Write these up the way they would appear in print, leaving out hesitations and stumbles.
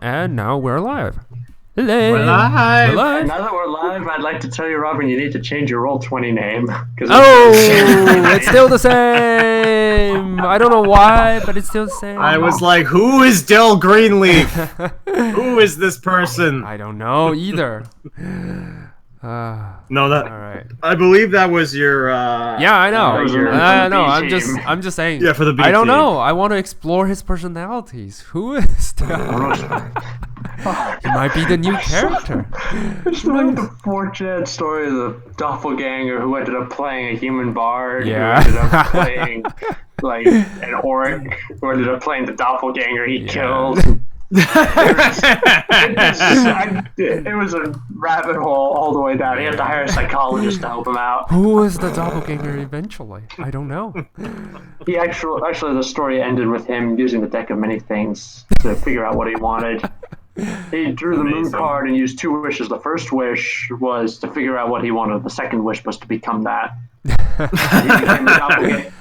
And now we're live. Hello. We're live. We're live. Now that we're live, I'd like to tell you, Robin, you need to change your Roll20 name. Oh, it's still the same. I don't know why, but it's still the same. I was like, who is Del Greenleaf? Who is this person? I don't know either. No, that. All right. I believe that was your. Yeah, I know. your- I know. for the B I'm just saying. Yeah, for the B I don't team. know. I want to explore his personalities. Who is that? He might be the new character. It's like the fortunate story of the doppelganger who ended up playing a human bard, Yeah. who ended up playing like an orc, who ended up playing the doppelganger he killed. It was a rabbit hole all the way down. He had to hire a psychologist to help him out. Who was the doppelganger eventually? I don't know. He actually, the story ended with him using the deck of many things to figure out what he wanted. He drew the moon Amazing. card and used two wishes. The first wish was to figure out what he wanted. The second wish was to become that.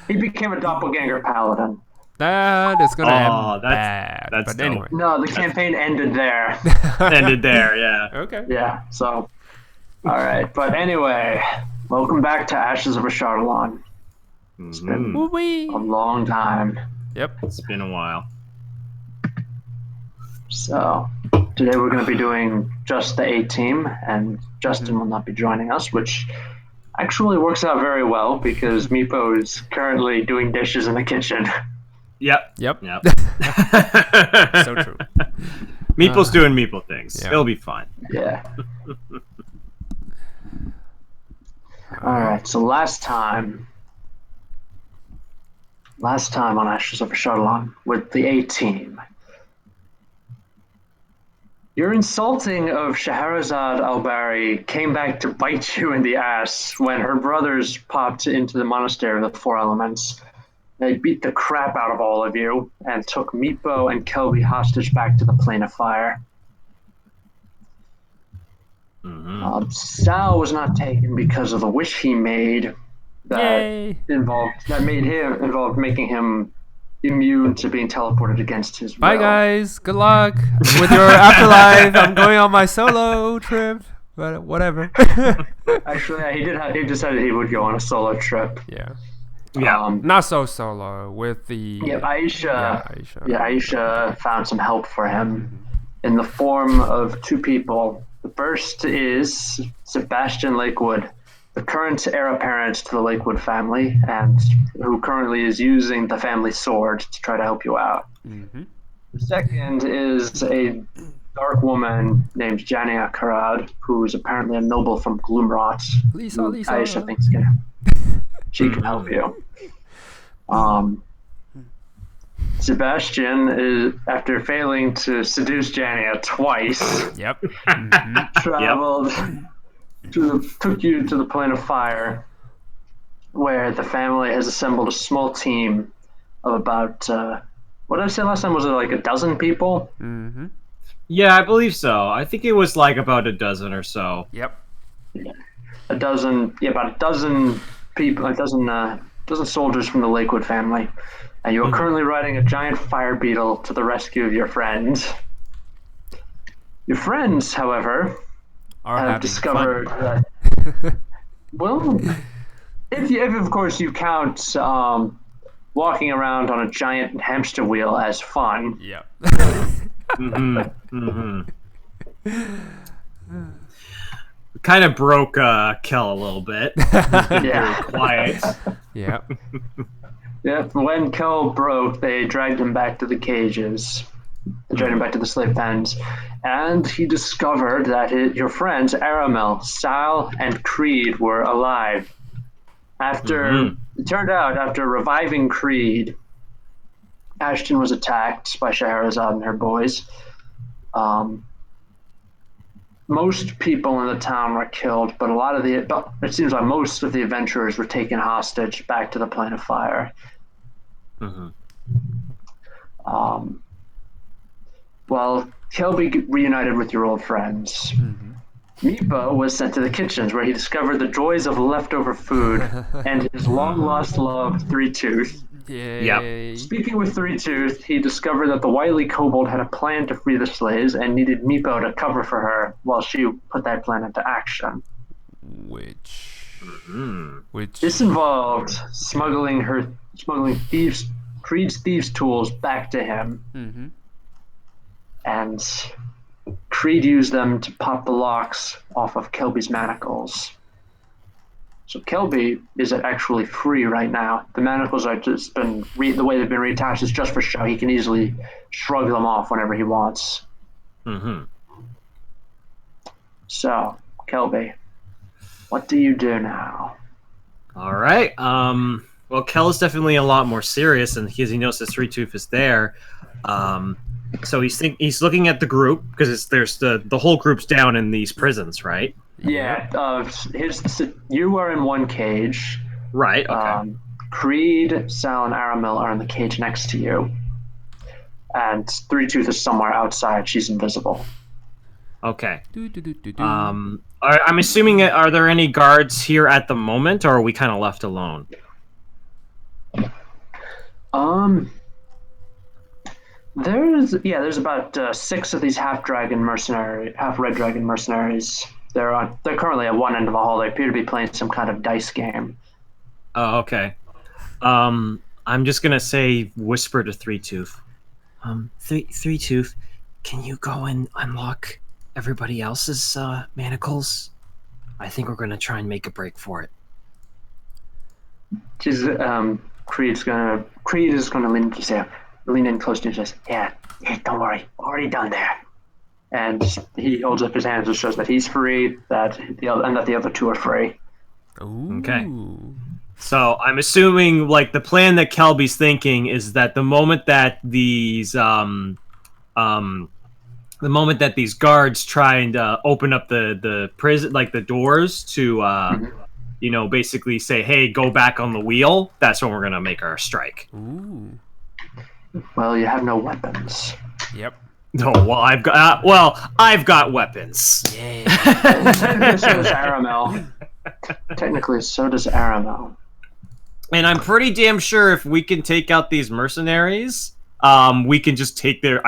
He became a doppelganger paladin. That is gonna Oh, end that's- bad. that's but dope. anyway. No, the campaign ended there. Ended there, yeah. Okay. Yeah, so. Alright, but anyway, welcome back to Ashes of a Charlatan. It's been Woo-wee. a long time. Yep. It's been a while. So, today we're going to be doing just the A team, and Justin will not be joining us, which actually works out very well because Meepo is currently doing dishes in the kitchen. Yep. Yep. Yep. So true. Meeple's doing Meeple things. Yeah. It'll be fine. Yeah. Alright, so last time on Ashes of a Charlatan with the A team, your insulting of Scheherazade al-Bari came back to bite you in the ass when her brothers popped into the Monastery of the Four Elements. They beat the crap out of all of you and took Meepo and Kelbi hostage back to the Plane of Fire. Sal was not taken because of the wish he made that Yay. involved making him immune to being teleported against his Bye, will. guys. Good luck with your afterlife. I'm going on my solo trip. But whatever. Actually, yeah, he decided he would go on a solo trip. Yeah. Yeah. Not so solo with the. Yeah, Aisha. Aisha. Yeah, Aisha found some help for him in the form of two people. The first is Sebastian Lakewood, the current heir apparent to the Lakewood family, and who currently is using the family sword to try to help you out. Mm-hmm. The second is a dark woman named Jania Karad, who is apparently a noble from Gloomrot. Lisa, who Lisa. Aisha thinks she can help you. Sebastian is, after failing to seduce Jania twice, Yep. Mm-hmm. traveled took you to the Plane of Fire, where the family has assembled a small team of about what did I say last time? Was it like a dozen people? Mm-hmm. Yeah, I believe so. I think it was like about a dozen or so. Yep. About a dozen people, dozen soldiers from the Lakewood family, and you are currently riding a giant fire beetle to the rescue of your friends. Your friends, however, Are have having discovered fun. that. Well, if of course you count walking around on a giant hamster wheel as fun. Yep. Kind of broke Kel a little bit. Very Yeah. quiet. Yep. Yeah. When Kel broke, they dragged him back to the cages. They dragged him back to the slave pens, and he discovered that your friends Aramel, Sal, and Creed were alive. It turned out after reviving Creed, Ashton was attacked by Scheherazade and her boys. Most people in the town were killed, but it seems like most of the adventurers were taken hostage back to the Plane of Fire. Well, Kelbi reunited with your old friends. Meepo was sent to the kitchens, where he discovered the joys of leftover food and his long-lost love, Three Tooth. Yay. Speaking with Three Tooth, he discovered that the wily kobold had a plan to free the slaves and needed Meepo to cover for her while she put that plan into action. Which This involved smuggling Creed's thieves' tools back to him, and Creed used them to pop the locks off of Kelbi's manacles. So Kelbi is actually free right now. The manacles are just the way they've been reattached is just for show. He can easily shrug them off whenever he wants. So, Kelbi, what do you do now? All right. Well, Kel is definitely a lot more serious, and he knows that Three Tooth is there. So he's looking at the group because there's the whole group's down in these prisons, right? Yeah. You are in one cage. Right. Okay. Creed, Sal, and Aramil are in the cage next to you, and Three Tooth is somewhere outside. She's invisible. Okay. I'm assuming, are there any guards here at the moment, or are we kind of left alone? There's about 6 of these half red dragon mercenaries. They're currently at one end of the hall. They appear to be playing some kind of dice game. Oh, okay. I'm just gonna whisper to Three Tooth. Three Tooth, can you go and unlock everybody else's manacles? I think we're gonna try and make a break for it. Creed is gonna lean in close to you and says, "Yeah, don't worry, already done there." And he holds up his hands and shows that he's free, that the other 2 are free. Ooh. Okay. So I'm assuming, like, the plan that Kelbi's thinking is that the moment that these guards try and open up the prison, like the doors to basically say, "Hey, go back on the wheel," that's when we're gonna make our strike. Ooh. Well, you have no weapons. Yep. No, well, I've got weapons. Yeah. Technically, so does Aramil. Technically, so does Aramil. And I'm pretty damn sure if we can take out these mercenaries, we can just take their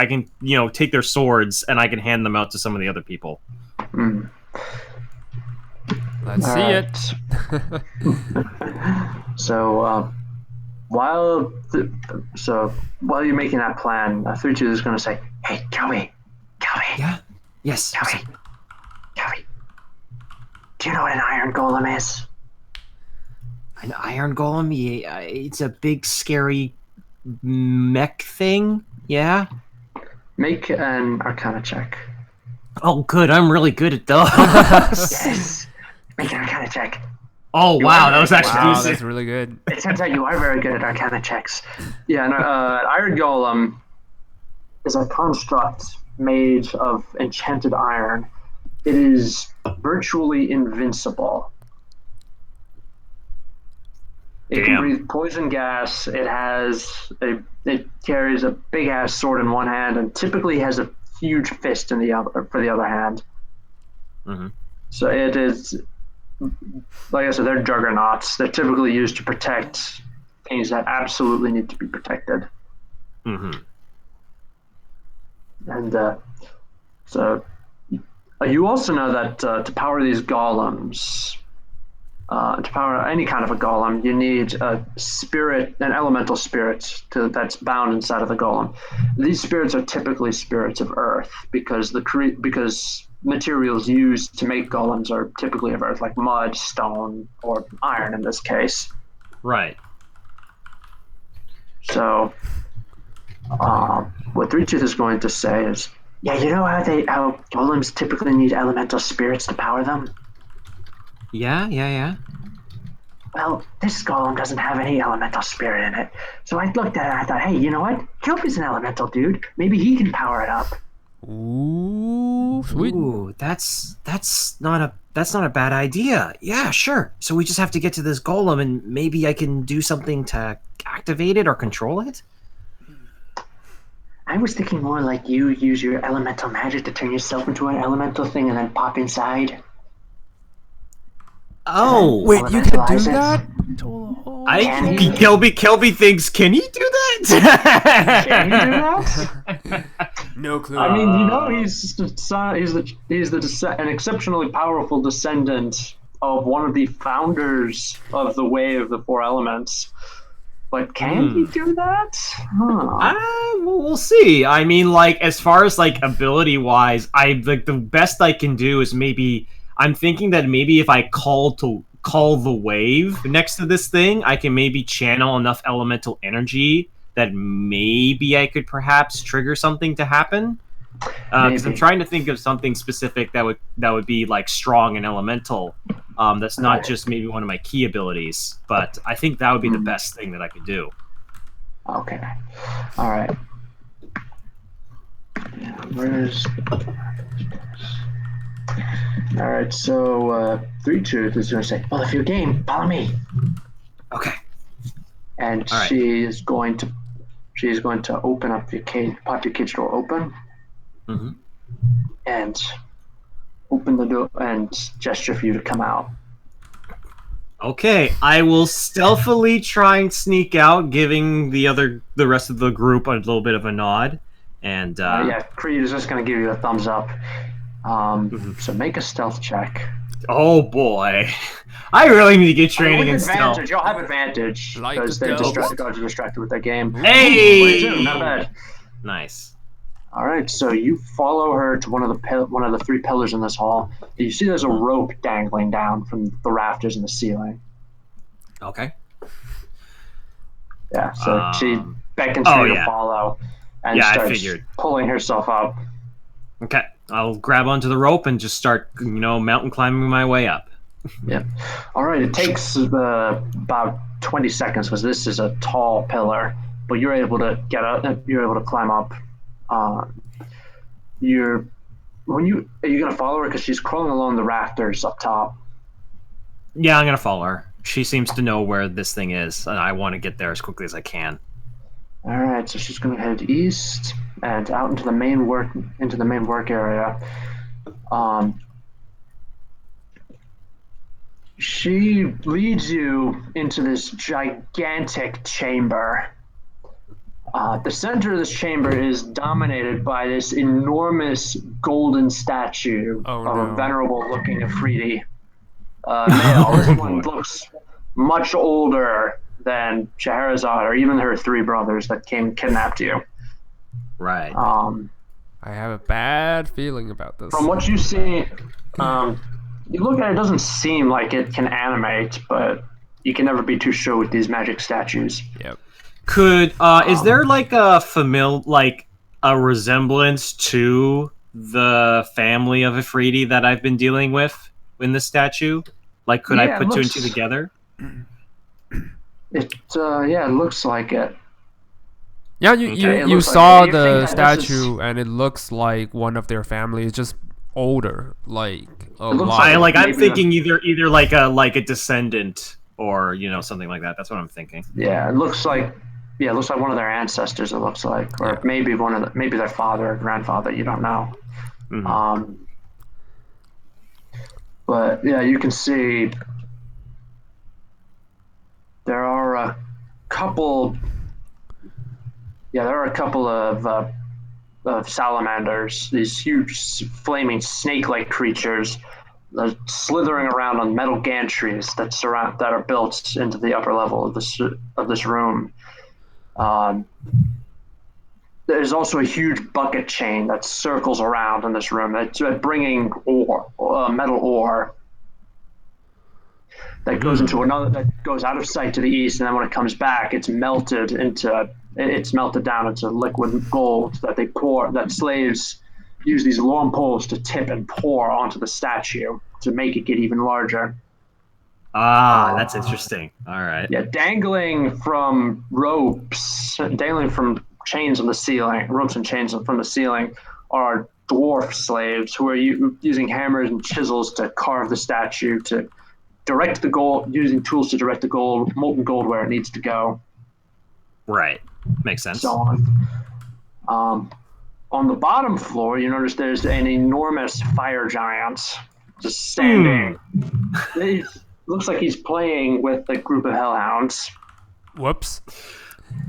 swords and I can hand them out to some of the other people. Let's see it. So, while you're making that plan, Three Tooth is going to say, "Hey, Kelbi. Yeah. Yes. Kelbi. Do you know what an iron golem is?" An iron golem? Yeah, it's a big, scary mech thing. Yeah. Make an Arcana check. Oh, good. I'm really good at those. Yes. Make an Arcana check. Oh, wow. That was actually Wow, that's really good. It turns out you are very good at Arcana checks. Yeah, an iron golem is a construct made of enchanted iron. It is virtually invincible. It can breathe poison gas. It carries a big ass sword in one hand and typically has a huge fist in the other hand. So it is, like I said, they're juggernauts. They're typically used to protect things that absolutely need to be protected. And so you also know that to power these golems, to power any kind of a golem, you need an elemental spirit that's bound inside of the golem. These spirits are typically spirits of earth because materials used to make golems are typically of earth, like mud, stone, or iron in this case. Right. So, what Three Tooth is going to say is, yeah, you know how golems typically need elemental spirits to power them? Yeah. Well, this golem doesn't have any elemental spirit in it. So I looked at it and I thought, hey, you know what? Kelbi's an elemental dude. Maybe he can power it up. Ooh, sweet. Ooh, that's not a bad idea. Yeah, sure. So we just have to get to this golem and maybe I can do something to activate it or control it? I was thinking more like you use your elemental magic to turn yourself into an elemental thing and then pop inside. Oh, Wait, you can do that? Kelby thinks, can he do that? Can he do that? No clue. I mean, you know, he's the son. An exceptionally powerful descendant of one of the founders of the Way of the Four Elements. But can he do that? We'll see. I mean, like, as far as like ability wise, the best I can do is maybe I'm thinking that maybe if I call the wave next to this thing, I can maybe channel enough elemental energy that maybe I could perhaps trigger something to happen. Because I'm trying to think of something specific that would be like strong and elemental. That's not just maybe one of my key abilities, but I think that would be the best thing that I could do. Okay. All right. All right. So 3-2 is going to say, "Well, if you're game, follow me." Okay. And All right. she's going to open up your cage, pop your cage door open, and open the door and gesture for you to come out. Okay, I will stealthily try and sneak out, giving the rest of the group a little bit of a nod. And yeah, Creed is just going to give you a thumbs up. So make a stealth check. Oh boy, I really need to get training in stealth. You'll have advantage because they got you distracted with their game. Hey, 22, not bad. Nice. All right, so you follow her to one of the 3 pillars in this hall. You see there's a rope dangling down from the rafters in the ceiling. Okay. Yeah, so she beckons for you to follow and starts pulling herself up. Okay, I'll grab onto the rope and just start, mountain climbing my way up. Yeah. All right, it takes about 20 seconds because this is a tall pillar, but you're able to get up. You're able to climb up. Are you gonna follow her because she's crawling along the rafters up top? Yeah, I'm gonna follow her. She seems to know where this thing is, and I want to get there as quickly as I can. All right, so she's gonna head east and out into the main work area. She leads you into this gigantic chamber. The center of this chamber is dominated by this enormous golden statue of a venerable-looking efreeta male. This one looks much older than Scheherazade or even her 3 brothers that kidnapped you. Right. I have a bad feeling about this. From what you see, you look at it, it doesn't seem like it can animate, but you can never be too sure with these magic statues. Yep. Could is there like a resemblance to the family of efreeta that I've been dealing with in the statue? Like, could I put 2 and 2 together? It looks like it. Yeah, you saw the statue, and it looks like one of their family. It's just older, like a lot. I'm thinking either like a descendant or something like that. That's what I'm thinking. Yeah, it looks like one of their ancestors. It looks like, or maybe maybe their father or grandfather. You don't know. But yeah, you can see there are a couple. Yeah, there are a couple of salamanders, these huge flaming snake-like creatures slithering around on metal gantries that are built into the upper level of this room. There's also a huge bucket chain that circles around in this room that's bringing metal ore that goes into that goes out of sight to the east, and then when it comes back, it's melted down into liquid gold that slaves use these long poles to tip and pour onto the statue to make it get even larger. That's interesting. All right. Yeah, dangling from chains on the ceiling, ropes and chains from the ceiling, are dwarf slaves who are using hammers and chisels to carve the statue, to direct the gold, using tools to direct the molten gold where it needs to go. Right. Makes sense. So on. On the bottom floor, you notice there's an enormous fire giant just standing. looks like he's playing with a group of hellhounds. Whoops.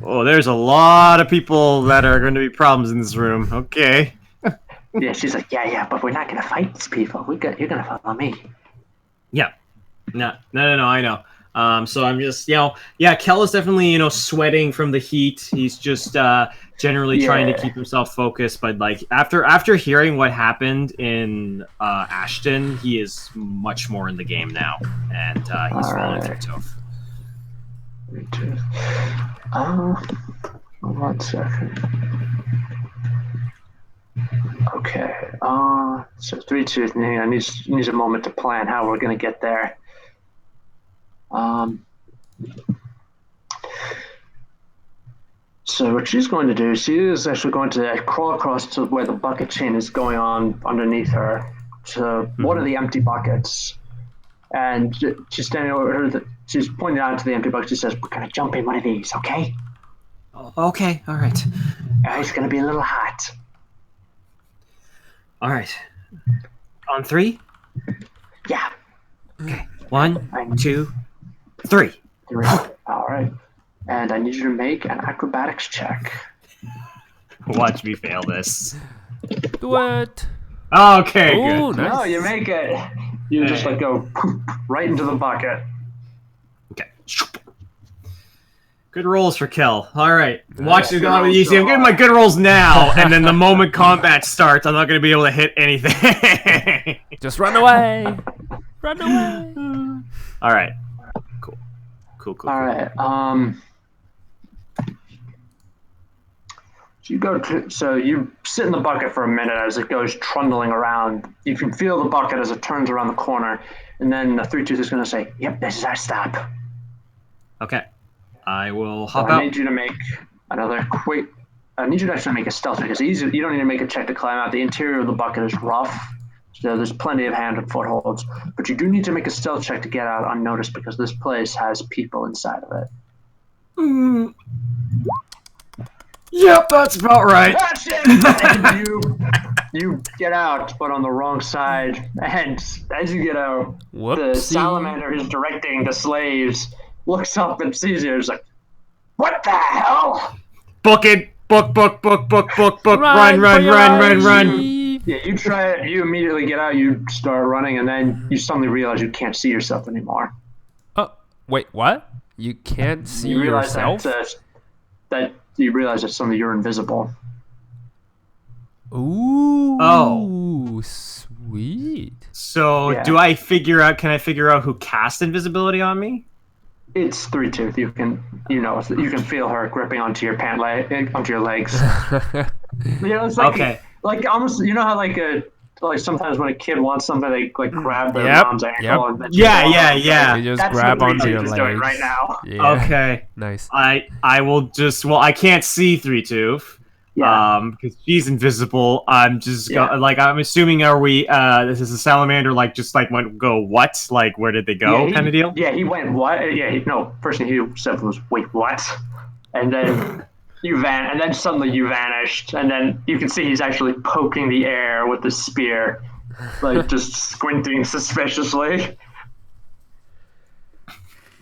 Oh, there's a lot of people that are going to be problems in this room. Okay. Yeah, she's like, yeah, but we're not gonna fight these people. You're gonna follow me. Yeah. No, I know. So I'm just, Kel is definitely, sweating from the heat. He's just generally trying to keep himself focused. But like after hearing what happened in Ashton, he is much more in the game now, and he's following through tough. 1 second. Okay. So 3, 2. I need a moment to plan how we're gonna get there. So what she's going to do, she is actually going to crawl across to where the bucket chain is going on underneath her, to one of the empty buckets. And she's standing over her, she's pointing out to the empty bucket. She says, we're going to jump in one of these, okay? Okay, all right. It's going to be a little hot. All right. On 3? Yeah. Okay. 1, 2, 3. 3. All right. And I need you to make an acrobatics check. Watch me fail this. Do it. Okay, Ooh, good. nice. No, you make it. You just go right into the bucket. Okay. Good rolls for Kel. All right. Watch it go easy. I'm getting my good rolls now, and then the moment combat starts, I'm not going to be able to hit anything. Just run away. Run away. All right. Cool. All right. So you sit in the bucket for a minute as it goes trundling around. You can feel the bucket as it turns around the corner, and then the 3-2 is going to say, "Yep, this is our stop." Okay, I will hop I out. need you to make another quick. I need you to actually make a stealth check. It's easy. You don't need to make a check to climb out. The interior of the bucket is rough, so there's plenty of hand and footholds. But you do need to make a stealth check to get out unnoticed because this place has people inside of it. Yep, that's about right. That's it! And you get out, but on the wrong side. And as you get out, Whoopsie. the salamander who's directing the slaves looks up and sees you. He's like, "What the hell?" Book it. Book. Run. Yeah, you try it. You immediately get out. You start running, and then you suddenly realize you can't see yourself anymore. Oh, wait, what? You can't see You realize yourself? that you realize that suddenly you're invisible. Ooh. Oh. Sweet. So, Yeah. can I figure out who cast invisibility on me? It's 3-2. You can feel her gripping onto your onto your legs. It's like Okay. like almost how like sometimes when a kid wants something, they like grab their Yep, mom's ankle yep. and then Yeah. You just That's grab what onto 3-2 your is legs. doing right now. Yeah. Okay. Nice. I will just. Well, I can't see 3-2. Yeah. Because she's invisible. I'm just Yeah. I'm assuming this is a salamander went go what? Like where did they go kind of deal? Yeah, he went what? Yeah, first thing he said was wait what? And then and then suddenly you vanished, and then you can see he's actually poking the air with the spear, like just squinting suspiciously.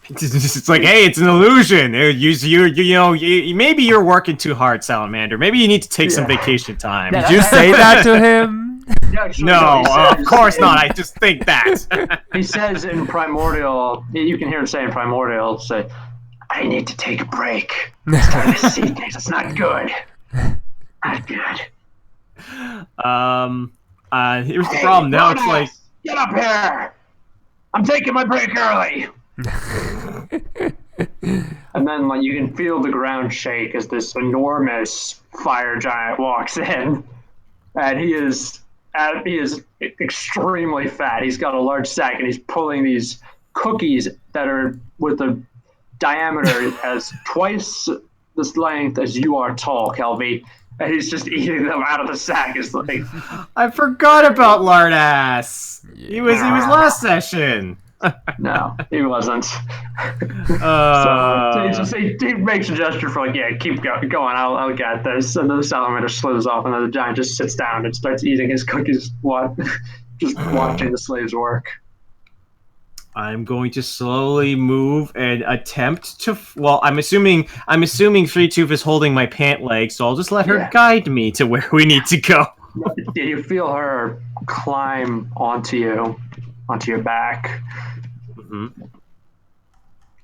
It's like, hey, it's an illusion. Maybe you're working too hard, salamander. Maybe you need to take some vacation time. Did you say that to him? No, of course not. I just think that. He says in Primordial, you can hear him say in Primordial, say, "I need to take a break. I'm starting to see things. It's not good. Not good." Here's the problem. Now it's like, get up here. I'm taking my break early. And then you can feel the ground shake as this enormous fire giant walks in, and he is extremely fat. He's got a large sack, and he's pulling these cookies that are with a diameter as twice this length as you are tall, Kelbi. And he's just eating them out of the sack. It's like, I forgot about Lardass. He was last session. No, he wasn't. He makes a gesture for keep going. I'll get this. And the salamander slithers off, and then the giant just sits down and starts eating his cookies, just watching the slaves work. I'm going to slowly move and attempt to. Well, I'm assuming 3-Tooth is holding my pant leg, so I'll just let her guide me to where we need to go. You feel her climb onto your back,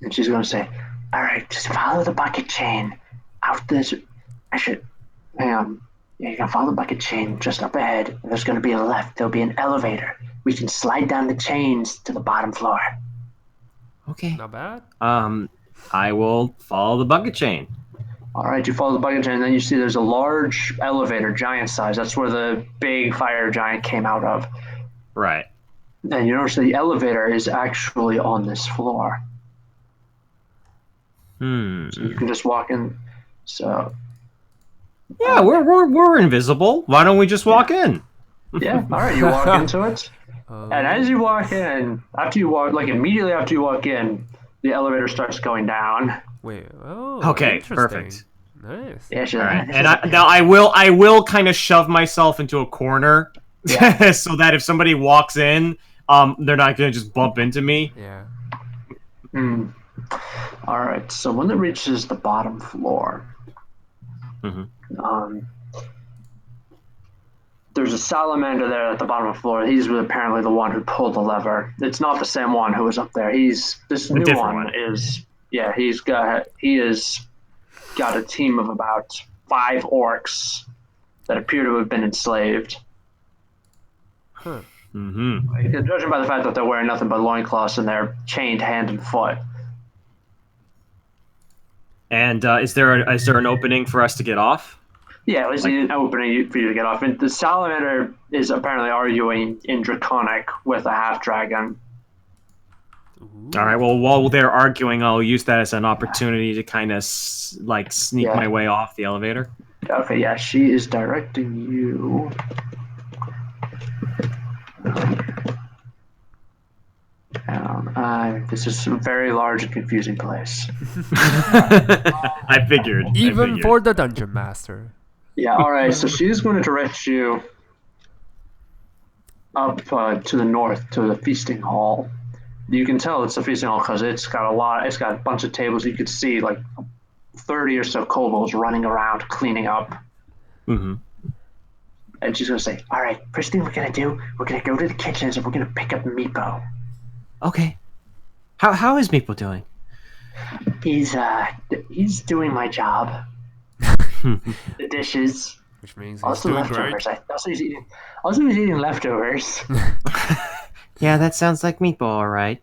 and she's going to say, "All right, just follow the bucket chain out this. Hang on. Yeah, you can follow the bucket chain just up ahead. There's going to be a left. There'll be an elevator. We can slide down the chains to the bottom floor." Okay. Not bad. I will follow the bucket chain. All right, you follow the bucket chain, and then you see there's a large elevator, giant size. That's where the big fire giant came out of. Right. And you notice the elevator is actually on this floor. So you can just walk in. So. Yeah, we're invisible. Why don't we just walk in? Yeah. All right, you walk into it, and as you walk in, immediately after you walk in, the elevator starts going down. Wait. Oh. Okay. Interesting. Perfect. Nice. Yeah, All right. And I will kind of shove myself into a corner, so that if somebody walks in, they're not gonna just bump into me. Yeah. All right. So when it reaches the bottom floor, there's a salamander there at the bottom of the floor. He's apparently the one who pulled the lever. It's not the same one who was up there. This new one is. Yeah, he has got a team of about 5 orcs that appear to have been enslaved. Judging by the fact that they're wearing nothing but loincloths and they're chained hand and foot. And is there an opening for us to get off? Yeah, there's an opening for you to get off. And the salamander is apparently arguing in Draconic with a half-dragon. All right, well, while they're arguing, I'll use that as an opportunity to kind of sneak my way off the elevator. Okay, yeah, she is directing you. This is a very large and confusing place. I figured. Even for the dungeon master. Yeah, all right, so she's going to direct you up to the north to the feasting hall. You can tell it's a feasting hall because it's got a bunch of tables. You could see like 30 or so kobolds running around cleaning up. And she's going to say, all right, first thing we're going to do, we're going to go to the kitchens and we're going to pick up Meepo. Okay. How is Meepo doing? He's doing my job. The dishes. Which means he's also doing leftovers. great. He's eating leftovers. Yeah, that sounds like Meepo, all right.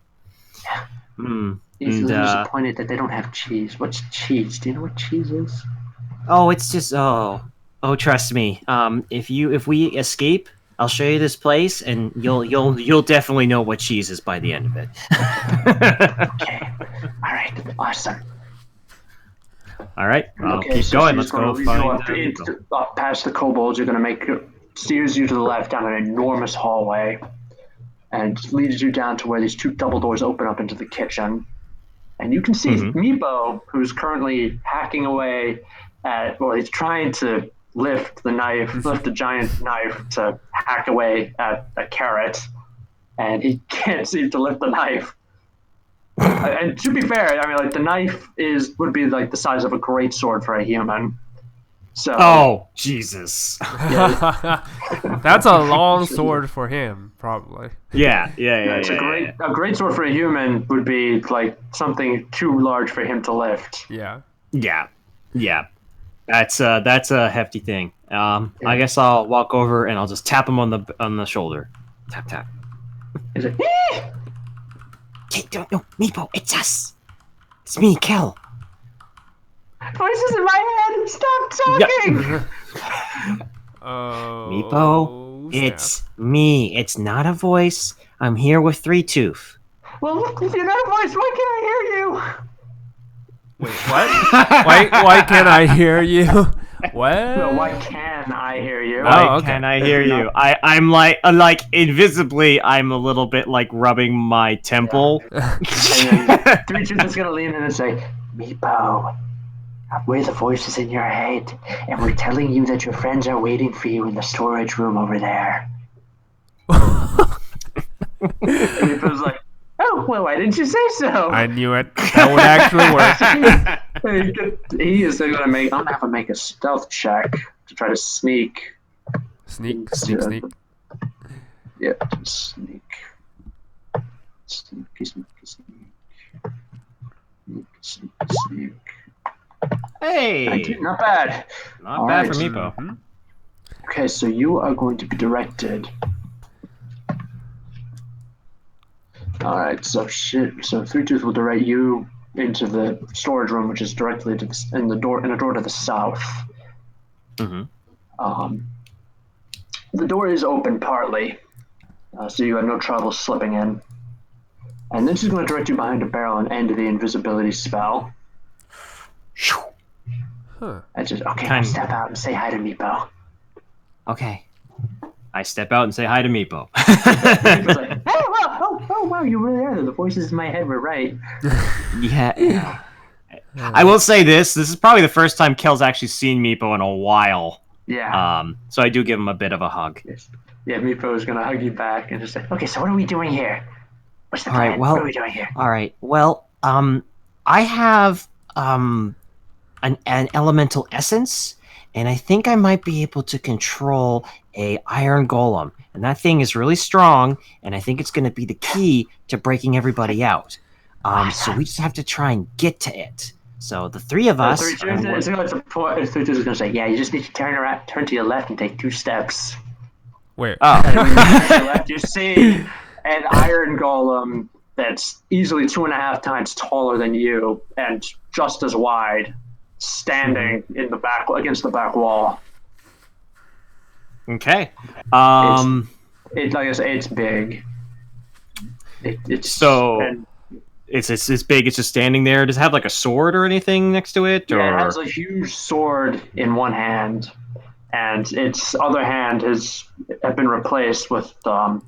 He's disappointed that they don't have cheese. What's cheese? Do you know what cheese is? Oh, it's just trust me. If we escape, I'll show you this place, and you'll definitely know what cheese is by the end of it. Okay. All right. Awesome. All right. I'll keep going. Let's go find past the kobolds. You're going to steers you to the left down an enormous hallway, and leads you down to where these 2 double doors open up into the kitchen. And you can see Meepo, who's currently hacking away he's trying to lift a giant knife to hack away at a carrot, and he can't seem to lift the knife. And to be fair, I mean, like the knife would be like the size of a greatsword for a human. So. Oh Jesus! Yeah. That's a long sword for him, probably. Yeah. A great sword for a human would be like something too large for him to lift. Yeah. That's a hefty thing. I guess I'll walk over and I'll just tap him on the shoulder. Tap. He's like, No, Meepo, it's us. It's me, Kel. Voices in my head. Stop talking. Meepo, it's me. It's not a voice. I'm here with 3-Tooth. Well, look, if you're not a voice, why can't I hear you? Wait, what? why can't I hear you? What? No, why can I hear you? Why can I hear you? I'm like invisibly, I'm a little bit like rubbing my temple. Yeah. And then 3-Tooth is gonna lean in and say, Meepo, we're the voices in your head, and we're telling you that your friends are waiting for you in the storage room over there. And Meepo's like, oh, Well, why didn't you say so? I knew it. That would actually work. He is going to make. I'm going to have him make a stealth check to try to sneak. Sneak. Yeah, sneak. Sneak. Hey! 19, not bad. Not bad for Meepo. Mm-hmm. Okay, so you are going to be directed. Alright, so Three Tooth will direct you into the storage room, which is directly to in a door to the south. Mm-hmm. The door is open partly, so you have no trouble slipping in. And then she's going to direct you behind a barrel and end the invisibility spell. Huh. I just step out and say hi to Meepo. Okay. I step out and say hi to Meepo. Meepo's like, oh, wow, you were there. The voices in my head were right. Yeah. I will say this is probably the first time Kel's actually seen Meepo in a while. Yeah. So I do give him a bit of a hug. Yeah, Meepo is going to hug you back and just say, okay, so what are we doing here? What's the All plan? right, well, what are we doing here? All right. Well, I have an elemental essence, and I think I might be able to control a iron golem. And that thing is really strong, and I think it's going to be the key to breaking everybody out. So we just have to try and get to it. So the three of us. Three Tooth is going to say, yeah, you just need to turn to your left and take 2 steps. Where? Oh. And when you turn to your left, you see an iron golem that's easily 2.5 times taller than you and just as wide, standing in the back against the back wall. Okay. Like I said, it's big. It's big. It's just standing there. Does it have like a sword or anything next to it? Yeah, it has a huge sword in one hand, and its other hand has been replaced with a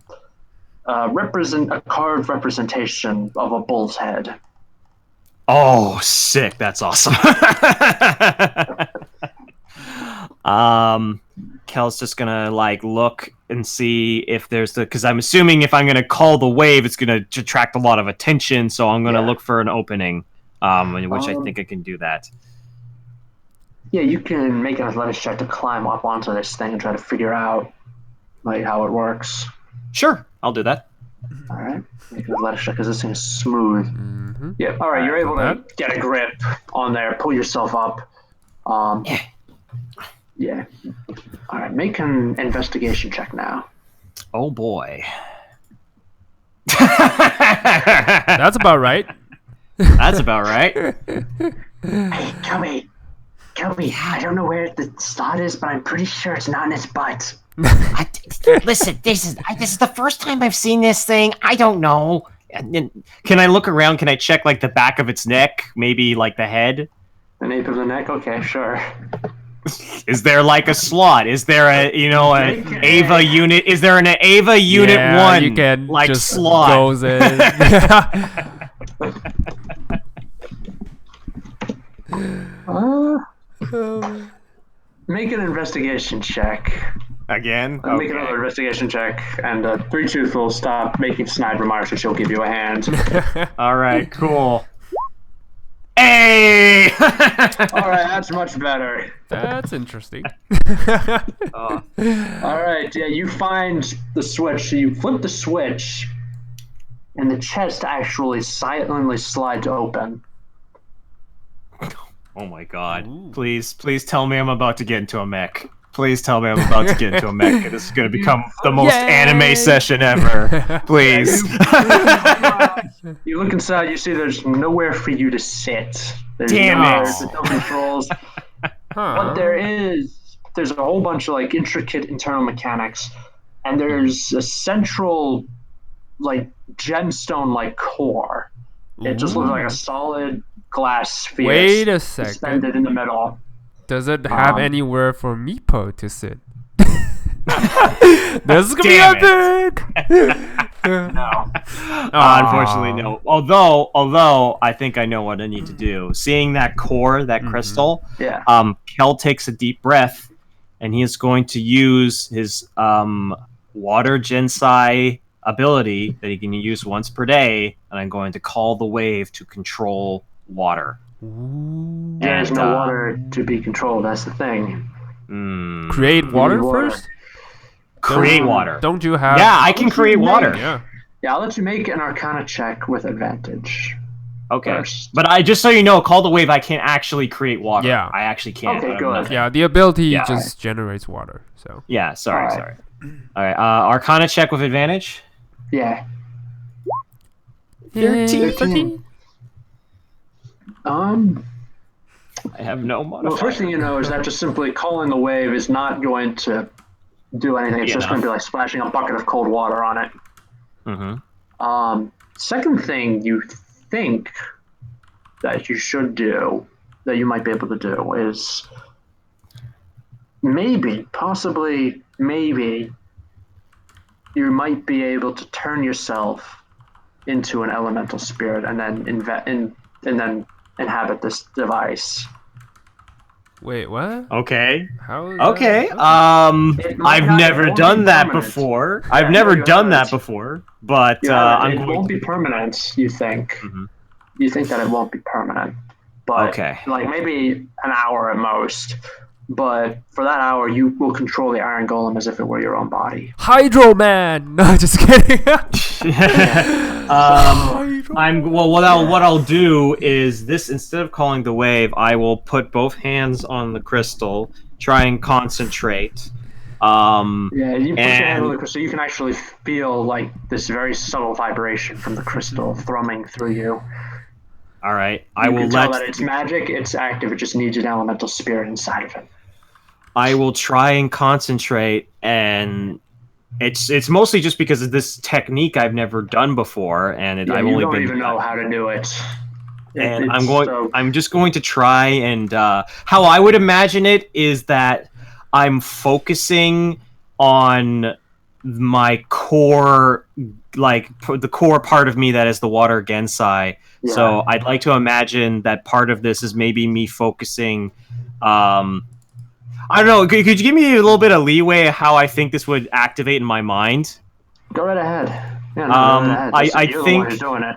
carved representation of a bull's head. Oh, sick! That's awesome. Kel's just gonna look and see if there's because I'm assuming if I'm gonna call the wave, it's gonna attract a lot of attention. So I'm gonna look for an opening, in which I think I can do that. Yeah, you can make an athletics check to climb up onto this thing and try to figure out how it works. Sure, I'll do that. All right, make an athletics check because this thing is smooth. Mm-hmm. Yeah, all right, you're able to get a grip on there, pull yourself up. Yeah. All right, make an investigation check now. Oh boy. That's about right. That's about right. Hey, Kelby, I don't know where the slot is, but I'm pretty sure it's not in its butt. Listen, this is the first time I've seen this thing. I don't know. Can I look around? Can I check the back of its neck? Maybe the head? The nape of the neck? Okay, sure. Is there a slot? Is there an Ava unit? Is there an Ava unit 1? You can just slot goes in. Make an investigation check. Again? Make another investigation check, and Three Tooth will stop making snide remarks, and she'll give you a hand. All right, cool. Hey! All right, that's much better. That's interesting. All right, yeah, you find the switch. So you flip the switch, and the chest actually silently slides open. Oh my god. Ooh. Please tell me I'm about to get into a mech. Please tell me I'm about to get into a mech. This is going to become the most anime session ever. Please. You look inside, you see there's nowhere for you to sit. There's Damn it. There's no controls. What there's a whole bunch of intricate internal mechanics, and there's a central gemstone core. It just looks like a solid glass sphere. Wait a second. Suspended in the middle. Does it have anywhere for Meepo to sit? This is gonna be epic. No. Unfortunately, no. Although I think I know what I need to do. Seeing that core, that crystal, Kel takes a deep breath, and he is going to use his water Gensai ability that he can use once per day, and I'm going to call the wave to control water. Ooh. There's no water to be controlled. That's the thing. Create water water. first. Create water. Don't you have? Yeah, I can create water. Yeah. Yeah, I'll let you make an Arcana check with advantage. Okay. First. But I just so you know, call the wave. I can't actually create water. Yeah. I actually can't. Okay, good. Yeah, the ability just generates water. So. Yeah. Sorry. All Sorry. All right. Arcana check with advantage. Yeah. 13. I have no modifier. Well, first thing you know is that just simply calling the wave is not going to do anything. It's just going to be like splashing a bucket of cold water on it. Mm-hmm. Second thing you think that you should do, that you might be able to do, is maybe, possibly, maybe, you might be able to turn yourself into an elemental spirit and then and then inhabit this device. Wait, what? Okay. How is Okay. that? I've never done that before. I've never done that before, but it won't be permanent. You think? Mm-hmm. You think that it won't be permanent, but like maybe an hour at most. But for that hour, you will control the Iron Golem as if it were your own body. Hydro Man. No, just kidding. What I'll do is this: instead of calling the wave, I will put both hands on the crystal, try and concentrate. You put your hand on the crystal, you can actually feel like this very subtle vibration from the crystal thrumming through you. All right, You can tell that it's magic, it's active, it just needs an elemental spirit inside of it. I will try and concentrate, and it's mostly just because of this technique I've never done before, and I've only don't even know how to do it. And I'm just going to try, and how I would imagine it is that I'm focusing on my core, like the core part of me that is the water Gensai. Yeah. So I'd like to imagine that part of this is maybe me focusing. I don't know. Could you give me a little bit of leeway of how I think this would activate in my mind? Go right ahead. Yeah, go right ahead. I think the one who's doing it.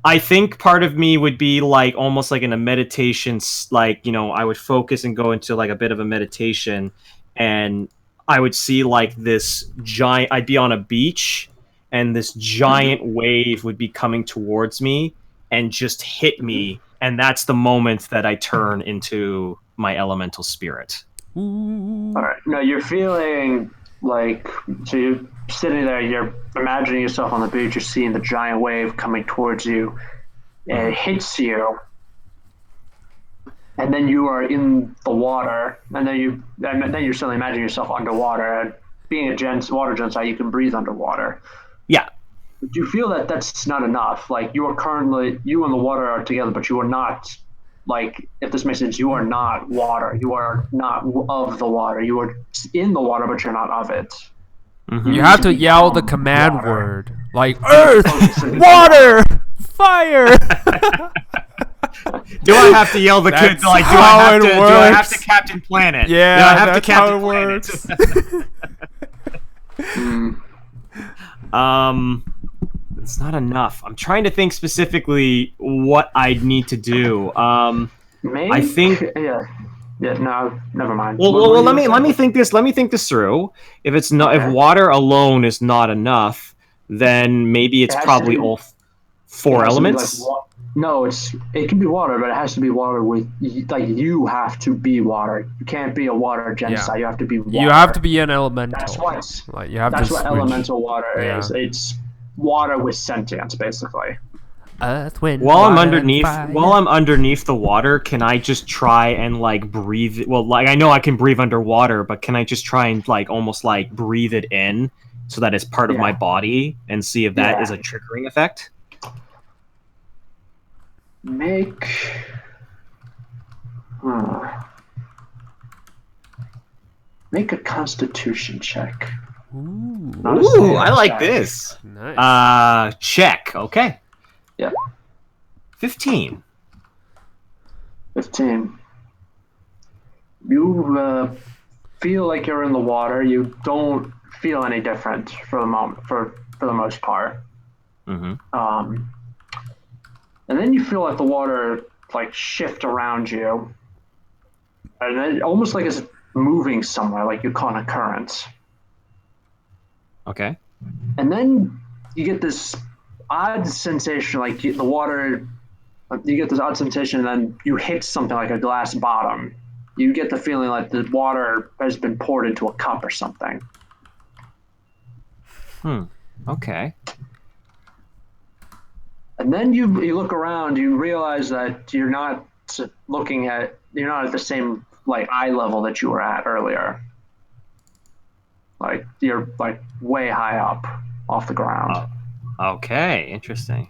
I think part of me would be like almost like in a meditation, like, you know, I would focus and go into like a bit of a meditation, and I would see like this giant. I'd be on a beach, and this giant wave would be coming towards me and just hit me, and that's the moment that I turn into my elemental spirit. All right. No, you're feeling like, so you're sitting there, you're imagining yourself on the beach, you're seeing the giant wave coming towards you, and it hits you, and then you are in the water, and then you're suddenly imagining yourself underwater. And being a water Gensai, you can breathe underwater. Yeah. But you feel that that's not enough. Like, you and the water are together, but you are not. Like, if this makes sense, you are not water. You are not of the water. You are in the water, but you're not of it. Mm-hmm. You have to yell the command word. Like, Earth, water, fire. Do I have to yell the That's like? Do I have to Captain Planet? Yeah, do I have that's to Captain Planet? It's not enough. I'm trying to think specifically what I'd need to do. Maybe, I think. Yeah. No, never mind. Well, let me think this. Let me think this through. If it's not, if water alone is not enough, then maybe it's probably all four elements. No, it can be water, but it has to be water with, like, you have to be water. You can't be a water Gensai. You have to be water. You have to be an elemental. That's what elemental water is. It's water with sentience, basically. Earth, wind, while I'm underneath the water, can I just try and like breathe? Well, like, I know I can breathe underwater, but can I just try and like almost like breathe it in so that it's part of my body and see if that is a triggering effect? Make a Constitution check. Ooh, I like this. Nice. Check. Okay. Yeah. 15. 15. You feel like you're in the water. You don't feel any different for the moment, for the most part. Mm-hmm. And then you feel like the water like shift around you, and then almost like it's moving somewhere, like you're caught in a current. Okay. And then you get this odd sensation, like the water. You get this odd sensation, and then you hit something like a glass bottom. You get the feeling like the water has been poured into a cup or something. Okay. And then you look around, you realize that you're not at the same like eye level that you were at earlier. Like you're like way high up off the ground. Okay, interesting.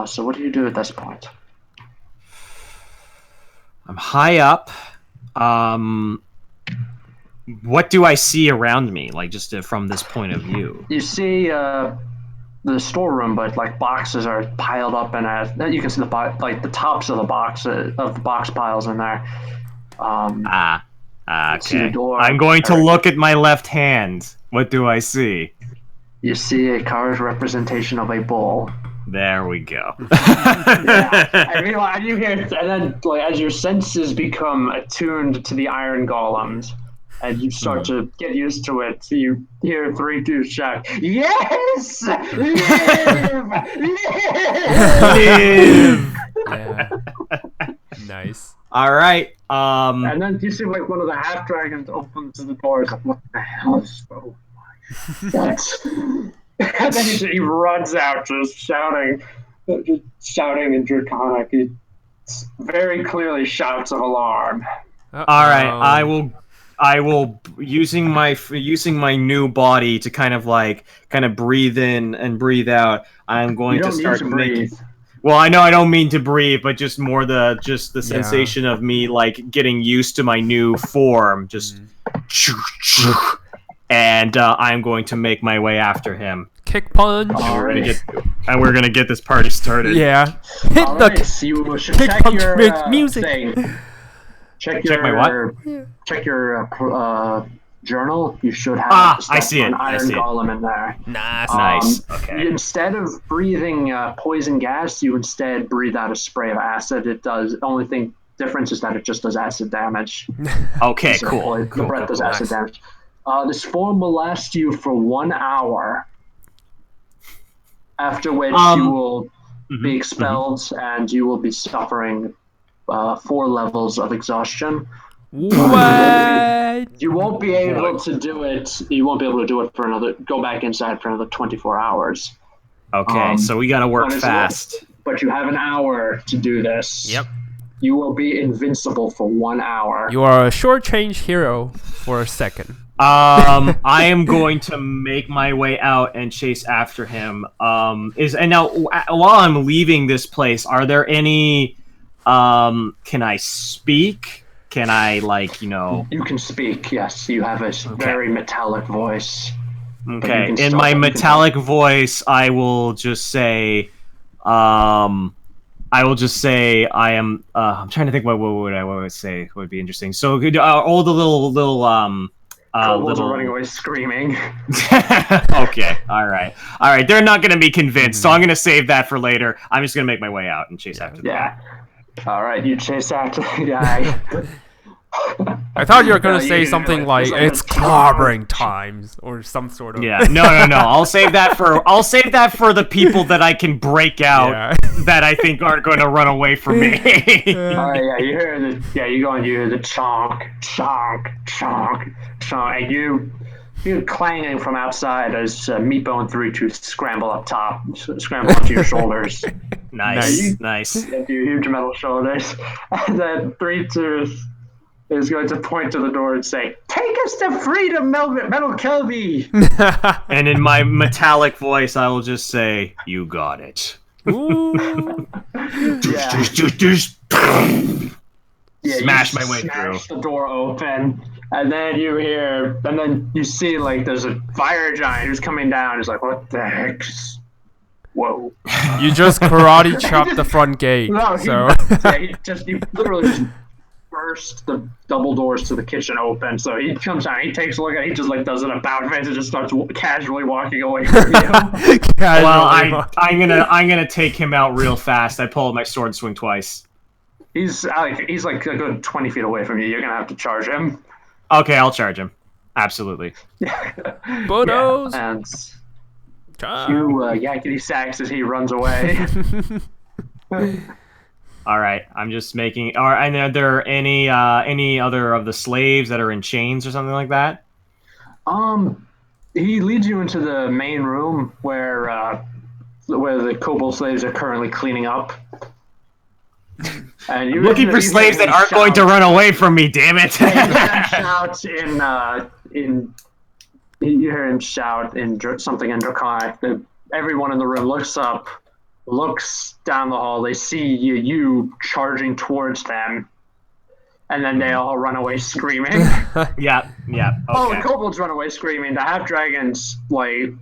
So what do you do at this point? I'm high up. What do I see around me, like just from this point of view? You see the storeroom, but like boxes are piled up in it. You can see the tops of the box piles in there. See the Okay. door. I'm going to look at my left hand. What do I see? You see a carved representation of a bull. There we go. Yeah. And meanwhile, you hear, and then like as your senses become attuned to the iron golems, and you start to get used to it, so you hear 3-2 shout, "Yes, live, live!" Yeah. Nice. All right. And then you see like one of the half dragons opens the door. It's like, what the hell is so? What? And then he runs out, just shouting in Draconic. He very clearly shouts of alarm. Uh-oh. All right. I will using my new body to kind of breathe in and breathe out. I'm going to start making. Well, I know I don't mean to breathe, but just more the sensation of me like getting used to my new form. Just. And I'm going to make my way after him. Kick punch. And we're gonna get this party started. Yeah. Hit all the right, so you should kick check punch your music. thing. Check my what? Check your journal. You should have I see it. an iron golem in there. Nice. Okay. Instead of breathing poison gas, you instead breathe out a spray of acid. It does. Only difference is that it just does acid damage. Okay, So cool. The breath does acid damage. This form will last you for 1 hour, after which you will be expelled and you will be suffering 4 levels of exhaustion. What? You won't be able to do it. You won't be able to do it go back inside for another 24 hours. Okay, so we gotta work fast. But you have an hour to do this. Yep. You will be invincible for 1 hour. You are a short-change hero for a second. I am going to make my way out and chase after him. Now while I'm leaving this place, are there any? Can I speak? Can I You can speak. Yes, you have a very metallic voice. Okay, in my metallic voice, I will just say, I am. I'm trying to think what would I say would be interesting. So all the little kobolds are running away screaming. Okay, all right. They're not going to be convinced, so I'm going to save that for later. I'm just going to make my way out and chase after them. Yeah. All right, you chase after the guy. I thought you were gonna say something like it's clobbering times or some sort of. Yeah, no. I'll save that for the people that I can break out that I think aren't going to run away from me. All right, you hear you hear the chonk, chonk, chonk, chonk, and you hear clanging from outside as Meepo and 3-2 scramble onto your shoulders. Nice. Your huge metal shoulders, and then 3-2 is going to point to the door and say, "Take us to freedom, Metal Kelbi!" And in my metallic voice, I will just say, "You got it." Smash my way through. Smash the door open, and then you see like there's a fire giant who's coming down. He's like, "What the heck?" Whoa! You just karate chopped the front gate. No, so you literally just burst the double doors to the kitchen open. So he comes out, he takes a look at it, he just like does an about face and just starts casually walking away from you. Well, I'm gonna take him out real fast. I pull out my sword and swing twice. He's like a good 20 feet away from you. You're gonna have to charge him. Okay, I'll charge him. Absolutely. Bodos. Yeah, and you yakety sacks as he runs away. All right, I'm just making. And are there any other of the slaves that are in chains or something like that? He leads you into the main room where the kobold slaves are currently cleaning up. And you're looking for slaves that aren't going to run away from me. Damn it! Shouts in. You hear him shout in something in Draconic. Everyone in the room looks up, looks down the hall. They see you charging towards them, and then they all run away screaming. Yeah. Okay. Oh, the kobolds run away screaming. The half dragons, like,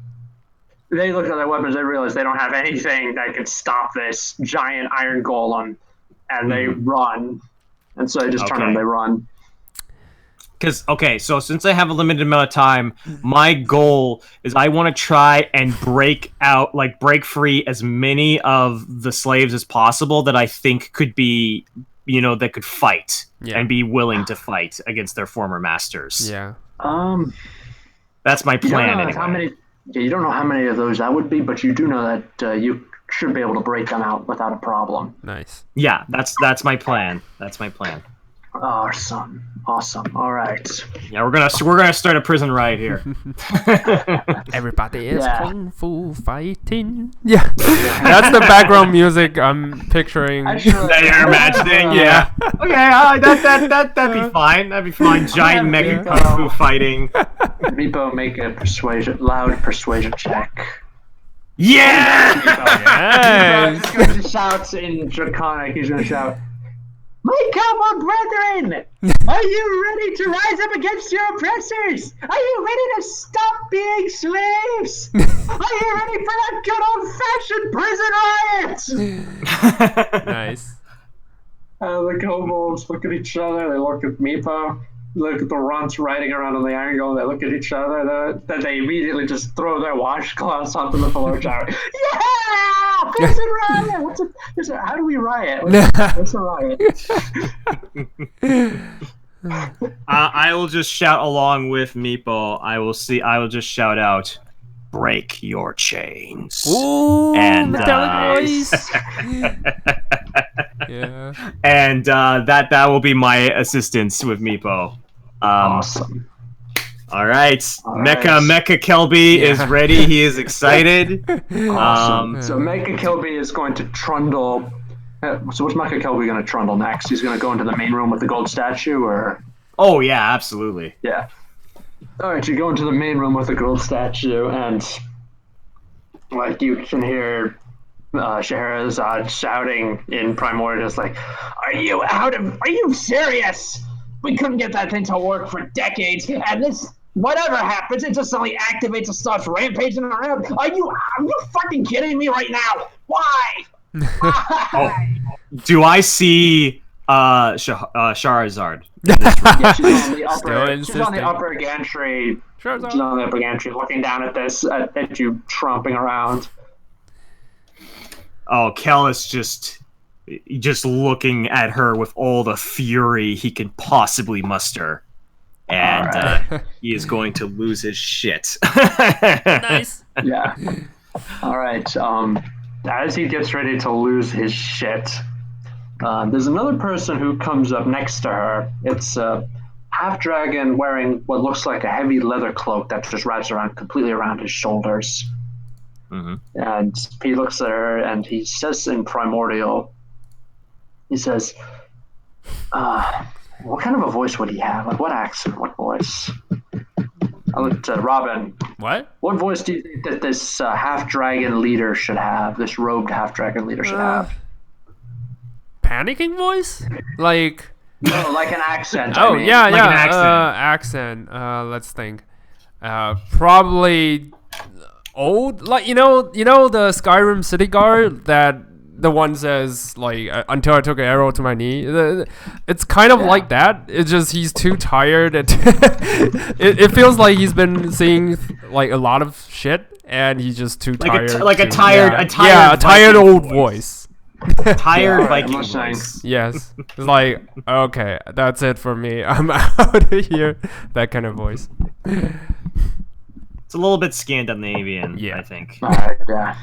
they look at their weapons. They realize they don't have anything that can stop this giant iron golem, and they run. And so they just turn and they run. So since I have a limited amount of time, my goal is I want to try and break free as many of the slaves as possible that I think could be, that could fight and be willing to fight against their former masters. Yeah. That's my plan. You don't know how many of those that would be, but you do know that you should be able to break them out without a problem. Nice. Yeah, that's my plan. That's my plan. Awesome. All right. Yeah, we're gonna start a prison riot here. Everybody is kung fu fighting. Yeah, that's the background music I'm picturing. That you're imagining. Yeah. Okay, that'd be fine. That'd be fine. Giant mega kung fu fighting. Meepo, make a loud persuasion check. Yeah. He's going to shout in Draconic. He's going to shout, "My cowboy brethren, are you ready to rise up against your oppressors? Are you ready to stop being slaves? Are you ready for that good old-fashioned prison riot?" Nice. The kobolds look at each other. They look at Meepo. Look at the runts riding around on the iron golem. They look at each other. Then they immediately just throw their washcloths onto the floor, shout, "Yeah! Prison riot! How do we riot? What's a riot?" I will just shout along with Meepo. I will just shout out, "Break your chains!" Ooh, and metallic voice. Yeah. And that will be my assistance with Meepo. Awesome. All right. Mecha Kelbi is ready. He is excited. Awesome. So Mecha Kelbi is going to trundle. So what's Mecha Kelbi going to trundle next? He's going to go into the main room with the gold statue, or? Oh yeah, absolutely. Yeah. All right, you go into the main room with the gold statue, and like you can hear Scheherazade shouting in Primordial, like, "Are you serious? We couldn't get that thing to work for decades, and this, whatever happens, it just suddenly activates and starts rampaging around. Are you fucking kidding me right now? Why?" Do I see Scheherazade? Yeah, she's on the upper gantry. Scheherazade. She's on the upper gantry, looking down at at you tromping around. Oh, Kel is just looking at her with all the fury he can possibly muster, and he is going to lose his shit. Nice. Yeah. All right. As he gets ready to lose his shit, there's another person who comes up next to her. It's a half dragon wearing what looks like a heavy leather cloak that just wraps around completely around his shoulders. Mm-hmm. And he looks at her and he says in Primordial, he says, what kind of a voice would he have? Like, what accent? What voice? I looked at Robin. What voice do you think that this half-dragon leader should have? This robed half-dragon leader should have? Panicking voice? Like... No, like an accent. Oh, yeah. Like an accent. Let's think. Probably... old, like you know the Skyrim city guard that the one says like until I took an arrow to my knee. It's kind of like that. It's just he's too tired. It feels like he's been seeing like a lot of shit, and he's just too tired. A tired old voice. Tired Viking voice. Yes, it's like okay, that's it for me. I'm out of here. That kind of voice. It's a little bit Scandinavian, I think. Yeah.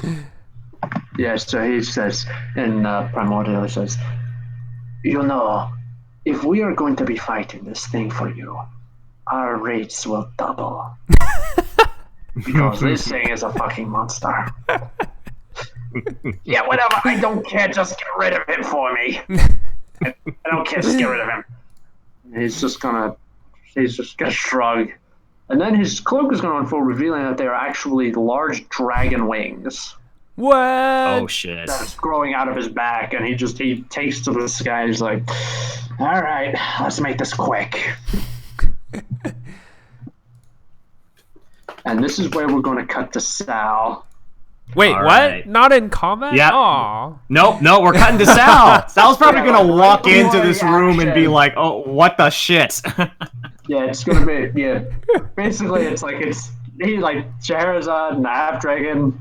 Yeah, so he says in Primordial, he says, you know, if we are going to be fighting this thing for you, our rates will double. Because this thing is a fucking monster. Yeah, whatever, I don't care, just get rid of him for me. I don't care, just get rid of him. He's just gonna shrug. And then his cloak is gonna unfold, revealing that they are actually large dragon wings. What? Oh shit! That's growing out of his back, and he takes to the sky. He's like, "All right, let's make this quick." And this is where we're going to cut to Sal. Wait, what? Right. Not in combat? Yeah. Aww. No, we're cutting to Sal. Sal's probably gonna walk into this room and be like, "Oh, what the shit?" Yeah, it's gonna be basically it's like Scheherazade and half dragon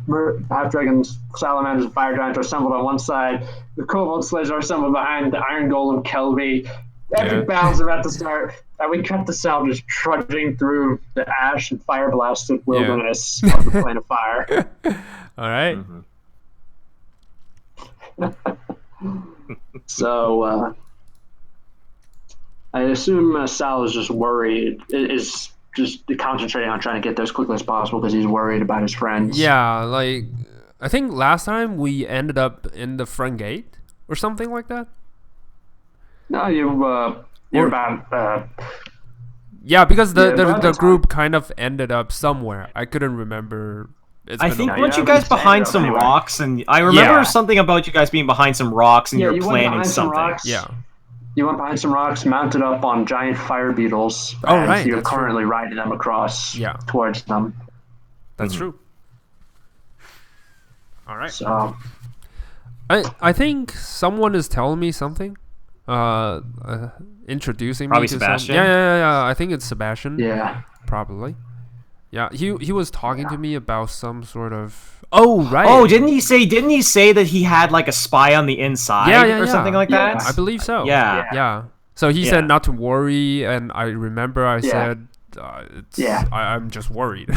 salamanders and fire giants are assembled on one side. The kobold slayers are assembled behind the iron golem Kelbi. Epic battle's about to start, and we cut the Sal just trudging through the ash and fire blasted wilderness of the plane of fire. All right. So I assume Sal is just worried. Is just concentrating on trying to get there as quickly as possible because he's worried about his friends. Yeah, like I think last time we ended up in the front gate or something like that. No, you're about. Yeah, because the group kind of ended up somewhere. I couldn't remember. I think weren't you guys behind some rocks? And I remember something about you guys being behind some rocks and you were planning something. Yeah. You went behind some rocks, mounted up on giant fire beetles. Oh, right. You're currently riding them across towards them. That's true. All right. So, I think someone is telling me something. Introducing probably me to Sebastian. Yeah. I think it's Sebastian. Yeah. Probably. Yeah. He was talking to me about some sort of. Oh right. Oh, didn't he say that he had like a spy on the inside or something like that? I believe so. Yeah. So he said not to worry, and I remember I said, I'm just worried.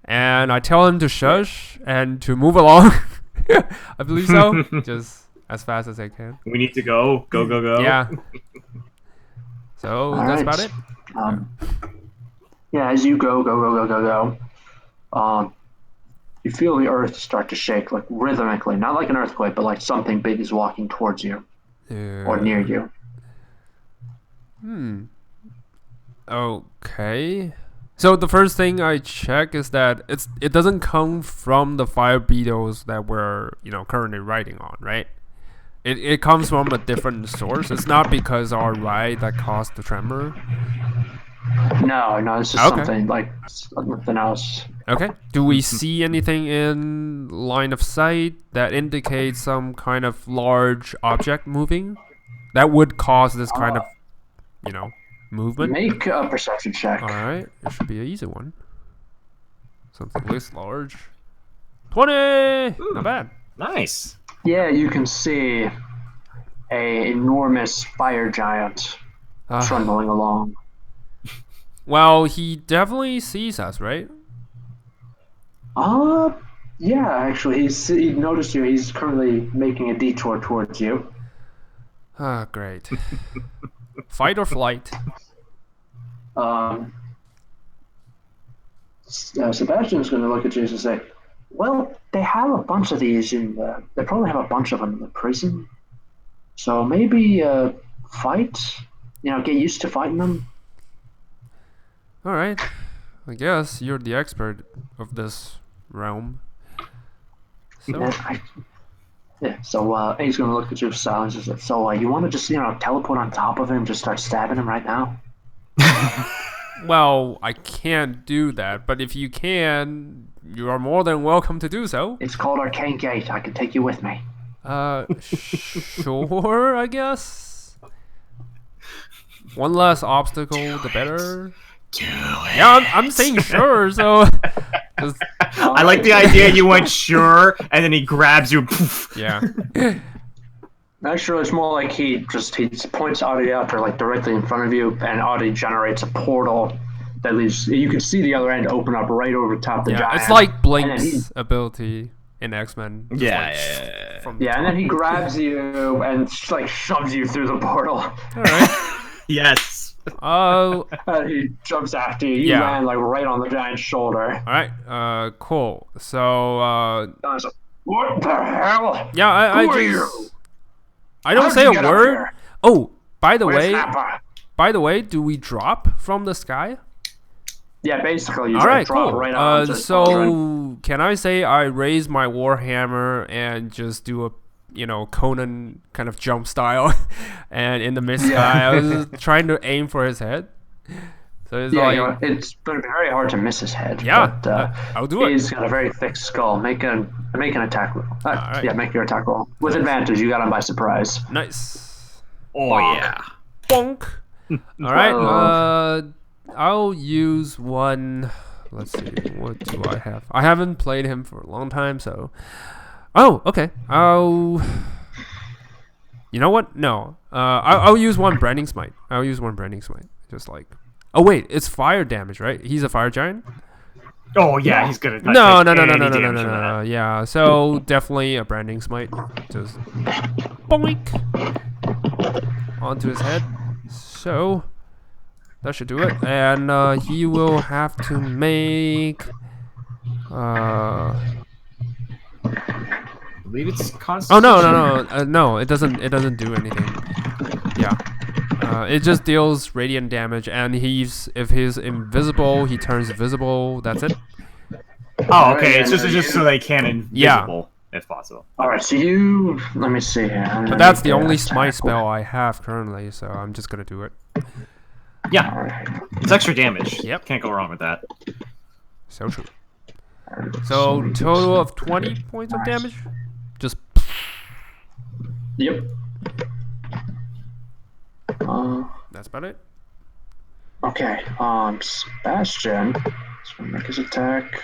And I tell him to shush and to move along. I believe so. Just as fast as I can. We need to go. Go. Yeah. So that's about it. Yeah, as you go. You feel the earth start to shake, like rhythmically, not like an earthquake, but like something big is walking towards you or near you. Okay. So the first thing I check is that it doesn't come from the fire beetles that we're currently riding on, right? It comes from a different source. It's not because our ride that caused the tremor. No, it's just something like nothing else. Okay. Do we see anything in line of sight that indicates some kind of large object moving that would cause this kind of, movement? Make a perception check. All right. It should be an easy one. Something this large. 20! Not bad. Nice. Yeah, you can see a enormous fire giant trundling along. Well, he definitely sees us, right? Yeah, actually, he noticed you. He's currently making a detour towards you. Ah, great. Fight or flight? Sebastian's going to look at you and say, well, they have a bunch of these they probably have a bunch of them in the prison. So maybe fight, get used to fighting them. All right. I guess you're the expert of this realm. So, so he's going to look at you with silence and say, so you want to just, teleport on top of him, just start stabbing him right now? Well, I can't do that, but if you can, you are more than welcome to do so. It's called Arcane Gate. I can take you with me. Sure, I guess. One less obstacle, the better. Do it. Yeah, I'm saying sure. So, 'cause- I like the idea you went sure, and then he grabs you. Poof. yeah, Actually, it's more like he points Audie out there, like directly in front of you, and Audie generates a portal that leads. You can see the other end open up right over top the yeah. giant. It's like And then Blink's ability in X-Men. Just Yeah, like, yeah. from the Yeah, and top. then he grabs you and like shoves you through the portal. All right. Yes. Oh, And he jumps after you. You Yeah. land like right on the giant's shoulder. all right. Cool. So, And I was like, what the hell? yeah, I Who are just you? I don't How'd say you a get up word. here? Oh, by the way, Whippersnapper. do we drop from the sky? Yeah, basically, you All right, drop cool. right onto the cauldron. So can I say I raise my warhammer and just do a, Conan kind of jump style, and in the mid sky, I was trying to aim for his head. So it's Yeah, like, it's been very hard to miss his head. yeah, but, I'll do it. He's got a very thick skull. Make an attack roll. Alright. Yeah, make your attack roll with advantage. You got him by surprise. Nice. Oh Bonk. yeah. Bonk. All right. 12. I'll use one. Let's see. What do I have? I haven't played him for a long time, so. Oh, okay. You know what? No. I'll use one branding smite. Just like. Oh wait, it's fire damage, right? He's a fire giant. Oh yeah, he's gonna. No. take any damage from that. Yeah. So definitely a branding smite. Just boink onto his head. So that should do it. And he will have to make. I believe it's Oh constitution. no! It doesn't do anything. Yeah. It just deals radiant damage, and if he's invisible, he turns visible. That's it. Oh, okay. It's just so they can invisible if possible. All right, so let me see here. But that's the only smite spell I have currently, so I'm just gonna do it. Yeah, All right. it's extra damage. Yep. Can't go wrong with that. So true. So total of 20 points of damage. Just Yep. that's about it. Okay. Sebastian. Let's make his attack.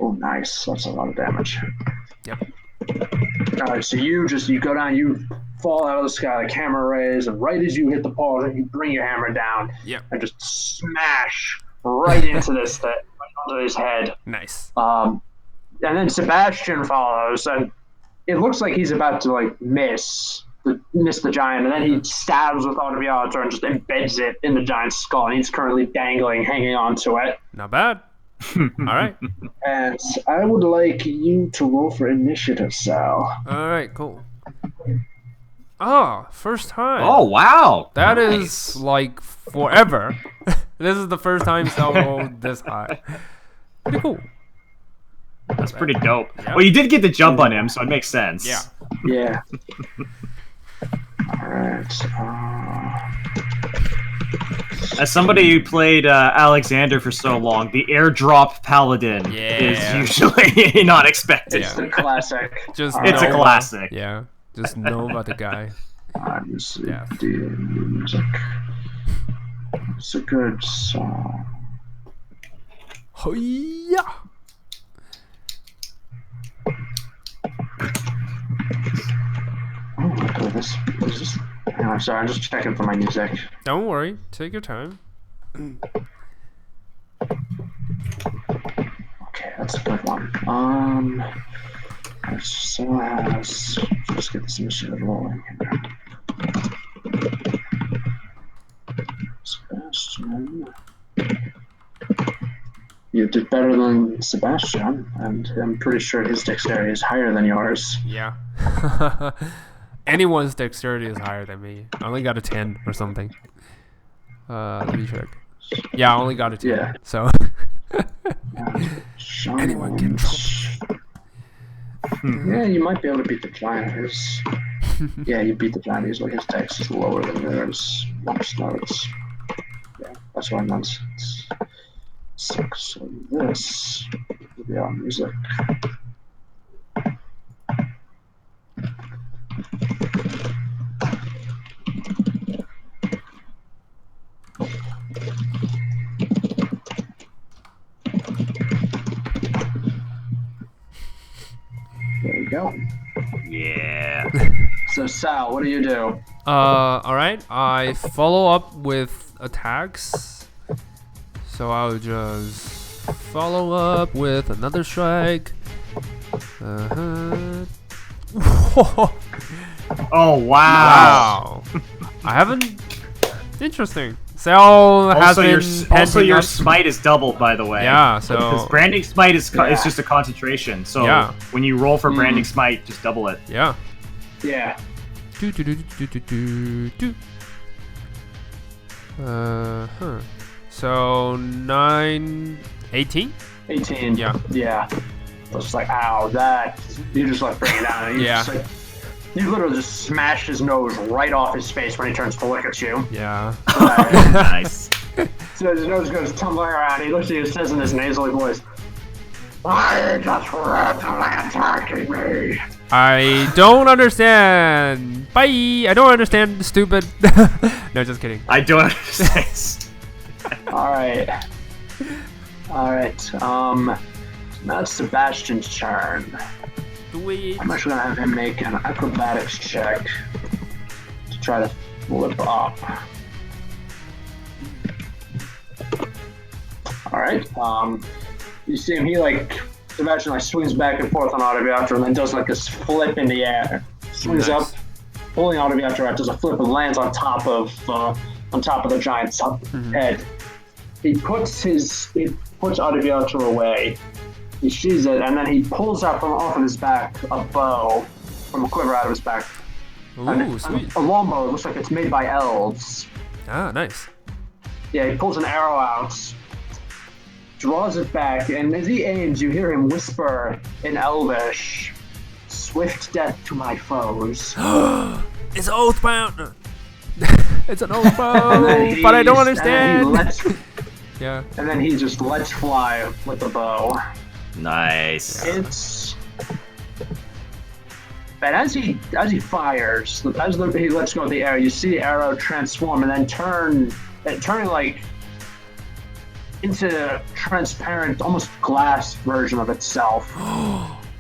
Oh, nice. That's a lot of damage. Yep. All right, so you go down, you fall out of the sky like hammer rays, and right as you hit the pause, you bring your hammer down Yep. and just smash right into this thing, right onto his head. Nice. And then Sebastian follows, and it looks like he's about to miss the giant, and then he stabs with all of the odds and just embeds it in the giant's skull, and he's currently dangling, hanging onto it. Not bad. All right. And I would like you to roll for initiative, Sal. All right. Cool. Oh, first time. Oh wow, That nice. is like forever. This is the first time Sal rolled this high. Pretty cool. That's pretty dope. Yeah. Well, you did get the jump on him, so it makes sense. Yeah. Yeah. Alright. As somebody who played Alexander for so long, the airdrop paladin Yeah. is usually not expected. It's the classic. Just It's a know- classic. Yeah. Just know about the guy. Yeah. Music. It's a good song. Hoya. Oh, okay, this is this. Hang on, sorry, I'm just checking for my music. Don't worry. Take your time. Okay, that's a good one. It still has. Let's get this initiative rolling here. Sebastian. You did better than Sebastian, and I'm pretty sure his dexterity is higher than yours. Yeah. Anyone's dexterity is higher than me. I only got a 10 or something. Let me check. Yeah, I only got a 10. Yeah. So Sean anyone can Williams. Yeah, you might be able to beat the giant. Yeah, you beat the giant easily. His dex is lower than yours. Most notes. Yeah, that's what I meant. 6. So this will be our music. There we go. Yeah. So Sal, what do you do? Alright, I follow up with attacks. So I'll just follow up with another strike. Uh-huh. Oh wow. Wow. I haven't. Interesting. Sal has Also, been your pending up. smite is doubled, by the way. Yeah, so Because branding smite is Yeah. is just a concentration. So Yeah. when you roll for branding smite, just double it. yeah. Yeah. Do, do, do, do, do, do, do. Huh. So 9, 18? 18. Yeah. Yeah. I was just like, ow, that. You just like bring it down. And you Yeah. just, like, you literally just smash his nose right off his face when he turns to look at you. Yeah. Nice. So his nose goes tumbling around. He looks at you and says in his nasally voice, "I just read attacking me." I don't understand. Bye. I don't understand. Stupid. No, just kidding. I don't understand. All right. All right. Now it's Sebastian's turn. Do it. I'm actually gonna have him make an acrobatics check to try to flip up. All right. You see him. He Sebastian swings back and forth on Autobiatra and then does this flip in the air. Swings Nice. up, pulling Autobiatra out, does a flip and lands on top of the giant's head. He puts Autobiatra away. He sheathes it, and then he pulls out from off of his back a bow from a quiver out of his back. Ooh, sweet. A longbow. It looks like it's made by elves. Ah, nice. Yeah, he pulls an arrow out, draws it back, and as he aims, you hear him whisper in Elvish, "Swift death to my foes." It's oathbound. It's an oathbound, but I don't understand. Yeah. And then he just lets fly with the bow. Nice. It's. And as he fires, he lets go of the arrow, you see the arrow transform and then turning into a transparent, almost glass version of itself.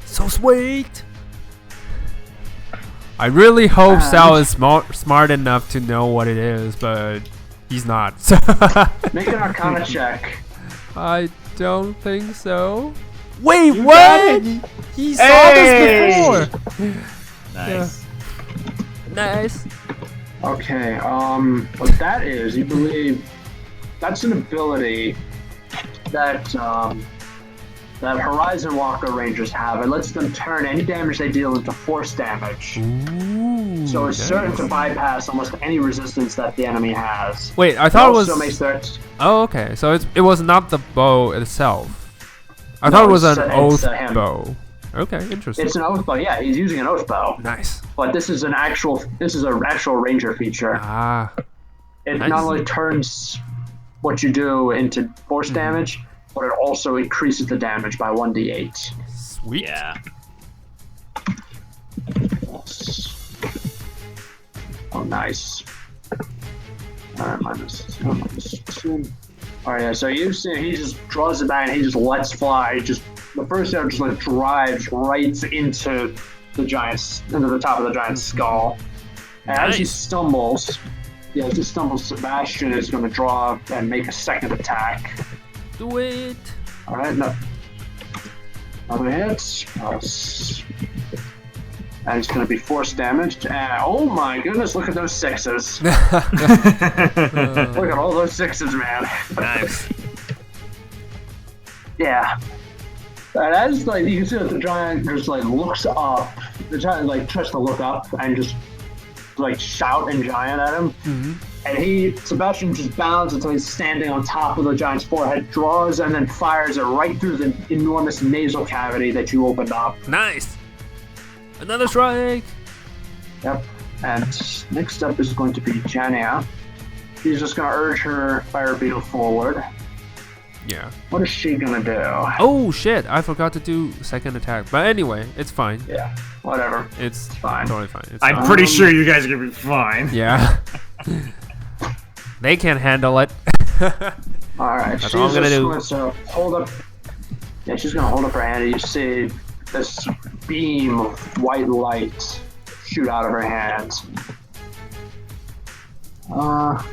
So sweet. I really hope Sal is smart enough to know what it is, but he's not. Make an Arcana check. I don't think so. Wait, what? He saw this before. Nice. Nice. Okay. What that is, you believe that's an ability that Horizon Walker Rangers have. It lets them turn any damage they deal into force damage. Ooh, So it's certain to bypass almost any resistance that the enemy has. Wait, I thought it was. Also makes that. Oh, okay. So it was not the bow itself. I thought it was an oath bow. Okay, interesting. It's an oath bow. Yeah, he's using an oath bow. Nice. But this is an actual ranger feature. Ah. It Nice. not only turns what you do into force damage, but it also increases the damage by 1d8. Sweet. Yeah. Oh, nice. Alright, minus 2. Alright, yeah, so you see he just draws it back and he just lets fly. The first arrow just drives right into the top of the giant's skull. And as he stumbles, Sebastian is going to draw and make a second attack. Do it. Alright, no. Another hit. And it's going to be force damage. And oh my goodness, look at those 6s. Look at all those 6s, man. Nice. Yeah. And as you can see that the giant just looks up. The giant tries to look up and just shout in giant at him. Mm-hmm. And Sebastian just bounds until he's standing on top of the giant's forehead, draws and then fires it right through the enormous nasal cavity that you opened up. Nice. Another strike. Yep. And next up is going to be Jania. She's just going to urge her fire beetle forward. Yeah. What is she going to do? Oh shit! I forgot to do second attack. But anyway, it's fine. Yeah. Whatever. It's fine. Totally fine. It's I'm fine. pretty sure you guys are gonna be fine. Yeah. They can't handle it. Alright. That's all I'm gonna do. Going to hold up. Yeah, she's going to hold up her hand, and you see this beam of white light shoot out of her hands. Alright,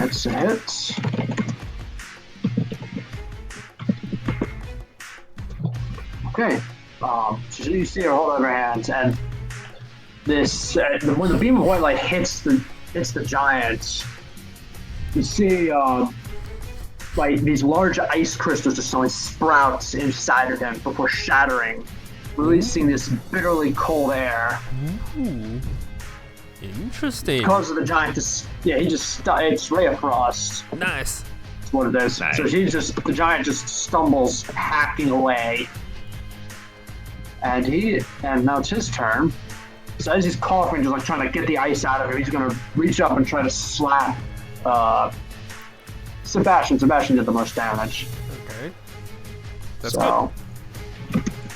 it's a hit. Okay. So you see her hold up her hands, and this when the beam of white light hits the giant, you see like these large ice crystals just suddenly sprout inside of him before shattering, releasing this bitterly cold air. Ooh. Interesting. Causes the giant to it's ray of frost. Nice. That's what it is. Nice. So the giant just stumbles, hacking away. And now it's his turn. So as he's coughing, just like trying to get the ice out of him, he's gonna reach up and try to slap Sebastian. Sebastian did the most damage. Okay. That's So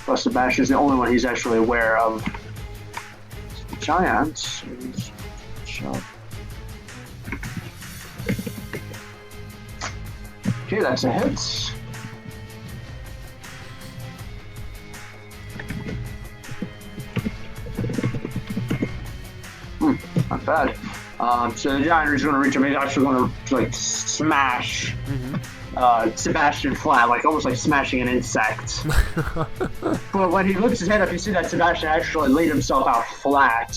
plus Sebastian's the only one he's actually aware of. Giants. Okay, that's a hit. Not bad. So the giant is going to reach him. He's actually going to like smash Sebastian flat, like almost like smashing an insect. But when he lifts his head up, you see that Sebastian actually laid himself out flat,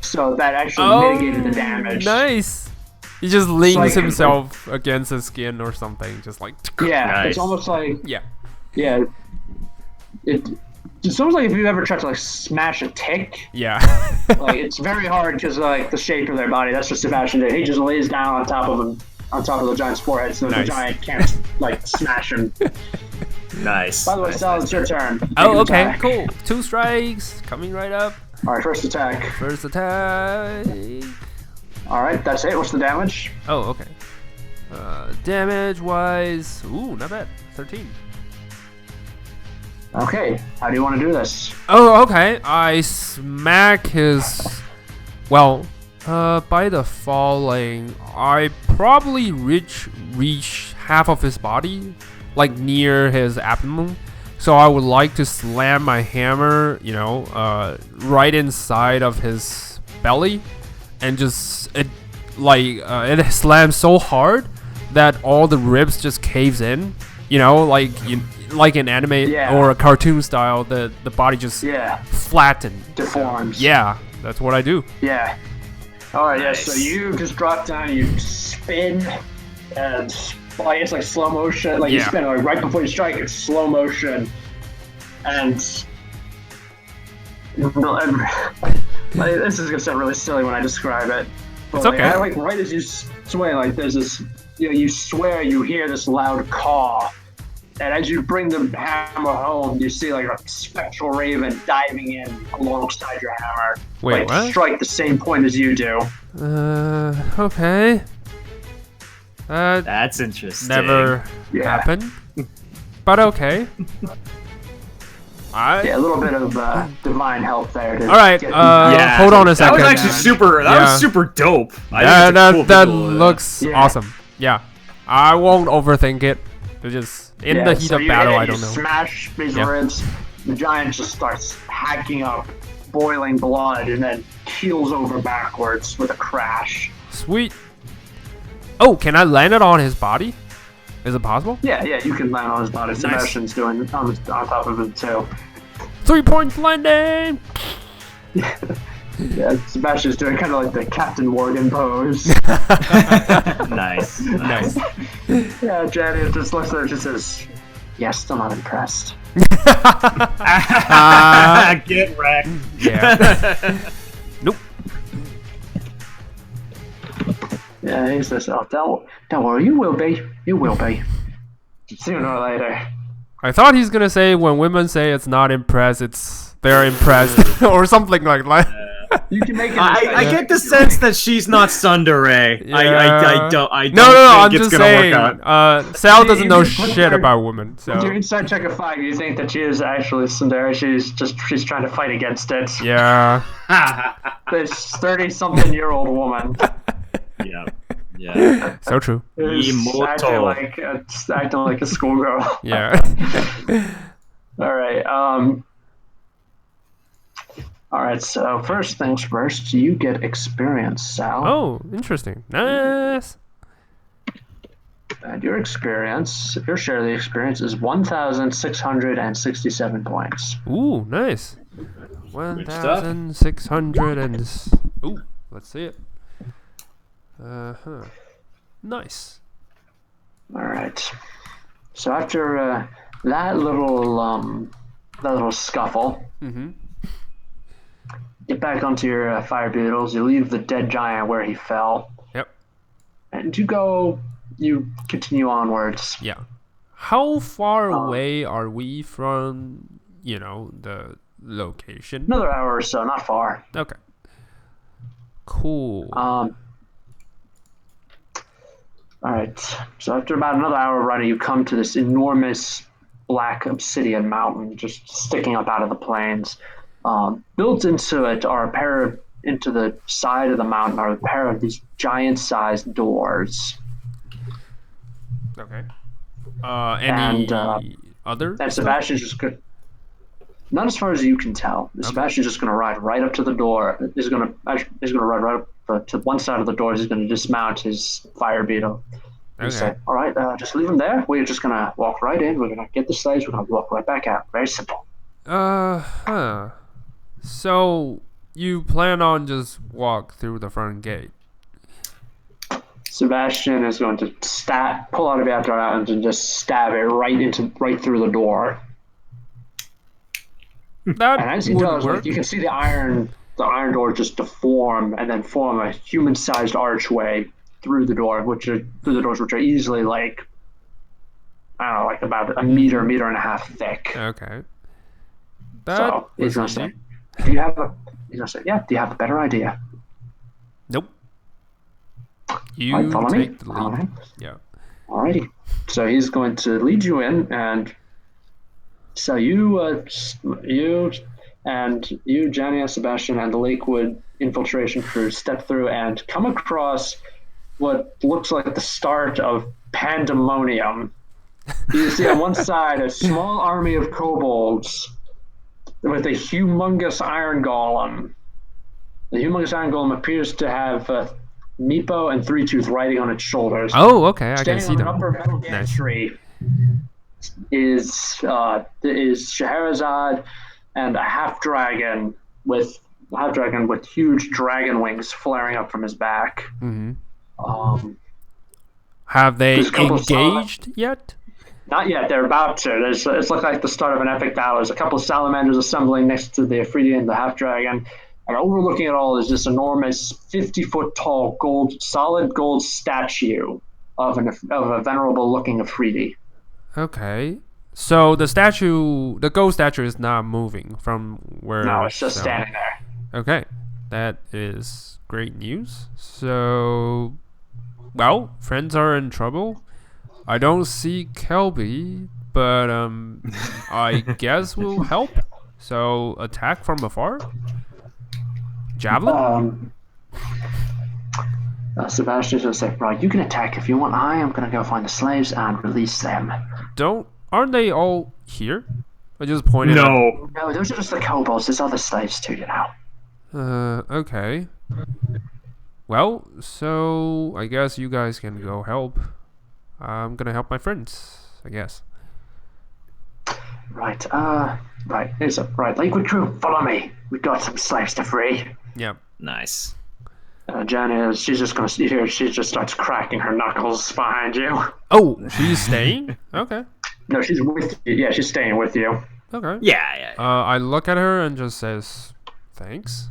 so that actually mitigated the damage. Nice. He just leans like- himself against his skin or something, just like. Yeah, Nice. it's almost like Yeah. It's almost like if you've ever tried to like smash a tick. Yeah. Like it's very hard because like the shape of their body. That's what Sebastian did. He just lays down on top of the giant's forehead, so Nice. the giant can't like smash him. Nice. By the way, Nice, Sal, nice. it's your turn. Take Oh, an okay, attack. cool. 2 strikes coming right up. All right, first attack. First attack. All right, that's it. What's the damage? Oh, okay. Damage wise, ooh, not bad. 13. Okay, how do you want to do this? Oh, okay. I smack his. Well, by the falling, I probably reach half of his body, like near his abdomen. So I would like to slam my hammer, right inside of his belly, and just it slams so hard that all the ribs just caves in. Like an anime Yeah. or a cartoon style, the body just Yeah, flattened. deforms. Yeah, that's what I do. Yeah. All right, Nice. yeah. So you just drop down, you spin, and like it's like slow motion. Like you Yeah. spin like right before you strike, it's slow motion, and like, this is gonna sound really silly when I describe it. But It's like, okay. like right as you swing, like there's this, you swear you hear this loud caw. And as you bring the hammer home, you see like a spectral raven diving in alongside your hammer. Wait, like, what? to strike the same point as you do. Okay. That's interesting. Never Yeah. happened. But okay. Alright. Yeah, a little bit of divine help there. To Alright, get Yeah, hold on a That second. was actually super. That Yeah. was super dope. I Yeah, think it's a cool that visual, looks Yeah. awesome. Yeah. I won't overthink it. It's just in yeah, the heat so of you battle, hit it, I don't you know. Smash his Yeah. ribs. The giant just starts hacking up boiling blood and then keels over backwards with a crash. Sweet. Oh, can I land it on his body? Is it possible? Yeah, you can land on his body. Sebastian's doing on top of it too. 3 points landing! Yeah, Sebastian's doing kind of like the Captain Morgan pose. Nice. Nice. Yeah, Janet just looks at her and just says, "Yeah, still not impressed." Get wrecked. Yeah. Nope. Yeah, he says, "Oh, don't worry, you will be. You will be. Sooner or later." I thought he's gonna say when women say it's not impressed, it's they're impressed or something like that. You can make it. I get the sense that she's not tsundere. Yeah. I don't think I'm it's just gonna saying. work out. Sal doesn't know You put shit her- about women, With your so inside check of 5, you think that she is actually tsundere. She's trying to fight against it. yeah. This 30-something-year-old woman Yeah. So true. is Imoto. acting like a schoolgirl. Yeah. All right. All right. So first things first, you get experience, Sal. Oh, interesting. Nice. And your share of the experience is 1,667 points. Ooh, nice. stuff. 1,600 and... Ooh, let's see it. Nice. All right. So after that little scuffle, Mm-hmm. get back onto your fire beetles. You leave the dead giant where he fell, Yep. and you continue onwards. Yeah. How far away are we from, the location? Another hour or so, not far. Okay. Cool. All right. So after about another hour running, you come to this enormous black obsidian mountain just sticking up out of the plains. Built into it into the side of the mountain are a pair of these giant-sized doors. Okay. Any other? And Sebastian's just good. Not as far as you can tell. Sebastian's just going to ride right up to the door. He's going to ride right up to one side of the door. He's going to dismount his fire beetle. And say, all right, just leave him there. We're just going to walk right in. We're going to get the slaves. We're going to walk right back out. Very simple. So you plan on just walk through the front gate? Sebastian is going to pull out a battle and just stab it right through the door. That And as he would does, work. you can see the iron door just deform and then form a human-sized archway through the doors, which are easily like about a meter and a half thick. Okay. So he's was gonna easy. say, "Do you have a better idea?" Nope. All You right, follow me. take the All lead. right. Yeah. Alrighty. So he's going to lead you in, and so you, Jenny, Sebastian, and the Lakewood infiltration crew step through and come across what looks like the start of pandemonium. You see on one side a small army of kobolds with a humongous iron golem. The humongous iron golem appears to have Meepo and Three Tooth riding on its shoulders. Oh, okay. I can Standing see on an them. upper metal gantry is Scheherazade and a half dragon with huge dragon wings flaring up from his back. Mm-hmm. Um, Have they There's a couple of engaged yet? Not yet. They're about to. It's looked like the start of an epic battle. There's a couple of salamanders assembling next to the efreeta and the half dragon, and overlooking it all is this enormous 50-foot tall solid gold statue of a venerable looking efreeta. Okay. So the gold statue is not moving from where... No, it's just standing there. Okay. That is great news. So, well, friends are in trouble. I don't see Kelbi, but I guess we'll help. So, attack from afar? Javelin? Sebastian's going to say, right, you can attack if you want. I am going to go find the slaves and release them. Aren't they all here? I just pointed at... No. No, those are just the kobolds. There's other slaves too, you know. Okay. Well, so I guess you guys can go help. I'm gonna help my friends, I guess. Right, right, Lakewood crew, follow me. We've got some slaves to free. Yep. Nice. Janet, she just starts cracking her knuckles behind you. Oh, she's staying? Okay. No, she's with you. Yeah, she's staying with you. Okay. Yeah. I look at her and just says, thanks.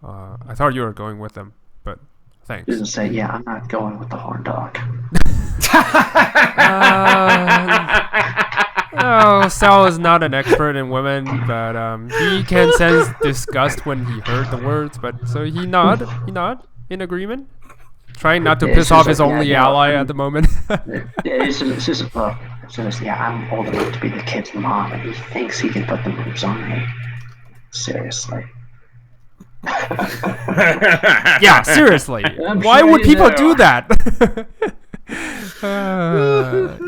I thought you were going with them, but thanks. She doesn't say, yeah, I'm not going with the horn dog. Oh, Sal is not an expert in women, but he can sense disgust when he heard the words. But so he nod in agreement, trying not to Yeah, piss it's off just his like, only yeah, no, ally at the moment. Yeah, it's just look. Seriously, yeah, I'm old enough to be the kid's mom, and he thinks he can put the moves on me. Seriously. Yeah, seriously. I'm Why sure would you people do. do that?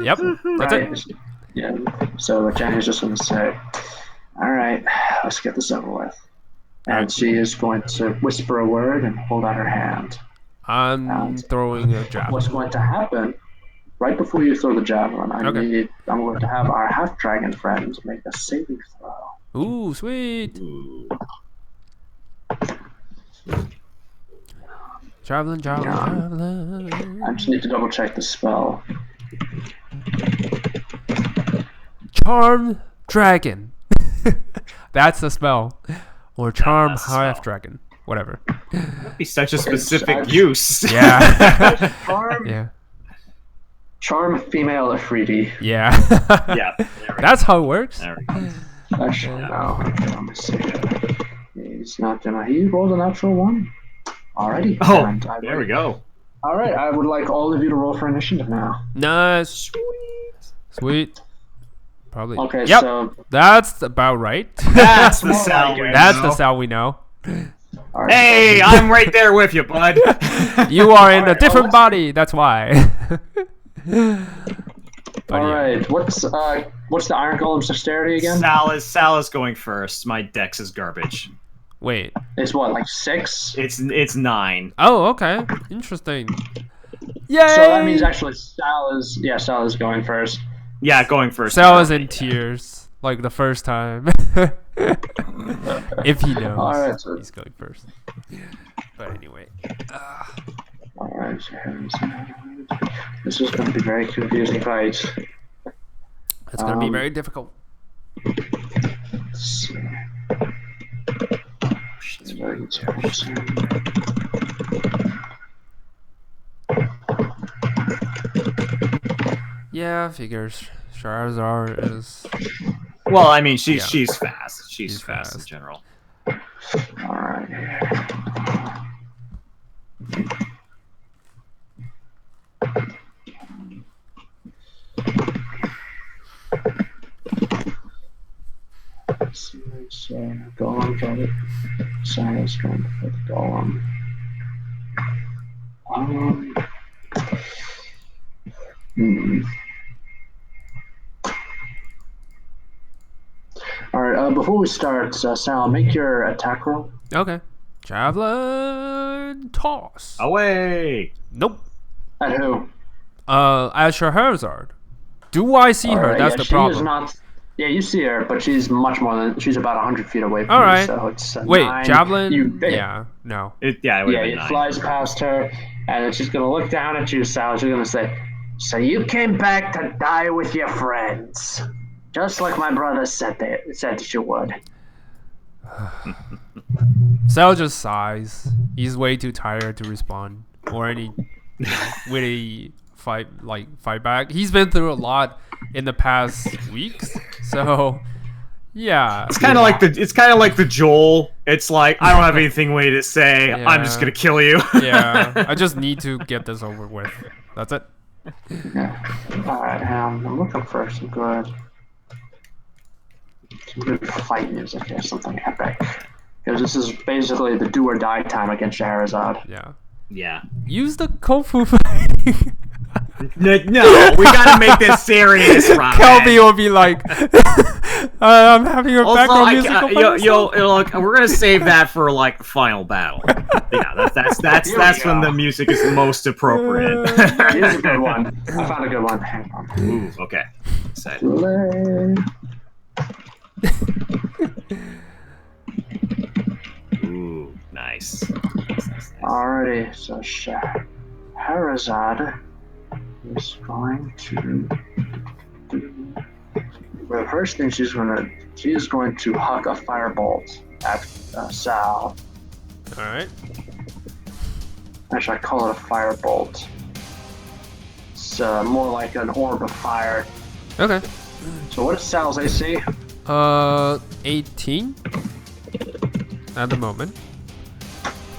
Yep, that's Right. it. Yeah. So Jenny's just going to say, "All right, let's get this over with." And Alright. she is going to whisper a word and hold out her hand. I'm And throwing a what's javelin. going to happen right before you throw the javelin? I'm going to have our half dragon friends make a saving throw. Ooh, sweet. Javelin. I just need to double check the spell. Charm dragon. That's the spell. Or charm that's the half spell. dragon. Whatever. That'd be such a specific actually- use. Yeah. Charm, Yeah. charm female efreeta. Yeah. Yeah. That's how it works. There we go. Actually, no. Let me see. He's not gonna. He rolled a natural one. Alrighty. Oh, And there we go. All right. I would like all of you to roll for initiative now. Nice. Sweet. Probably. Okay. Yep. So. That's about right. That's the More sound. like it. That's the sound we know. All right, Hey, I'm right there with you, bud. You are in a Alright, different let's- body. That's why. But All yeah. right. What's the Iron Golem's dexterity again? Sal is going first. My dex is garbage. Wait. It's what, like 6? It's 9. Oh, okay. Interesting. Yay! So that means actually Sal is going first. Yeah, going first. Sal is in tears, like the first time. If he knows, Alright, so- he's going first. But anyway, All right. This is going to be a very confusing fight. it's gonna be very difficult. Let's see. It's very difficult. Yeah, figures. Scheherazade is. Well, I mean, she's Yeah. fast. She's fast in fast. general. All right. So, Golem got it. Sarah's going for the Golem. Hmm. All right. Before we start, Sal, make your attack roll. Okay. Javelin toss. Away. Nope. At who? As Scheherazade. Do I see her? Alright, That's yeah, the she problem. Is not, yeah, you see her, but she's much more than she's about 100 feet away from Alright. you. So it's Wait, 9. javelin? You, Yeah, no. It would Yeah, have been it 9. flies past her, and she's gonna look down at you, Sal. She's gonna say, "So you came back to die with your friends, just like my brother said that you would." Sal just sighs. He's way too tired to respond or any witty fight back. He's been through a lot in the past weeks, so yeah. It's kind of like the Joel. It's like I don't have anything way to say. I'm just Yeah. gonna kill you. Yeah, I just need to get this over with. That's it. Yeah. All right, I'm looking for some good fight music here, something epic. Because this is basically the do or die time against Scheherazade. Yeah. Yeah. Use the kung fu fighting. No, we gotta make this serious, Robin. Kelbi will be like, I'm having your Also, background music on by myself." look, we're gonna save that for like the final battle. Yeah, that's when the music is most appropriate. Here's a good one. I found a good one. Hang on. Ooh, okay. Excited. Ooh, nice. Nice. Alrighty, so Scheherazade is going to. The first thing she's going to huck a firebolt at Sal. All right. Actually, I call it a firebolt. It's more like an orb of fire. Okay. So what is Sal's AC? 18 at the moment.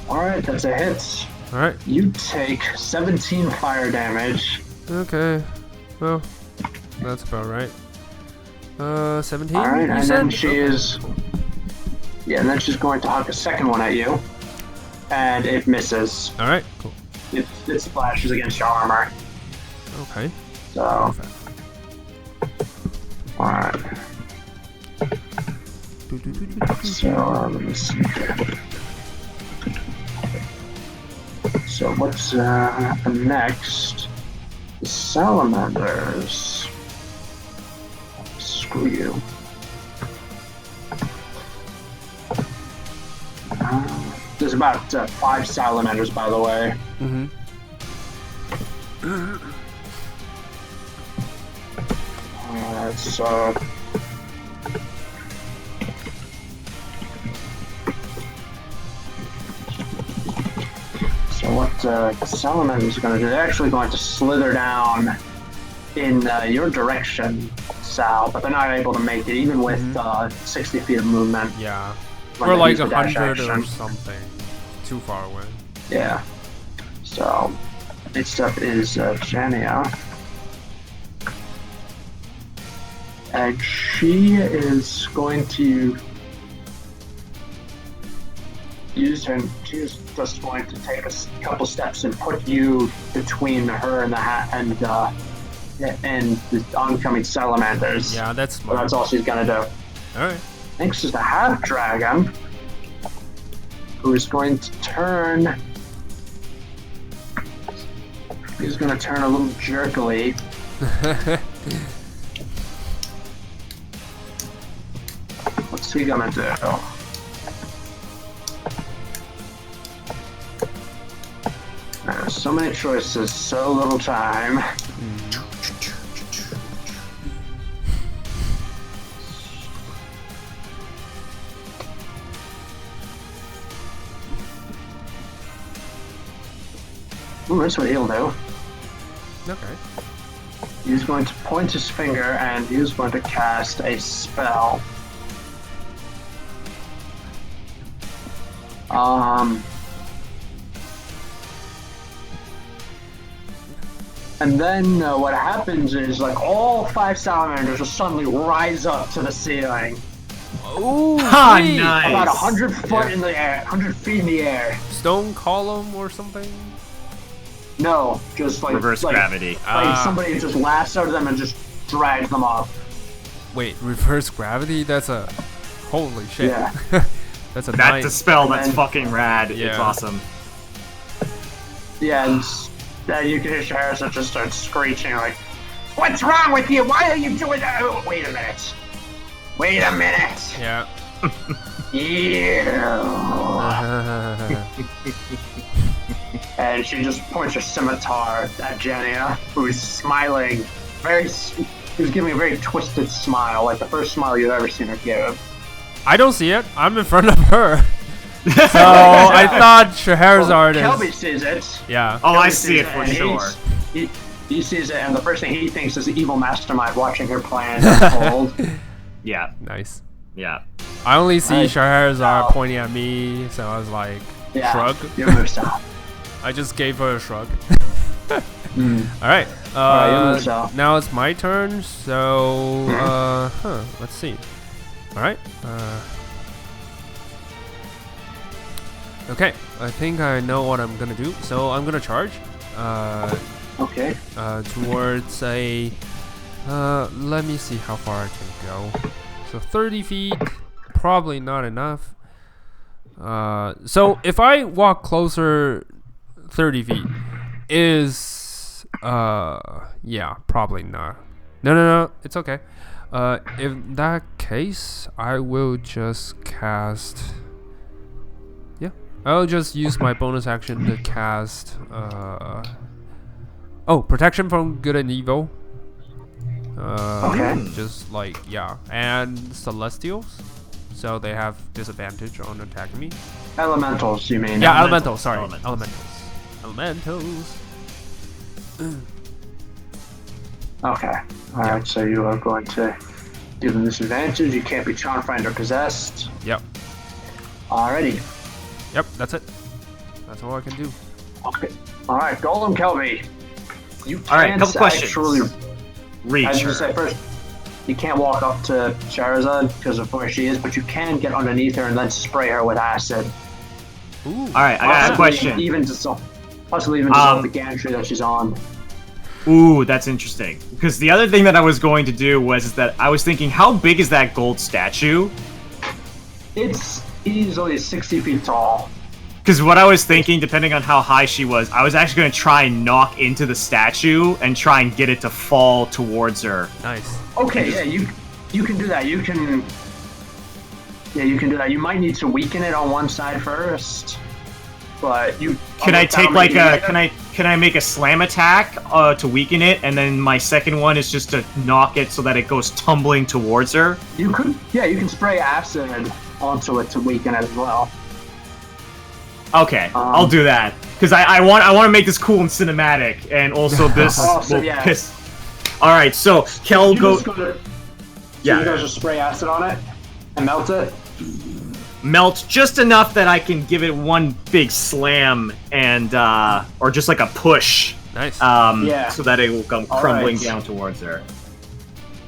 Alright, that's a hit. Alright. You take 17 fire damage. Okay. Well, that's about right. 17? Alright, you and said? then she is... Yeah, and then she's going to huck a second one at you. And it misses. Alright, cool. It splashes against your armor. Okay. So... Perfect. Alright. So, let me see. So what's next? The salamanders. Screw you. There's about 5 salamanders, by the way. Mm-hmm. So what salamanders are going to do? They're actually going to slither down in your direction, Sal, but they're not able to make it, even with 60 feet of movement. Yeah. when Or they like use the dash 100 or action. something. Too far away. Yeah. So, next up is Jania. And she is going to use her. She's just going to take a couple steps and put you between her and the the oncoming salamanders. Yeah, that's So smart. that's all she's gonna do. Alright. Next is the half dragon, who is going to turn. He's going to turn a little jerkily. What's he gonna do? There's so many choices, so little time. Ooh, that's what he'll do. Okay. He's going to point his finger and he's going to cast a spell. And then what happens is, like, all 5 salamanders will suddenly rise up to the ceiling. Ooh, Ha, sweet. nice. About 100 foot Yeah. in the air, 100 feet in the air. Stone column or something? No, just like Reverse gravity. Like somebody just lassoed them and just dragged them up. Wait, reverse gravity? That's a... Holy shit. Yeah. That's a That's a nice... spell And that's then- fucking rad. It's Yeah. awesome. Yeah, and then you can hear Scheherazade just start screeching like, "What's wrong with you? Why are you doing that? Oh, wait a minute. Wait a minute. Yeah. Yeah." And she just points her scimitar at Jania, who's smiling who's giving a very twisted smile, like the first smile you've ever seen her give. I don't see it. I'm in front of her. So I thought Scheherazade Kelbi is... sees it. Yeah. Oh, I Kelbi see it sees for and sure. He sees it, and the first thing he thinks is the evil mastermind watching her plan unfold. Yeah, Nice. yeah. I only see Right. Scheherazade Oh. pointing at me, so I was like, Yeah, shrug. your move stop. I just gave her a shrug. Mm. Alright. Alright, your move stop. Now it's my turn, so... let's see. Alright. Okay, I think I know what I'm gonna do. So I'm gonna charge. Okay. Towards a... let me see how far I can go. So 30 feet, probably not enough. So if I walk closer 30 feet, yeah, probably not. No, it's okay. In that case, I will just cast... Yeah, I'll just use my bonus action to cast... Oh, protection from good and evil. Okay. Just like, yeah. And celestials. So they have disadvantage on attacking me. Elementals, you mean? Yeah, Elementals, elementals. Sorry. elementals. Elementals. Okay. Alright, so you are going to give them disadvantage. You can't be charmed, frightened, or possessed. Yep. Alrighty. Yep, that's it. That's all I can do. Okay. Alright, Golem Kelby. You can't Alright, couple questions. actually... Reach I was her. going to say first, you can't walk up to Scheherazade because of where she is, but you can get underneath her and then spray her with acid. Ooh. Alright, I got a question. Possibly even dissolve the gantry that she's on. Ooh, that's interesting. Because the other thing that I was going to do was that I was thinking, how big is that gold statue? It's easily 60 feet tall. Because what I was thinking, depending on how high she was, I was actually going to try and knock into the statue and try and get it to fall towards her. Nice. Okay, yeah, you can do that. You can do that. You might need to weaken it on one side first, but you Can I take like a can I make a slam attack to weaken it, and then my second one is just to knock it so that it goes tumbling towards her? You can spray acid onto it to weaken it as well. Okay, I'll do that because I want to make this cool and cinematic, and also this will piss. All right, so Kel You guys just spray acid on it and melt it. Melt just enough that I can give it one big slam and or just like a push. Nice. So that it will come crumbling down towards her.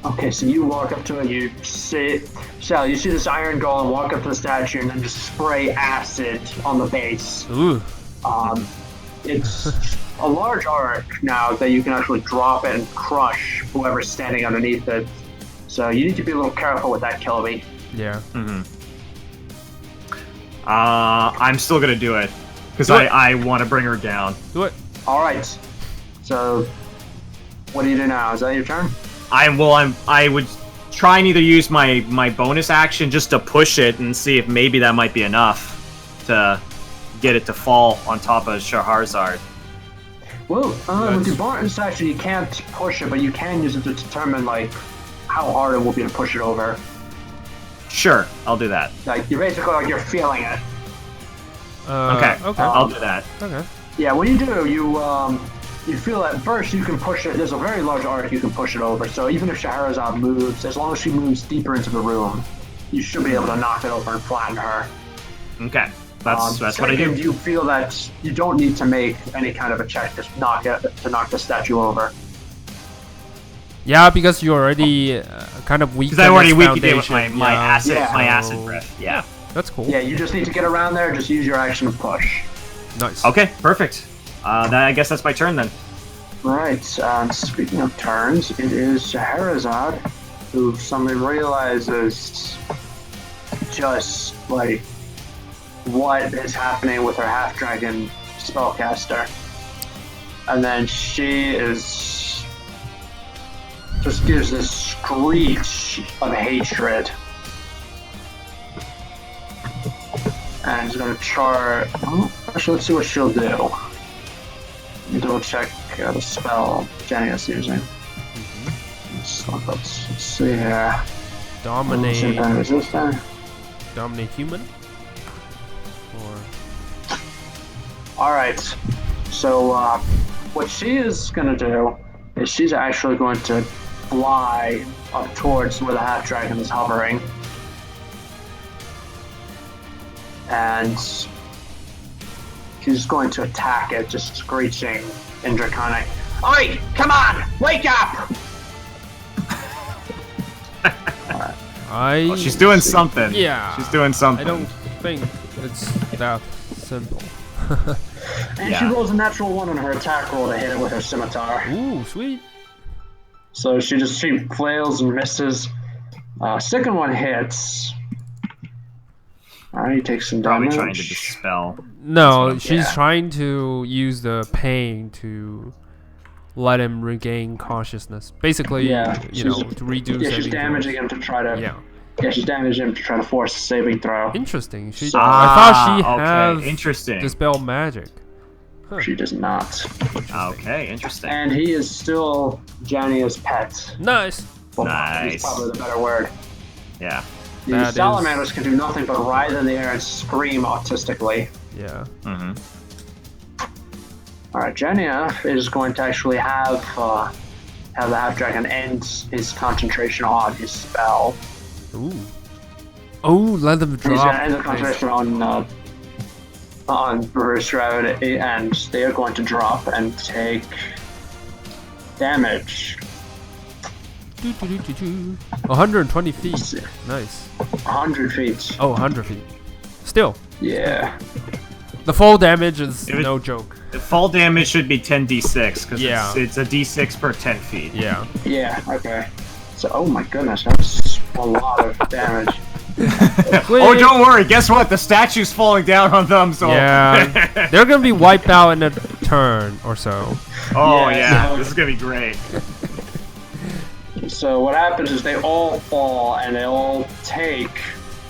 Okay, so you walk up to it, you see this iron golem walk up to the statue and then just spray acid on the base. Ooh. It's a large arc now that you can actually drop it and crush whoever's standing underneath it. So you need to be a little careful with that, Kelby. Yeah. Mm-hmm. I'm still gonna do it because I want to bring her down. Do it. All right. So, what do you do now? Is that your turn? I would try and either use my bonus action just to push it and see if maybe that might be enough to get it to fall on top of Scheherazade. Well, with your bonus action, you can't push it, but you can use it to determine like how hard it will be to push it over. Sure, I'll do that. Like you're basically like you're feeling it. Okay. Okay. I'll do that. Okay. Yeah, when you do, you feel at first you can push it. There's a very large arc you can push it over. So even if Scheherazade moves, as long as she moves deeper into the room, you should be able to knock it over and flatten her. Okay, that's what I do. You feel that you don't need to make any kind of a check to knock the statue over. Yeah, because you already kind of weakened. Because I already its weakened it with foundation. my acid Yeah. my acid breath. Yeah. That's cool. Yeah, you just need to get around there. Just use your action to push. Nice. Okay, perfect. I guess that's my turn then. Right. Speaking of turns, it is Scheherazade who suddenly realizes just like what is happening with her half-dragon spellcaster, and then she just gives this screech of hatred, and is going to charge. Actually, let's see what she'll do. Double check the spell Jenny is using. Let's see here. Dominate. Resistant. Dominate human. Or. Alright. So, what she is going to do is she's actually going to fly up towards where the half dragon is hovering. And she's going to attack it, just screeching in Draconic. Oi! Come on! Wake up! Oh, she's doing something. Yeah. She's doing something. I don't think it's that simple. And she rolls a natural 1 on her attack roll to hit it with her scimitar. Ooh, sweet. So she flails and misses. Second one hits. Alright, he takes some Probably damage. trying to dispel. No, she's Yeah. trying to use the pain to let him regain consciousness. Basically, to reduce. Yeah, she's damaging him to try to. Yeah. She's damaging him to try to force a saving throw. Interesting. I So- thought she okay. had Interesting. dispel magic. She does not. Okay, interesting. And he is still Jania's pet. Nice. Well, Nice. Is probably the better word. Yeah. The That salamanders can do nothing but writhe in the air and scream autistically. Yeah. Mm-hmm. Alright, Jania is going to actually have have the half dragon end his concentration on his spell. Ooh. Oh, let them He's gonna drop. end the concentration on reverse gravity, and they are going to drop and take damage. 120 feet. Nice. 100 feet. Oh, 100 feet. Still, Yeah. the fall damage is It was- no joke. The fall damage should be 10d6 because Yeah. it's a d6 per 10 feet. Yeah. Yeah. Okay. So, oh my goodness, that's a lot of damage. Oh, don't worry. Guess what? The statue's falling down on them. So Yeah. They're gonna be wiped out in a turn or so. Oh Yeah, yeah, so- this is gonna be great. So what happens is they all fall and they all take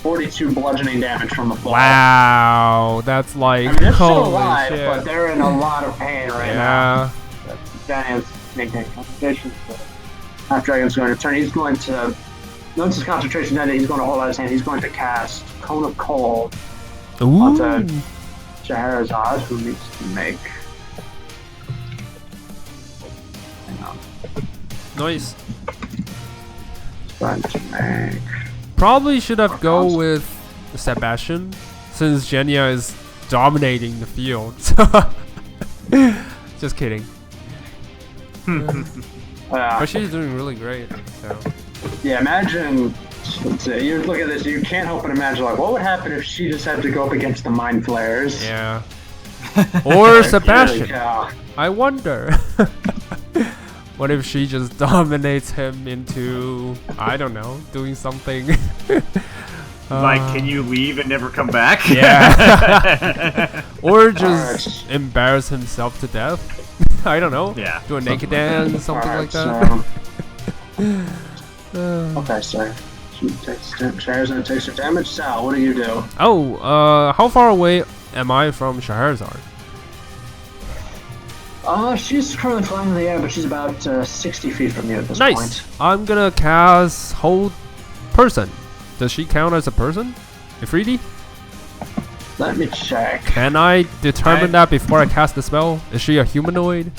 42 bludgeoning damage from the fall. Wow, that's like I mean, they're still holy alive, shit. but they're in a lot of pain right now. Yeah. Giants maintain concentration. So Half Dragon's going to turn. He's going to, once his concentration ended, he's going to hold out his hand. He's going to cast Cone of Cold Ooh. onto Scheherazade, who needs to make. Hang on. Nice. Trying to make. Probably should have go with Sebastian, since Genya is dominating the field. Just kidding. But she's doing really great. So. Yeah, imagine. Let's see, you look at this. You can't help but imagine, like, what would happen if she just had to go up against the mind flayers? Yeah. Or Sebastian. Yeah. I wonder. What if she just dominates him into, I don't know, doing something? Like, can you leave and never come back? Yeah. Or just Alright. embarrass himself to death. I don't know. Yeah. Do a naked dance, something like Alright, that. Okay, so Scheherazade takes her damage. Sal, what do you do? How far away am I from Scheherazade? She's currently flying in the air, but she's about 60 feet from you at this Nice. point. I'm gonna cast Hold Person. Does she count as a person? Efreeta? Let me check. Can I determine that before I cast the spell? Is she a humanoid?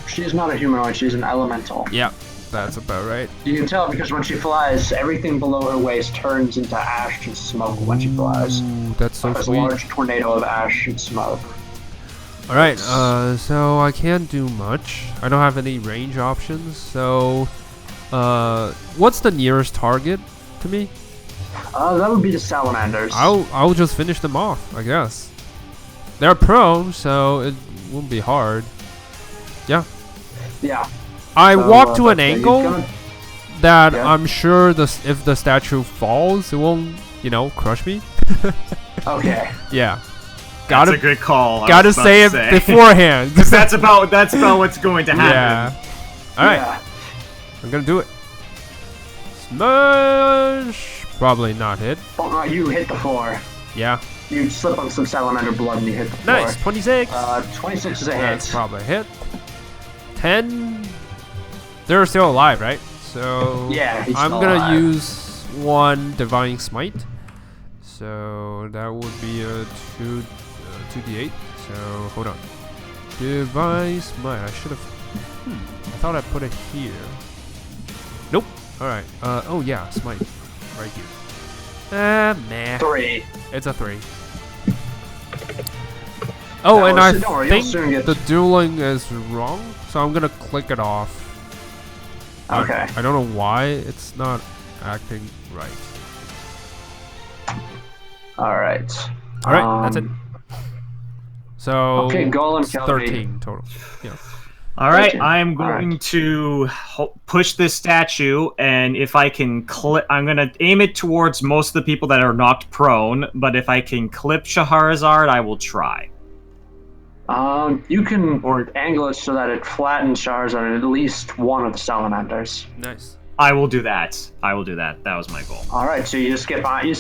She's not a humanoid, she's an elemental. Yeah, that's about right. You can tell because when she flies, everything below her waist turns into ash and smoke when she flies. Ooh, that's so There's a sweet. large tornado of ash and smoke. Alright, so I can't do much. I don't have any range options, so what's the nearest target to me? That would be the salamanders. I'll just finish them off, I guess. They're prone, so it won't be hard. Yeah. Yeah. I So, walk to an okay, he's angle gonna- that Yeah. I'm sure if the statue falls, it won't, crush me. Okay. Yeah. That's Gotta a good call. I gotta was about say to it beforehand. that's about what's going to happen. Yeah. Alright, Yeah. I'm gonna do it. Smash! Probably not hit. Oh, you hit the floor. Yeah. You slip on some salamander blood and you hit the floor. Nice. 26. 26 is a That's hit. probably a hit. 10. They're still alive, right? So Yeah, he's I'm still gonna alive. use one divine smite. So that would be a 2d8. So hold on. Divine smite. I should have. I thought I put it here. Nope. All right. Oh yeah, smite. Right here. Nah. 3. It's a 3. Oh, No, and I don't worry, you'll think soon get- the dueling is wrong, so I'm gonna click it off. Okay. I don't know why it's not acting right. Alright. Alright, that's it. So Okay, Golem it's Kelbi. 13 total. Yeah. All right, Okay, I'm all going right. to push this statue, and if I can I'm going to aim it towards most of the people that are knocked prone, but if I can clip Scheherazade, I will try. You can angle it so that it flattens Charizard on at least one of the salamanders. Nice. I will do that. I will do that. That was my goal. Alright, so you just get behind, you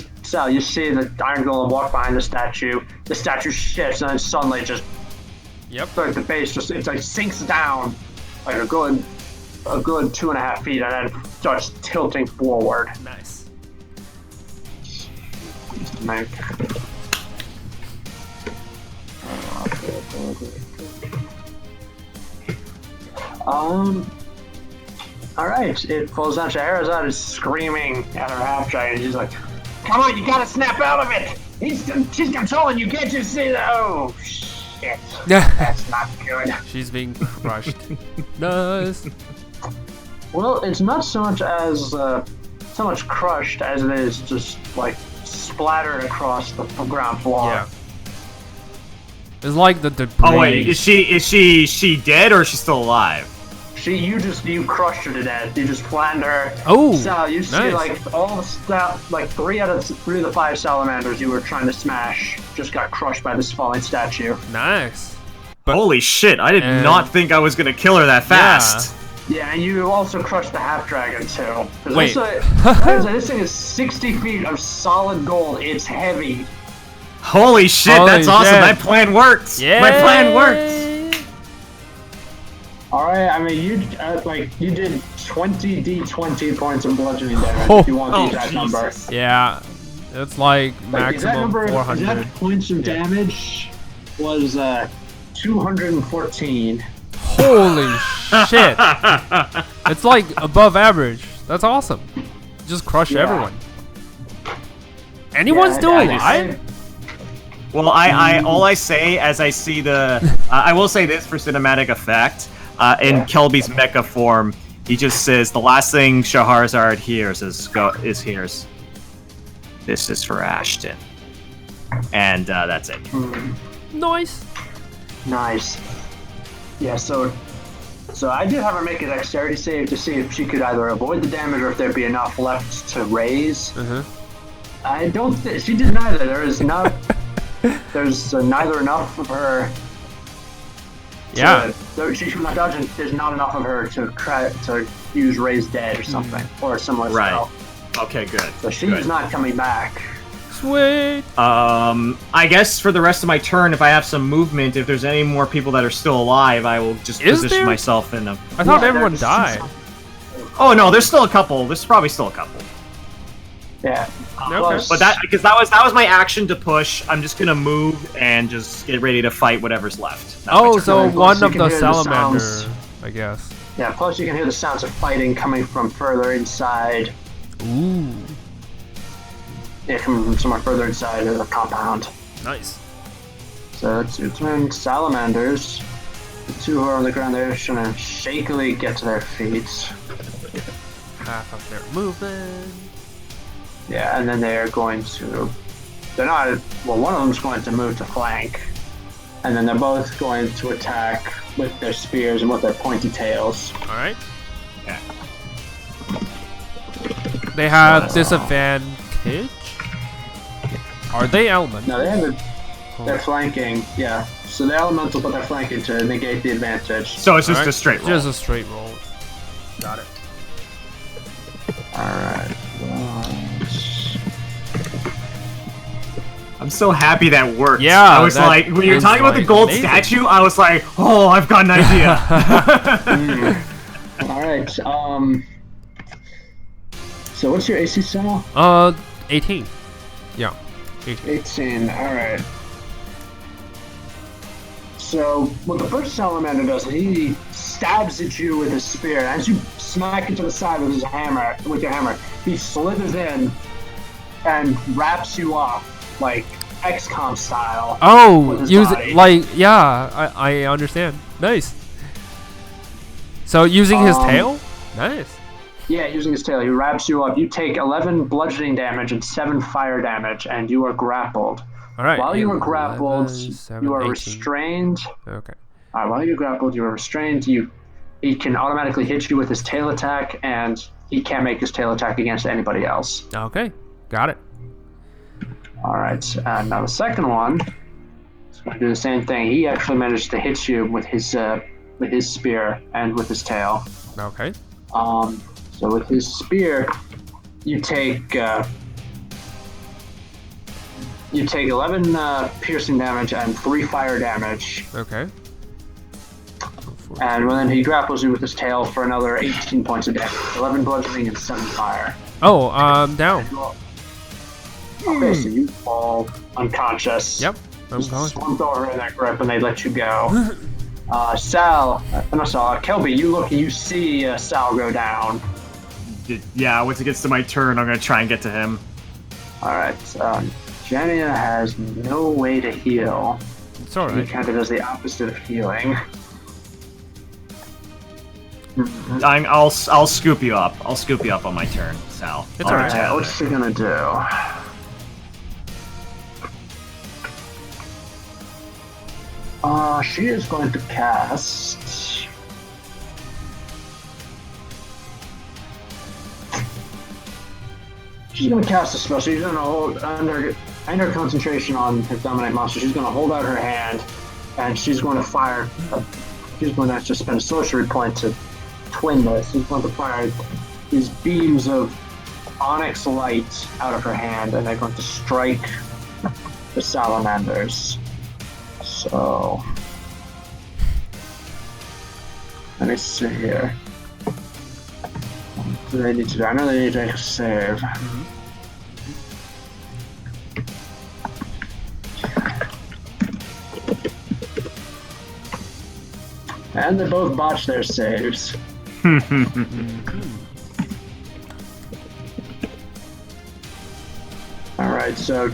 see the Iron Golem walk behind the starts, shifts, and then suddenly just, Yep. like the base just, it's like sinks down, like a good 2.5 feet, and then starts tilting forward. Nice. Make. All right. It falls down. Scheherazade is screaming at her half dragon. She's like, "Come on, you gotta snap out of it. She's controlling you. Can't you see that? Oh shit, that's not good." She's being crushed. Nice. Well, it's not so much as so much crushed as it is just like splattered across the ground floor. Yeah. It's like the debris. Oh wait, is she dead or is she still alive? You crushed her to death. You just flattened her. Oh, So you see nice. like all the stuff, like three of the five salamanders you were trying to smash just got crushed by this falling statue. Nice. But- Holy shit! I did not think I was gonna kill her that fast. Yeah, and you also crushed the half dragon too. Wait. This thing is 60 feet of solid gold. It's heavy. Holy shit! Holy That's awesome. shit. My plan works. Yeah. My plan works. All right, I mean you did 20 d20 points of bludgeoning damage. Oh. If you want to use that number. Jesus. Yeah. It's like Like, is that maximum number? 400. That points of damage was 214. Holy shit. It's like above average. That's awesome. Just crush everyone. Anyone's still alive? Well, I all I say as I see the, I will say this for cinematic effect. In Kelby's mecha form, he just says the last thing Scheherazade hears is "This is for Ashton," and that's it. Nice. Nice. Yeah, so I did have her make a dexterity save to see if she could either avoid the damage or if there'd be enough left to raise. I don't think she did neither. There's neither enough of her. She's not dodging. There's not enough of her to use raise dead or something or a similar spell. Okay, good. So she's not coming back. Sweet. I guess for the rest of my turn, if I have some movement, if there's any more people that are still alive, I will just position myself in them. I thought Yeah, everyone there's- died. Oh no, there's still a couple. There's probably still a couple. Yeah. Okay. But because that was my action to push. I'm just gonna move and just get ready to fight whatever's left. That's my Oh, turn. so Plus one you of can the hear the salamander, sounds. I guess. Yeah. Plus, you can hear the sounds of fighting coming from further inside. Ooh. Yeah, coming from somewhere further inside of the compound. Nice. So it's your turn. Salamanders. The two who are on the ground, they're trying to shakily get to their feet. Half of their movement. Yeah, and then they're going to. They're not. Well, one of them's going to move to flank, and then they're both going to attack with their spears and with their pointy tails. All right. Yeah. They have disadvantage. Are they element? No, they have they're flanking. Yeah, so they're elemental, but they're flanking to negate the advantage. So it's just Alright, a straight roll. Just a straight roll. Got it. All right. I'm so happy that worked. Yeah, I was that like, when you were is, talking about the like, gold amazing. statue, I was like, oh, I've got an idea. All right. So what's your AC cell? 18. Yeah. 18. 18. All right. So what the first salamander does, he stabs at you with his spear. As you smack into the side with his hammer, with your hammer, he slithers in and wraps you up like XCOM style. Oh, with his use body. it like I understand. Nice. So using his tail? Nice. Yeah, using his tail, he wraps you up. You take 11 bludgeoning damage and 7 fire damage, and you are grappled. All right. While you are 11, grappled, 7, you are 18. restrained. Okay. While you're grappled, you are restrained. He can automatically hit you with his tail attack, and he can't make his tail attack against anybody else. Okay. Got it. All right. Now the second one is going to do the same thing. He actually managed to hit you with his spear and with his tail. Okay. So with his spear, you take 11 piercing damage and 3 fire damage. Okay. And then he grapples you with his tail for another 18 points of damage. 11 bludgeoning and 7 fire. Oh, down. Okay, so you fall unconscious. Yep. I'm Just conscious. slumped over in that grip and they let you go. Sal, no, Sal, Kelby, you look and you see Sal go down. Yeah, once it gets to my turn, I'm gonna try and get to him. Alright, Jania has no way to heal. It's He alright. kind of does the opposite of healing. I'll scoop you up. I'll scoop you up on my turn, Sal. It's I'll alright. get you out of What's she gonna do? She is going to cast. She's going to cast a spell. She's going to hold under concentration on her dominate monster. She's going to hold out her hand, and she's going to fire. She's going to have to spend a sorcery point to twin this. She's going to fire these beams of onyx light out of her hand, and they're going to strike the salamanders. So, let me see here. What do they need to do? I know they need to make a save. And they both botched their saves. Alright, so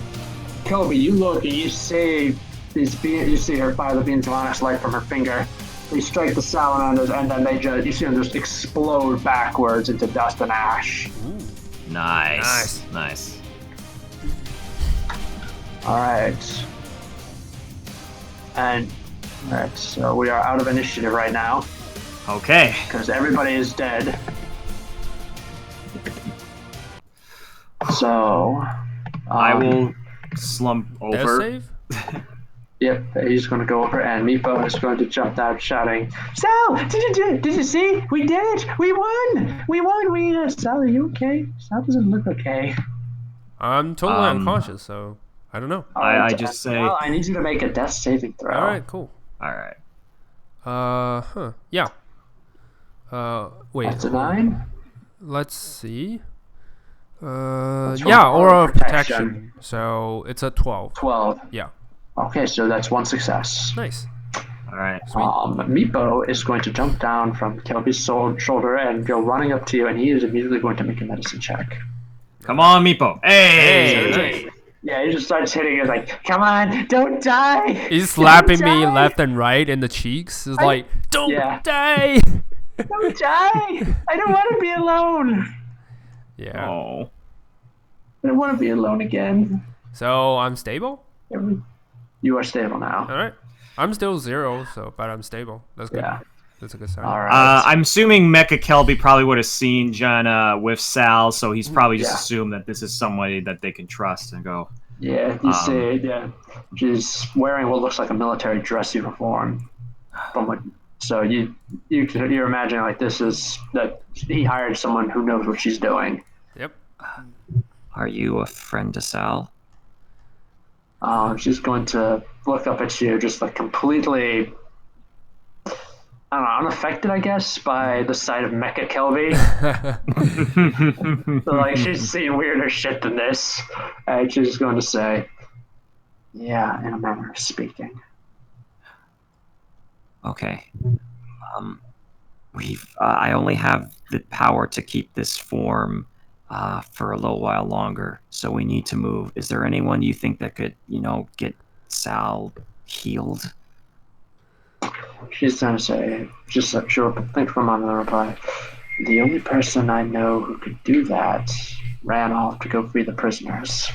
Kelby, you look and you see these beams, you see her fire the beams of onyx light from her finger. They strike the salamanders, and then you see them just explode backwards into dust and ash. Nice. Alright. And, alright, so we are out of initiative right now, Okay. because everybody is dead. So, I will slump Death over. save? Yep, he's going to go over, and Meepo is going to jump down, shouting, "Sal, did you see? We did it! We won! We won! Sal, are you okay? Sal doesn't look okay." I'm totally unconscious, so I don't know. I just say. Sal, I need you to make a death saving throw. Alright, cool. All right. Yeah. Wait. That's a 9. Let's see. That's Yeah, from aura aura of protection. protection. So it's a 12. 12. Yeah. Okay, so that's one success. Nice. All right. Meepo is going to jump down from Kelby's shoulder and go running up to you, and he is immediately going to make a medicine check. Come on, Meepo. Hey. Nice. Yeah, he just starts hitting you like, "Come on, don't die!" He's slapping me die! left and right in the cheeks. It's like, don't Yeah. die! Don't die! I don't want to be alone! Yeah. Oh. I don't want to be alone again. So I'm stable? You are stable now. Alright. I'm still 0, but I'm stable. That's good. Yeah. That's a good sign. Alright. I'm assuming Mecha Kelby probably would have seen Jenna with Sal, so he's probably just Yeah. assumed that this is somebody that they can trust and go. Yeah, you see, yeah. She's wearing what looks like a military dress uniform. So you're imagining like this is that he hired someone who knows what she's doing. Yep. Are you a friend to Sal? She's going to look up at you just like completely, I don't know, unaffected, I guess, by the sight of Mecha Kelby. So, like, she's seen weirder shit than this. And she's going to say, "Yeah, in a manner of speaking." Okay. I only have the power to keep this form for a little while longer, so we need to move. Is there anyone you think that could, get Sal healed? She's going to say, just like, she'll think for a moment and reply, "The only person I know who could do that ran off to go free the prisoners.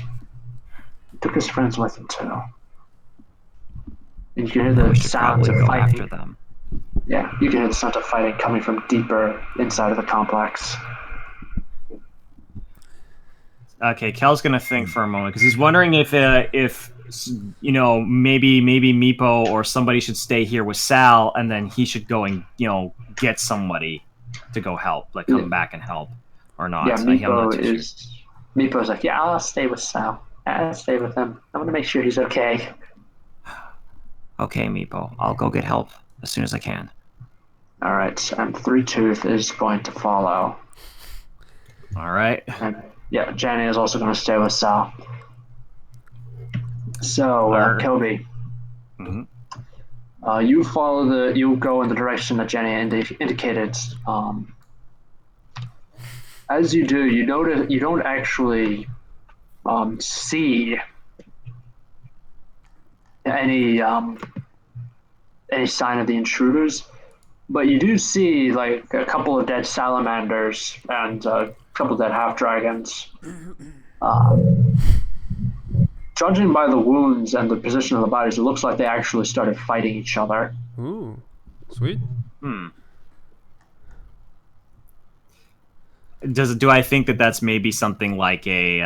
He took his friends with him, too." And you can hear the We should sounds probably of go after fighting. them. Yeah, you can hear the sounds of fighting coming from deeper inside of the complex. Okay, Kel's gonna think for a moment because he's wondering if maybe Meepo or somebody should stay here with Sal, and then he should go and get somebody to go help, like come back and help, or not. Yeah, I'm not too sure. Meepo's like, "Yeah, I'll stay with Sal. I'll stay with him. I want to make sure he's okay." Okay, Meepo. I'll go get help as soon as I can. All right, and Three Tooth is going to follow. All right. And yeah, Jenny is also going to stay with Sal. So, Alright. Kelby, Mhm. You follow the. You go in the direction that Jenny indicated. As you do, you notice you don't actually see any sign of the intruders, but you do see like a couple of dead salamanders and a couple of dead half dragons. Judging by the wounds and the position of the bodies, it looks like they actually started fighting each other. Ooh, sweet. Do I think that that's maybe something like a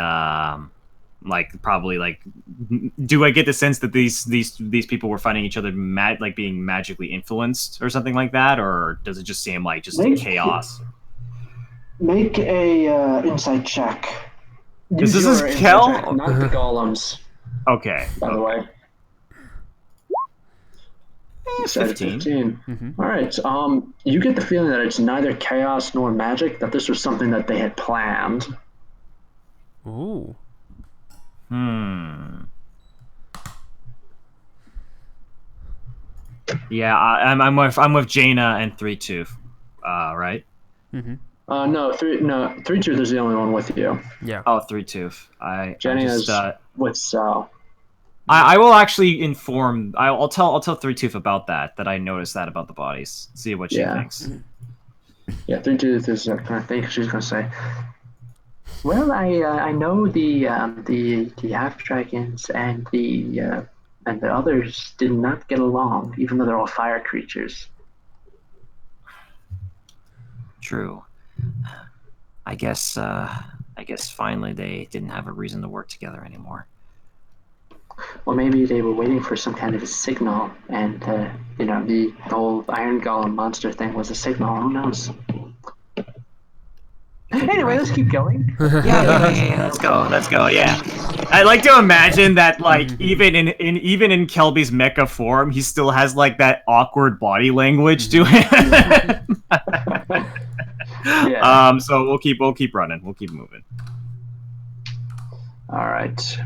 do I get the sense that these people were fighting each other like being magically influenced or something like that, or does it just seem like just chaos? Make a insight check. This is Kel, not the golems. Okay. By the way. 15. Mm-hmm. All right. You get the feeling that it's neither chaos nor magic. That this was something that they had planned. Ooh. Yeah, I'm with Jaina and Three Tooth, right? Mm-hmm. No, Three Tooth is the only one with you. Yeah. Oh, Three Tooth. Jenny is with Sal. I will actually inform. I'll tell Three Tooth about that I noticed that about the bodies. See what she thinks. Yeah, Three Tooth is I think she's gonna say. Well, I know the half dragons and the others did not get along, even though they're all fire creatures. True. I guess finally they didn't have a reason to work together anymore. Well, maybe they were waiting for some kind of a signal, and the whole Iron Golem monster thing was a signal. Who knows? Anyway, let's keep going. Yeah, let's go. Yeah, I like to imagine that, like, even in Kelby's mecha form, he still has like that awkward body language to him. Yeah. So we'll keep running. We'll keep moving. All right.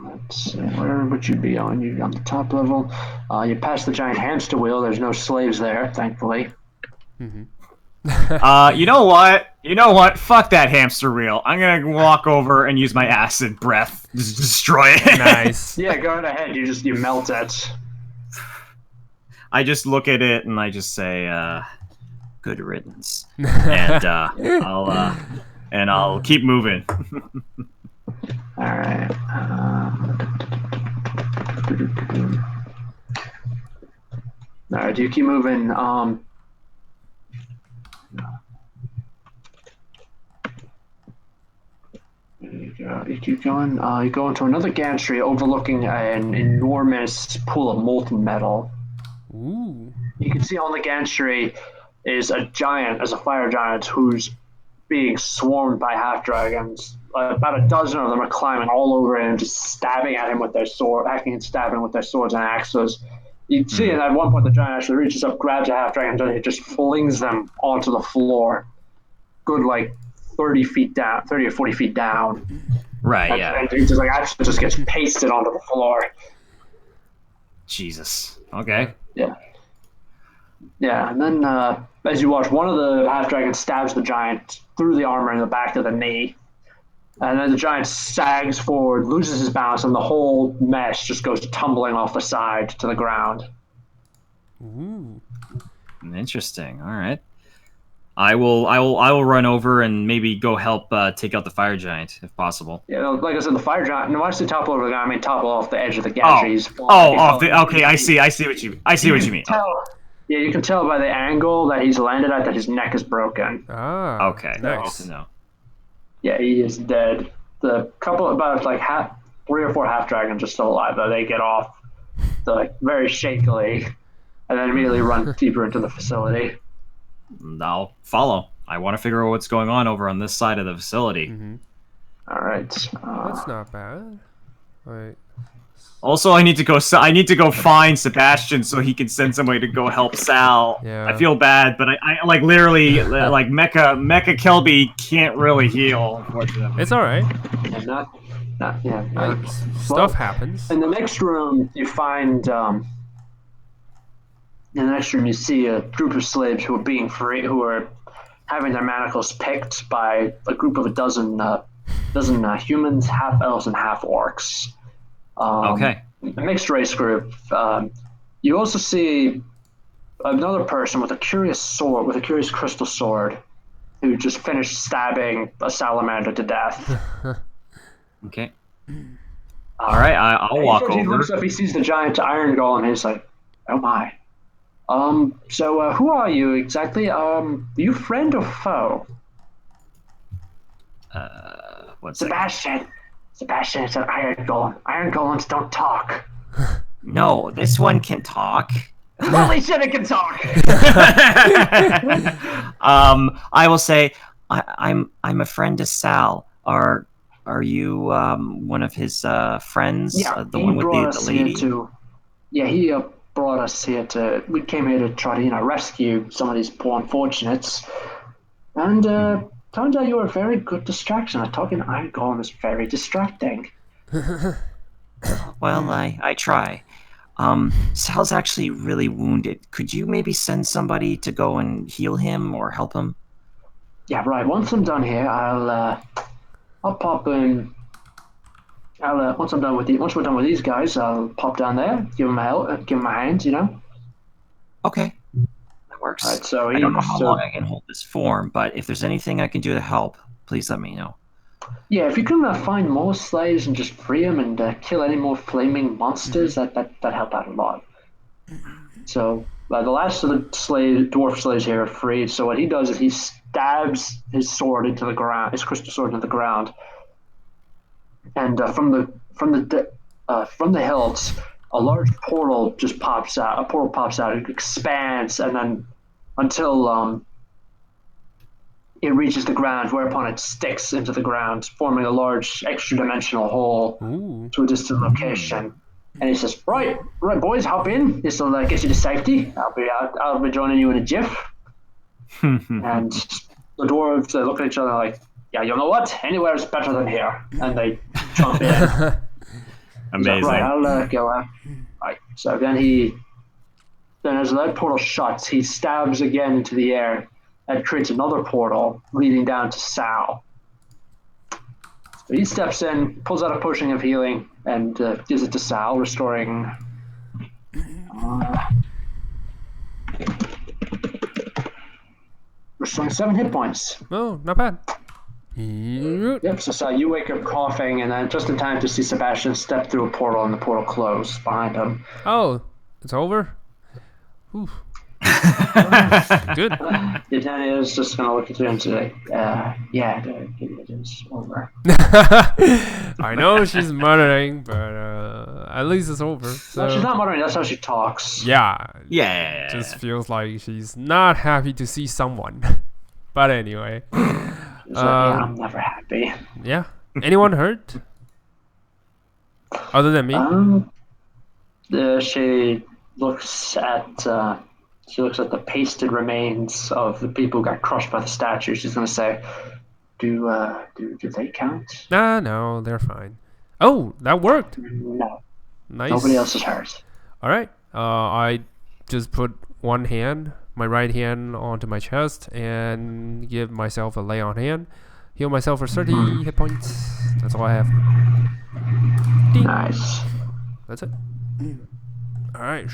Let's see. Where would you be on? You're on the top level. You passed the giant hamster wheel. There's no slaves there, thankfully. Mm-hmm. You know what? Fuck that hamster wheel. I'm gonna walk over and use my acid breath. Just destroy it. Nice. Yeah, go right ahead. You melt it. I just look at it and I just say, good riddance. And I'll keep moving. All right. All right, you keep moving. You keep going. You go into another gantry overlooking an enormous pool of molten metal. Ooh. You can see on the gantry is a fire giant who's being swarmed by half dragons. About a dozen of them are climbing all over him, just stabbing at him with their stabbing with their swords and axes. You see, at one point, the giant actually reaches up, grabs a half dragon, and it just flings them onto the floor. Good, like 30 or 40 feet down. Right, yeah. And he just gets pasted onto the floor. Jesus. Okay. Yeah. Yeah, and then as you watch, one of the half dragons stabs the giant through the armor in the back of the knee. And then the giant sags forward, loses his balance, and the whole mesh just goes tumbling off the side to the ground. Ooh. Interesting. All right. I will run over and maybe go help take out the fire giant if possible. Yeah, like I said, the fire giant. No, I say topple over the ground. I mean topple off the edge of the gantry. Okay. I see what you mean. Yeah, you can tell by the angle that he's landed at that his neck is broken. Ah. Okay. Nice. No. Yeah, he is dead. The couple, about like 3 or 4 half dragons are still alive, though. They get off very shakily, and then immediately run deeper into the facility. I'll follow. I want to figure out what's going on over on this side of the facility. Mm-hmm. All right. That's not bad. Right. Also, I need to go find Sebastian so he can send somebody to go help Sal. Yeah. I feel bad, but I like literally like Mecha Kelby can't really heal, unfortunately. It's all right. Stuff Stuff happens. In the next room, you find In the next room, you see a group of slaves who are being free, who are having their manacles picked by a group of a dozen humans, half elves and half orcs. Okay. A mixed race group. You also see another person with a curious sword, with a curious crystal sword, who just finished stabbing a salamander to death. Okay. All right, I'll walk He over. looks up, he sees the giant iron golem, and he's like, "Oh my." So who are you exactly? Are you friend or foe? One second. Sebastian. Sebastian is an iron golem. Iron golems don't talk. No, this one can talk. Holy shit, it can talk! I will say, I'm a friend to Sal. Are you one of his friends? Yeah, The he one with brought the us here lady? to. Yeah, he brought us here to. We came here to try to, rescue some of these poor unfortunates. And turns out you were a very good distraction. A talking iron golem is very distracting. Well, I try. Sal's actually really wounded. Could you maybe send somebody to go and heal him or help him? Yeah, right. Once I'm done here, I'll pop in. Once we're done with these guys, I'll pop down there, give them a help, give them a hand. Okay, that works. All right. So I don't know how long I can hold this form, but if there's anything I can do to help, please let me know. Yeah, if you can find more slaves and just free them and kill any more flaming monsters, that help out a lot. So the last of the dwarf slaves here are freed. So what he does is he stabs his sword into the ground, his crystal sword into the ground, and from the hills, a large portal just pops out. A portal pops out. It expands, and then until it reaches the ground, whereupon it sticks into the ground, forming a large extra-dimensional hole to a distant location. And he says, "Right, boys, hop in. This will get you to safety. I'll be joining you in a jiff." And the dwarves look at each other like, "Yeah, you know what? Anywhere is better than here." And they jump in. Amazing. Like, right, I'll go. Right. So then as that portal shuts, he stabs again into the air and creates another portal leading down to Sal. So he steps in, pulls out a potion of healing, and gives it to Sal, restoring 7 hit points. Oh, not bad. Yep. Yep, so Sal, you wake up coughing, and then just in time to see Sebastian step through a portal, and the portal close behind him. Oh, it's over? Oof. Good. Then is just going to look at you and say, yeah, it is over. I know she's muttering, but at least it's over. So. No, she's not muttering, that's how she talks. Yeah. Yeah. Just feels like she's not happy to see someone. But anyway. She's like, yeah, I'm never happy. Yeah. Anyone hurt? Other than me? She looks at the pasted remains of the people who got crushed by the statue. She's gonna say, "Do they count?" No, they're fine. Oh, that worked. No, Nice. nobody else is hurt. All right. I just put one hand, my right hand, onto my chest and give myself a lay on hand. Heal myself for 30 hit points. That's all I have. Ding. Nice. That's it. All right.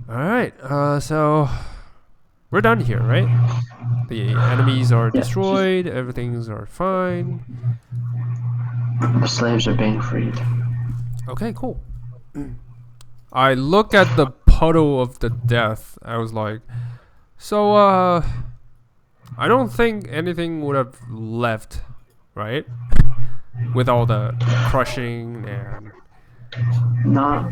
All right. So we're done here, right? The enemies are destroyed. Everything's are fine. The slaves are being freed. Okay, cool. I look at the puddle of the death. I was like, so I don't think anything would have left, right? With all the crushing and No,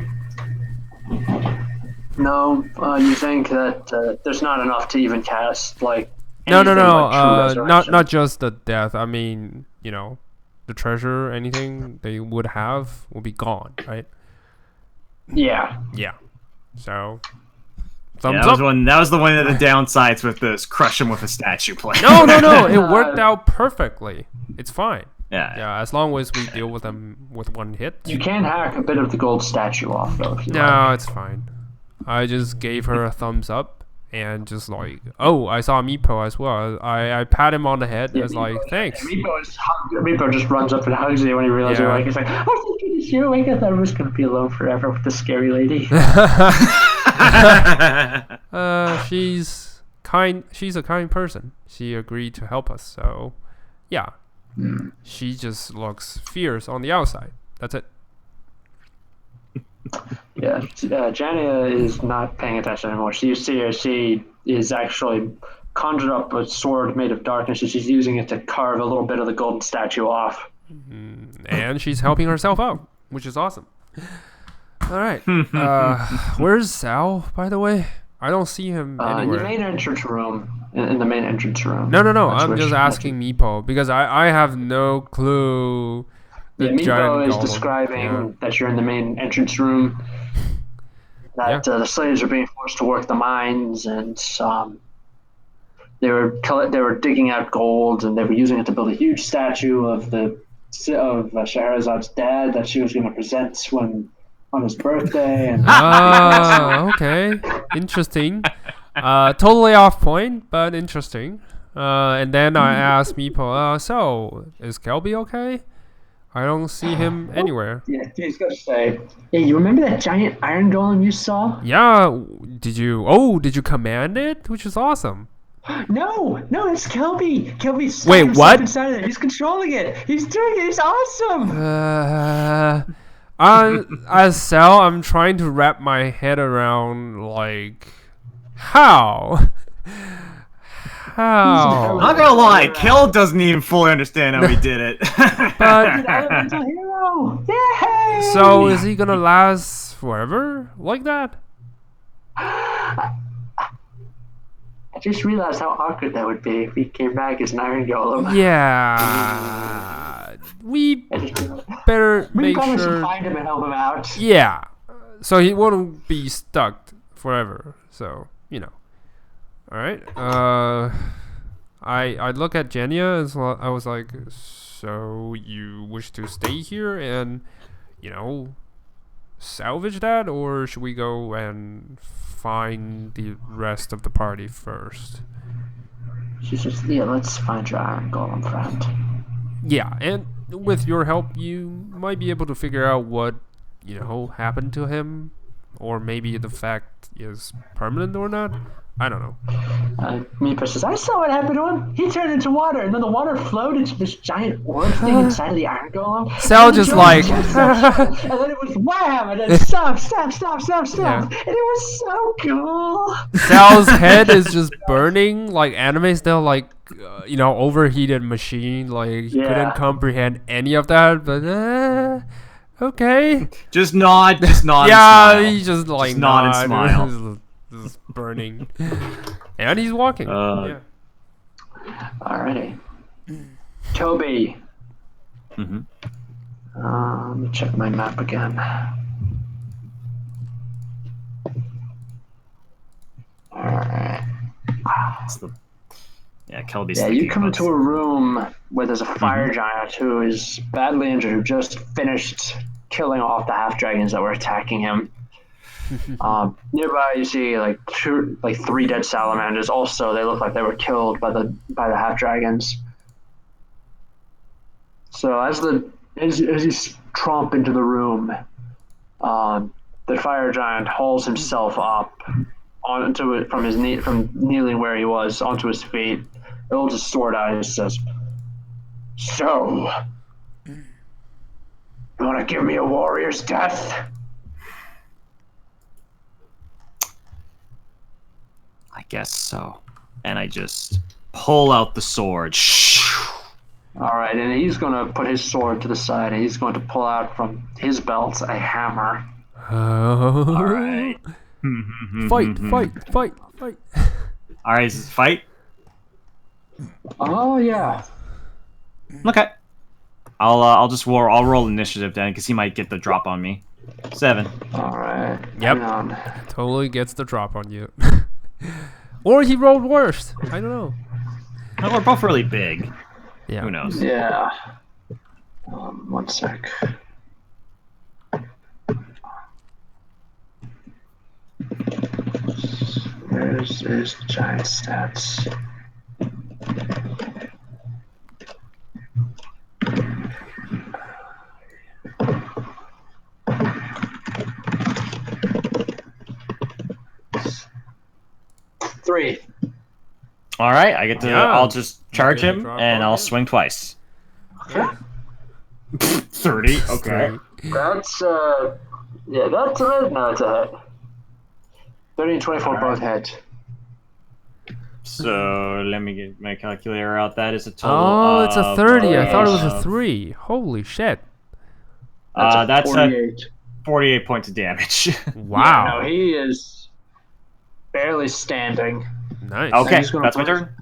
you think that there's not enough to even cast like no, anything like true resurrection? not just the death. I mean, the treasure, anything they would have will be gone, right? Yeah. Yeah. So Yeah, that was the one of the downsides with this crush him with a statue play. No. It worked out perfectly. It's fine. Yeah. As long as we deal with them with one hit. You can hack a bit of the gold statue off though. If you No, like. it's fine. I just gave her a thumbs up and just like, oh, I saw Meepo as well. I pat him on the head. Yeah, as like, thanks. Meepo just runs up and hugs you when he realizes you're awake. He's like, "Oh, so good to see you awake. I thought I was gonna be alone forever with this scary lady." She's kind. She's a kind person. She agreed to help us. So, yeah. She just looks fierce on the outside. That's it. Yeah, Jania is not paying attention anymore. So you see her, she is actually conjured up a sword made of darkness, and she's using it to carve a little bit of the golden statue off. And she's helping herself out, which is awesome. All right. Where's Sal, by the way? I don't see him In anywhere. the main entrance room. In the main entrance room. No. That's I'm where just asking Meepo because I have no clue. Yeah, The Meepo giant is golem. describing that you're in the main entrance room. That the slaves are being forced to work the mines, and they were digging out gold, and they were using it to build a huge statue of Scheherazade's dad that she was going to present on his birthday. And Okay. Interesting. Totally off point, but interesting. And then I asked Meepo, so is Kelbi okay? I don't see him anywhere. yeah, he's going to say, "Hey, you remember that giant iron golem you saw?" Yeah, did you command it? Which is awesome. No, it's Kelbi. Kelbi's Wait, what? inside of it. He's controlling it. He's doing it. He's awesome. As Sal, I'm trying to wrap my head around, like, how? How? Not gonna lie, Kel doesn't even fully understand how he did it. But Elemental hero. Yay! so is he gonna last forever like that? I just realized how awkward that would be if he came back as an iron golem. Yeah, we better We make probably should sure. find him and help him out. Yeah, so he won't be stuck forever. So all right. I look at Jenya and I was like, so you wish to stay here and salvage that, or should we go and find the rest of the party first? She says, "Yeah, let's find your iron golem friend." Yeah, and with your help, you might be able to figure out what happened to him, or maybe the fact is permanent or not. I don't know. Meepo says, "I saw what happened to him. He turned into water, and then the water flowed into this giant orb thing inside of the iron golem. Sal just like, and then it was wham, and then stop, Yeah. and it was so cool." Sal's head is just burning like anime style, like overheated machine. Like he couldn't comprehend any of that, but okay. Just nod. Yeah, And smile. he just like Just nod and smile. This is burning, and he's walking. Yeah. Alrighty. Toby. Mm-hmm. Let me check my map again. Alright. Kelby's Yeah, thinking you come about into a room where there's a fire giant who is badly injured, who just finished killing off the half dragons that were attacking him. Nearby, you see like three dead salamanders. Also, they look like they were killed by the half dragons. So as you tromp into the room, the fire giant hauls himself up onto it from kneeling where he was onto his feet. He holds his sword out and says, "So, you want to give me a warrior's death?" I guess so. And I just pull out the sword. All right, and he's going to put his sword to the side, and he's going to pull out from his belt a hammer. All right. Fight. All right, is this a fight? Oh yeah. Okay. I'll roll initiative then, because he might get the drop on me. 7. All right. Yep. Hang on. Totally gets the drop on you. Or he rolled worse. I don't know. Well, we're both really big. Yeah. Who knows? Yeah. 1 sec. Where's his giant stats? Three. All right, I get to. Yeah. I'll just charge get to him, draw a and card, I'll yeah. swing twice. Okay. 30. Okay. That's yeah, that's a hit. No, it's a hit. 30 and 24 both hit. So let me get my calculator out. That is a total. Oh, it's a 30. I thought it was a uh, 3. Holy shit. That's That's 48. 48 points of damage. Wow. Yeah, no, he is barely standing. Nice. Okay, he's gonna that's my break- turn.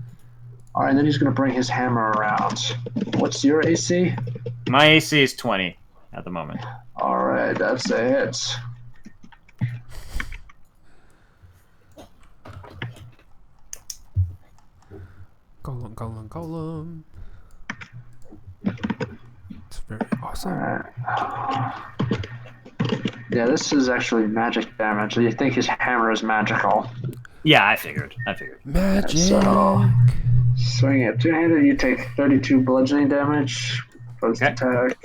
All right, and then he's going to bring his hammer around. What's your AC? My AC is 20 at the moment. All right, that's a hit. Golem. It's very awesome. Yeah, this is actually magic damage. You think his hammer is magical. Yeah, I figured. Magic. So, swing it two-handed, you take 32 bludgeoning damage. First Okay. attack.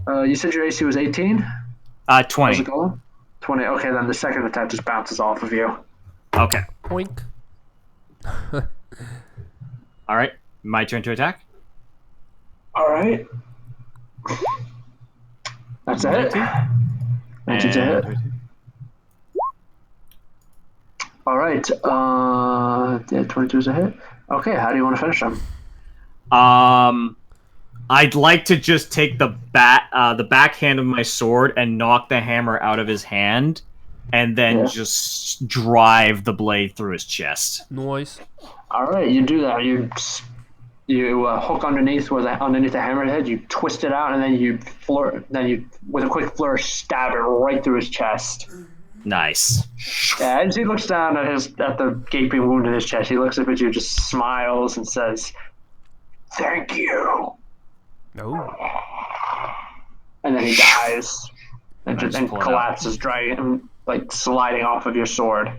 You said your AC was 18? Was 20. it golem? 20. Okay, then the second attack just bounces off of you. Okay. Poink. All right. My turn to attack. All right. That's a hit. 19's a hit. All right. Yeah, 22 is a hit. Okay, how do you want to finish him? I'd like to just take the backhand of my sword and knock the hammer out of his hand, and then just drive the blade through his chest. Noise. All right, you do that. You hook underneath underneath the hammerhead. You twist it out, and then you with a quick flourish stab it right through his chest. Nice. Yeah, as he looks down at the gaping wound in his chest, he looks up at you, just smiles, and says, "Thank you." No. And then he dies, and Nice, just pull it out. collapses, dragging like sliding off of your sword.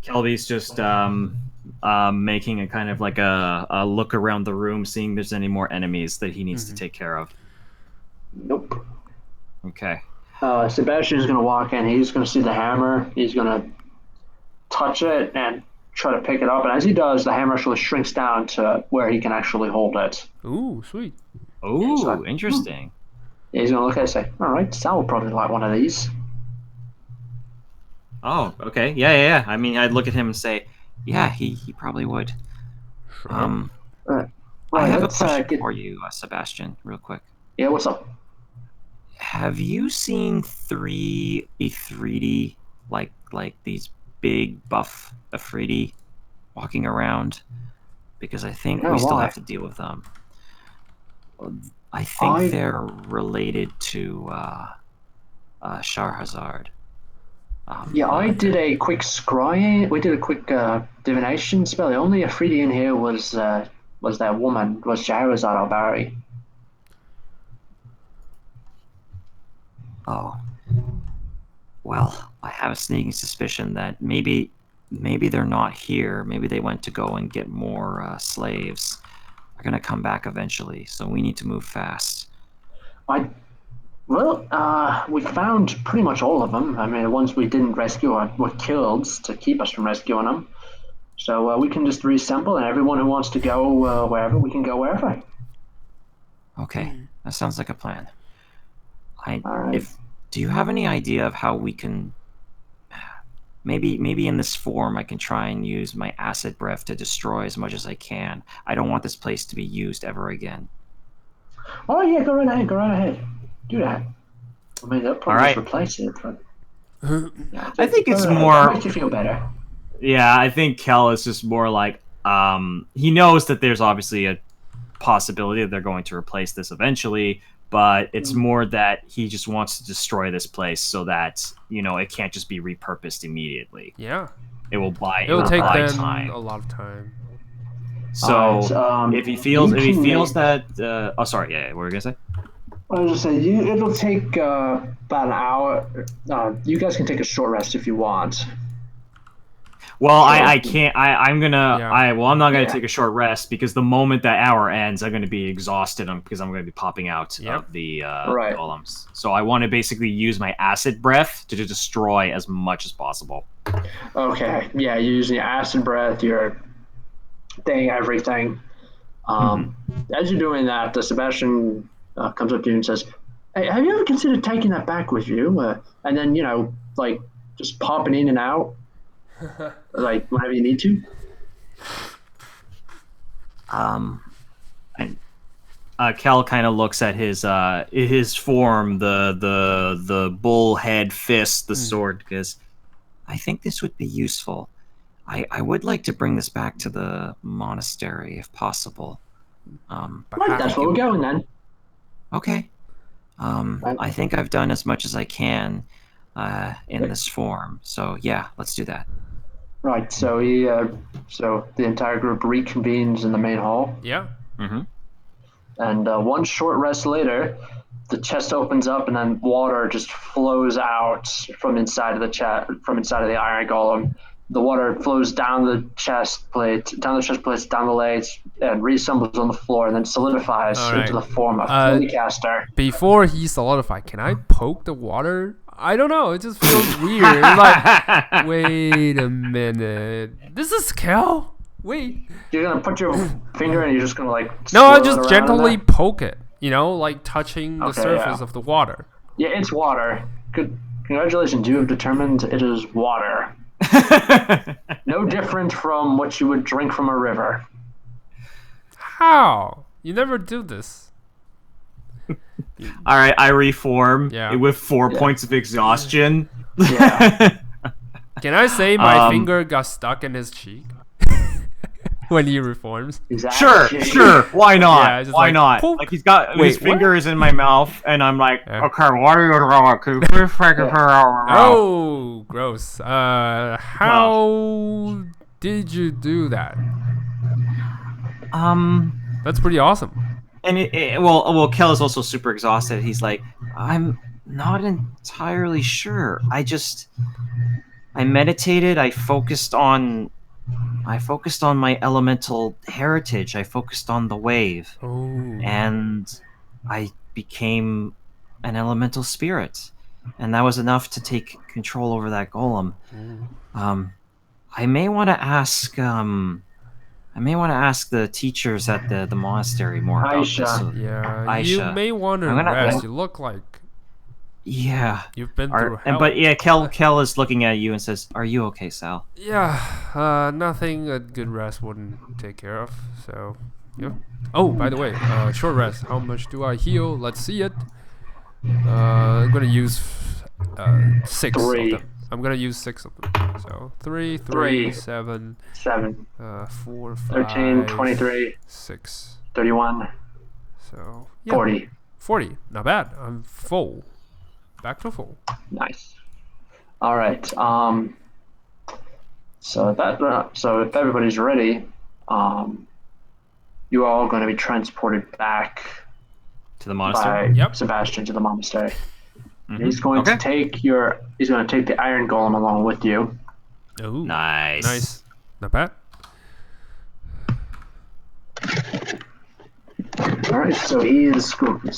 Kelby's just making a kind of like a look around the room, seeing if there's any more enemies that he needs to take care of. Nope. Okay. Sebastian's gonna walk in. He's gonna see the hammer. He's gonna touch it and try to pick it up. And as he does, the hammer actually shrinks down to where he can actually hold it. Ooh, sweet. Ooh, interesting. He's gonna look at it and say, "All right, Sal will probably like one of these." Oh, okay. Yeah. I mean, I'd look at him and say, yeah, he probably would. Sure. I have a let's, question for you, Sebastian, real quick. Yeah, what's up? Have you seen 3 efreeti, like these big buff efreeti walking around? Because I think we still have to deal with them. I think they're related to Scheherazade. I did a quick scrying. We did a quick divination spell. The only efreeti in here was that woman, was Scheherazade Al-Bari. Oh. Well, I have a sneaking suspicion that maybe they're not here. Maybe they went to go and get more slaves. They're going to come back eventually, so we need to move fast. We found pretty much all of them. I mean, the ones we didn't rescue were killed to keep us from rescuing them. So we can just reassemble, and everyone who wants to go wherever, we can go wherever. Okay, that sounds like a plan. All right. Do you have any idea of how we can... Maybe in this form I can try and use my acid breath to destroy as much as I can. I don't want this place to be used ever again. Oh yeah, go right ahead. Do that. I mean, they'll probably just Alright. replace it, but yeah, I think it's that more... makes you feel better. Yeah, I think Kel is just more like, he knows that there's obviously a possibility that they're going to replace this eventually, but it's more that he just wants to destroy this place so that, it can't just be repurposed immediately. Yeah. It will It'll take buy them time. a lot of time. So Alright, if he feels you can that, oh sorry, yeah, what were you gonna say? I was just saying, it'll take about an hour. You guys can take a short rest if you want. Well, So- I can't. I'm gonna. Yeah. I'm not gonna Yeah. take a short rest because the moment that hour ends, I'm gonna be exhausted. Because I'm gonna be popping out Yep. of the Right. golems. So I want to basically use my acid breath to just destroy as much as possible. Okay, yeah, you're using acid breath, you're saying everything. As you're doing that, Sebastian comes up to you and says, "Hey, have you ever considered taking that back with you? And then, like just popping in and out, like whenever you need to?" And Kel kind of looks at his form, the bull head fist, the sword, because I think this would be useful. I would like to bring this back to the monastery if possible. Right, that's where we're going then. Okay. Right. I think I've done as much as I can in this form. So yeah, let's do that. Right, so so the entire group reconvenes in the main hall, Yeah. and one short rest later, the chest opens up, and then water just flows out from inside of the iron golem. The water flows down the chest plates, down the legs, and reassembles on the floor, and then solidifies All right. into the form of Caster. Before he solidified, can I poke the water? I don't know. It just feels weird. Like, wait a minute. This is Kel. Wait. You're gonna put your finger and you're just gonna like. No, I swirl it just around in gently that? poke it. Like touching the Okay, surface yeah. of the water. Yeah, it's water. Good. Congratulations, you have determined it is water. No different from what you would drink from a river. How? You never do this. All right, I reform Yeah. with 4 points of exhaustion. Yeah. Can I say my Um, finger got stuck in his cheek when he reforms? Exactly. Sure. Why not? Yeah, it's just Why like, not? poke. Like he's got Wait, his finger is in my mouth, and I'm like, Yeah. okay, what are you doing? Can you please take it out of my mouth? Oh, gross. How did you do that? That's pretty awesome. And well, Kel is also super exhausted. He's like, I'm not entirely sure. I meditated. I focused on my elemental heritage. I focused on the wave, Oh. and I became an elemental spirit, and that was enough to take control over that golem. I may want to ask. I may want to ask the teachers at the monastery more about Aisha. this. So, Yeah, you Aisha. may want to I'm gonna- rest. You look like Yeah. you've been through hell. but yeah, Kel is looking at you and says, "Are you okay, Sal?" Yeah, nothing a good rest wouldn't take care of. So, yeah. Oh, by the way, short rest. How much do I heal? Let's see it. I'm gonna use 6 3. of them. I'm gonna use 6 of them. So 3, 3. 7, 7, 4, 13, 5, 23, 6. 31, So yeah, 40. 40. Not bad. I'm full. Back to full. Nice. All right. So if everybody's ready, you are all going to be transported back To the monastery. by Yep. Sebastian to the monastery. Mhm. He's going to Okay. take the iron golem along with you. Ooh, Nice. nice. Not bad. All right. So he stabs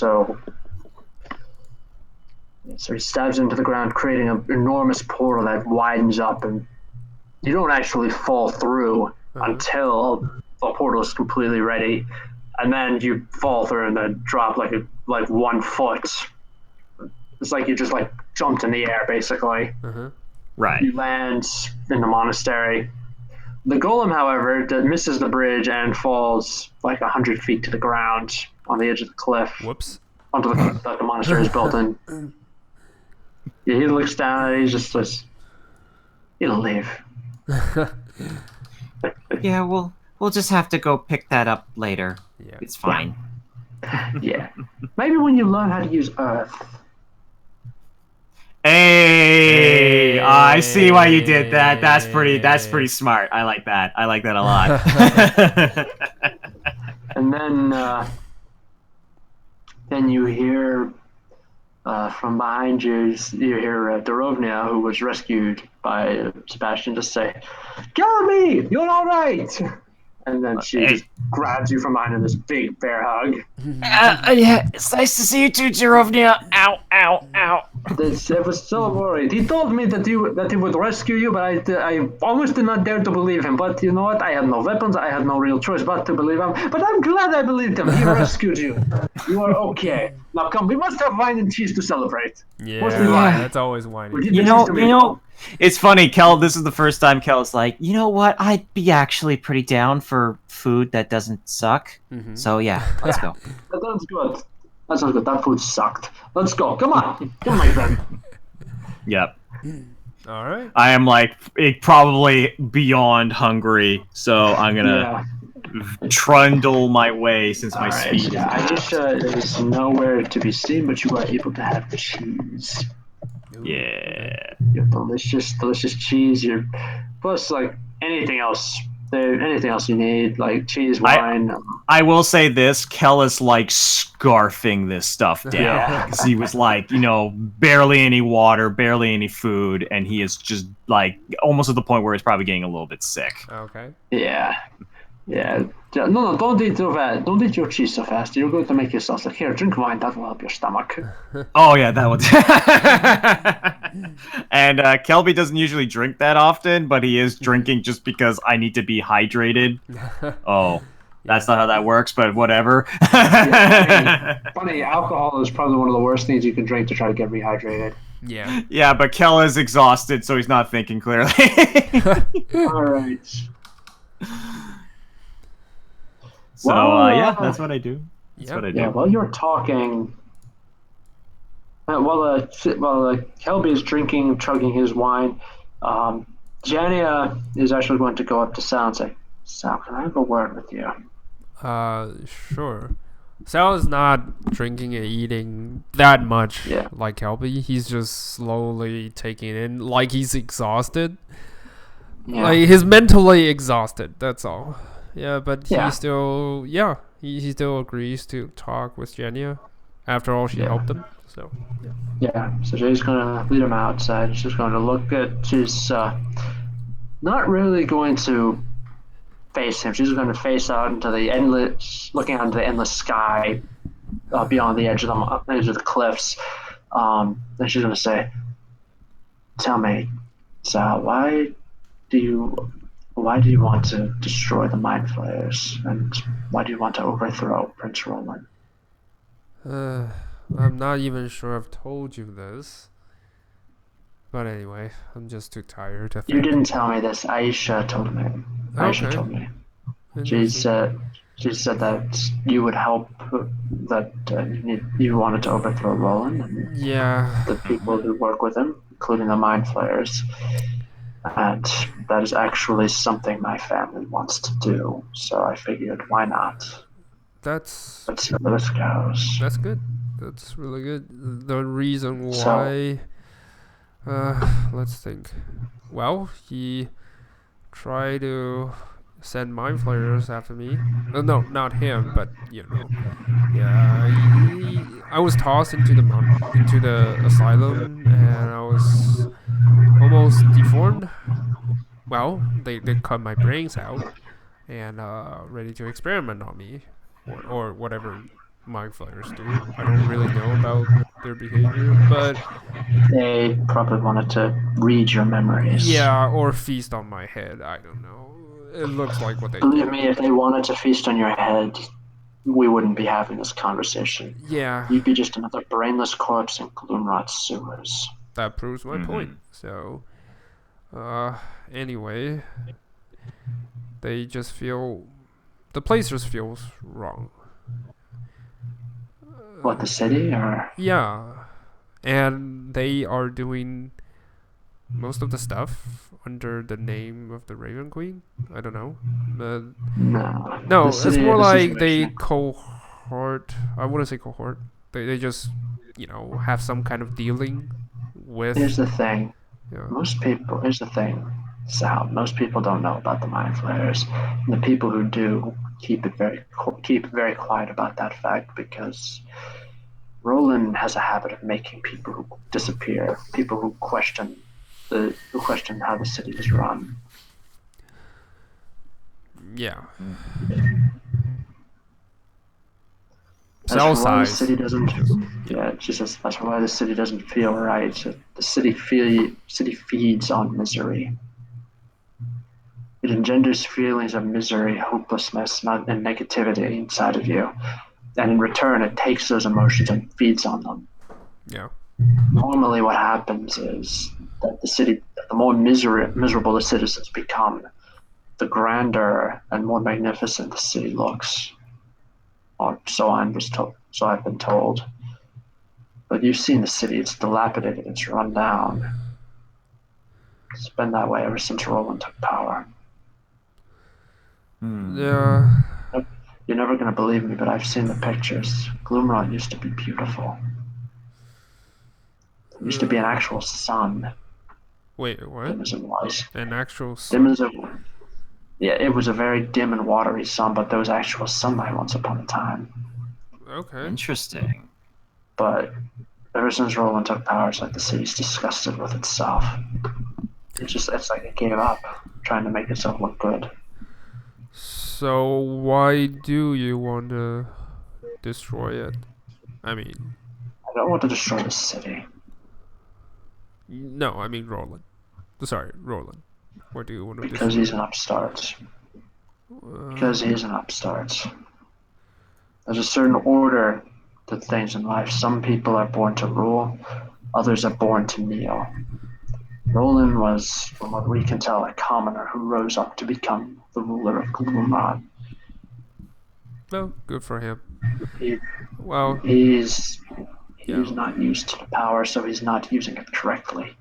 into the ground, creating an enormous portal that widens up, and you don't actually fall through until the portal is completely ready, and then you fall through and then drop like 1 foot. It's like you just like jumped in the air, basically. Right. You land in the monastery. The golem, however, misses the bridge and falls like 100 feet to the ground on the edge of the cliff Whoops. onto the monastery is built in. Yeah, he looks down and he just says, "It'll live." Yeah, we'll just have to go pick that up later. Yeah. It's fine. Yeah. Maybe when you learn how to use Earth. Hey, I see why you did that. That's pretty smart. I like that. I like that a lot. And then and you hear from behind you, you hear Dorovnia, who was rescued by Sebastian, just say, Kelbi, you're all right. And then she Hey. just grabs you from behind in this big bear hug. Yeah, it's nice to see you too, Jerovnia. Ow, ow, ow. I was so worried. He told me that he would rescue you, but I almost did not dare to believe him. But you know what? I had no weapons. I had no real choice but to believe him. But I'm glad I believed him. He rescued you. You are okay. Now come, we must have wine and cheese to celebrate. Mostly Yeah, wine. that's always whiny. We did You the know, cheese to you Meepo. know, it's funny, Kel. This is the first time Kel's like, you know what? I'd be actually pretty down for food that doesn't suck. So yeah, let's go. That sounds good. That sounds good. That food sucked. Let's go. Come on, my friend. Yep. All right. I am like probably beyond hungry, so I'm gonna trundle my way since my All right. speed is. Aisha is nowhere to be seen, but you are able to have cheese. Yeah. Your delicious cheese. Your plus like anything else. Anything else you need, like cheese, wine. I will say this: Kel is like scarfing this stuff down. Yeah. Because he was like, barely any water, barely any food, and he is just like almost at the point where he's probably getting a little bit sick. Okay. Yeah. No, don't eat so fast. Don't eat your cheese so fast. You're going to make yourself sick. Here, drink wine. That will help your stomach. Oh yeah, that would. And Kelby doesn't usually drink that often, but he is drinking just because I need to be hydrated. Oh, that's not how that works, but whatever. Funny, alcohol is probably one of the worst things you can drink to try to get rehydrated. Yeah. Yeah, but Kel is exhausted, so he's not thinking clearly. All right. So Well, yeah, that's what I do. That's what I do. Yeah, while you're talking, while Kelby is drinking, chugging his wine, Jania is actually going to go up to Sal and say, Sal, can I have a word with you? Sure. Sal is not drinking and eating that much like Kelby. He's just slowly taking it in, like he's exhausted. Yeah. Like he's mentally exhausted. That's all. Yeah, but he Yeah. still, he still agrees to talk with Jenya. After all, she helped him. So Yeah, so she's going to lead him outside. She's going to look at, she's not really going to face him. She's going to face out into the endless, looking out into the endless sky beyond the edge of the cliffs. And she's going to say, tell me, Sal, why do you want to destroy the Mind Flayers? And why do you want to overthrow Prince Roland? I'm not even sure I've told you this. But anyway, I'm just too tired to think. You didn't tell me this. Aisha told me. Aisha told me. She said that you would help, that you wanted to overthrow Roland and the people who work with him, including the Mind Flayers. And that is actually something my family wants to do. So I figured, why not? Let's see where this goes. That's good. That's really good. The reason why... let's think. Well, he tried to send Mind Flayers after me. No, not him, but I was tossed into the asylum, and I was almost deformed. Well, they cut my brains out and ready to experiment on me, or whatever Mind Flayers do. I don't really know about their behavior, but they probably wanted to read your memories. Yeah, or feast on my head. I don't know. It looks like what they Believe do. me, if they wanted to feast on your head, we wouldn't be having this conversation. Yeah. You'd be just another brainless corpse in Gloomrot's sewers. That proves my point. So, anyway, they just feel... The place just feels wrong. What, the city, or...? Yeah. And they are doing most of the stuff under the name of the Raven Queen. I don't know. No, it's more like they cohort. I wouldn't say cohort. They just, have some kind of dealing with... Here's the thing. Here's the thing, Sal. Most people don't know about the Mind Flayers. And the people who do keep it very quiet about that fact, because Roland has a habit of making people who disappear, people who question how the city is run. Yeah. That's Cell why the size. city doesn't. Just, Yeah, Jesus. That's why the city doesn't feel right. The city feeds on misery. It engenders feelings of misery, hopelessness, and negativity inside of you, and in return, it takes those emotions and feeds on them. yeah. Normally, what happens is that the more miserable the citizens become, the grander and more magnificent the city looks. Or so I've been told. But you've seen the city; it's dilapidated, it's run down. It's been that way ever since Roland took power. Yeah. You're never gonna believe me, but I've seen the pictures. Gloomrot used to be beautiful. There used to be an actual sun. Wait, what? Dim as it was. An actual Dim sun? as it Yeah, it was a very dim and watery sun, but there was actual sunlight once upon a time. Okay. Interesting. But ever since Roland took power, it's like the city's disgusted with itself. It's like it gave up trying to make itself look good. So why do you want to destroy it? I mean, I don't want to destroy the city. no, I mean Roland. Sorry, Roland. Why do you want to Because destroy he's it? an upstart. Because he's an upstart. There's a certain order to things in life. Some people are born to rule, others are born to kneel. Roland was, from what we can tell, a commoner who rose up to become the ruler of Gloomrod. Well, good for him. He, Well, he's yeah. not used to the power, so he's not using it correctly.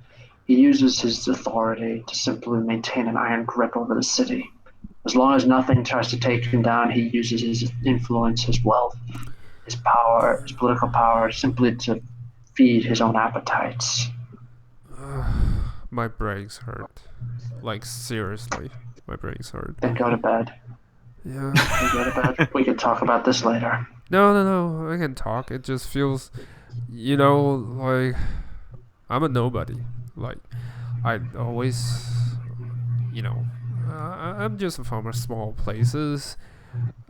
He uses his authority to simply maintain an iron grip over the city. As long as nothing tries to take him down, he uses his influence, his wealth, his power, his political power, simply to feed his own appetites. My brains hurt. Like, seriously. My brains hurt. Then go to bed. Yeah. Then go to bed. We can talk about this later. No. I can talk. It just feels, like I'm a nobody. Like, I always, I'm just from small places.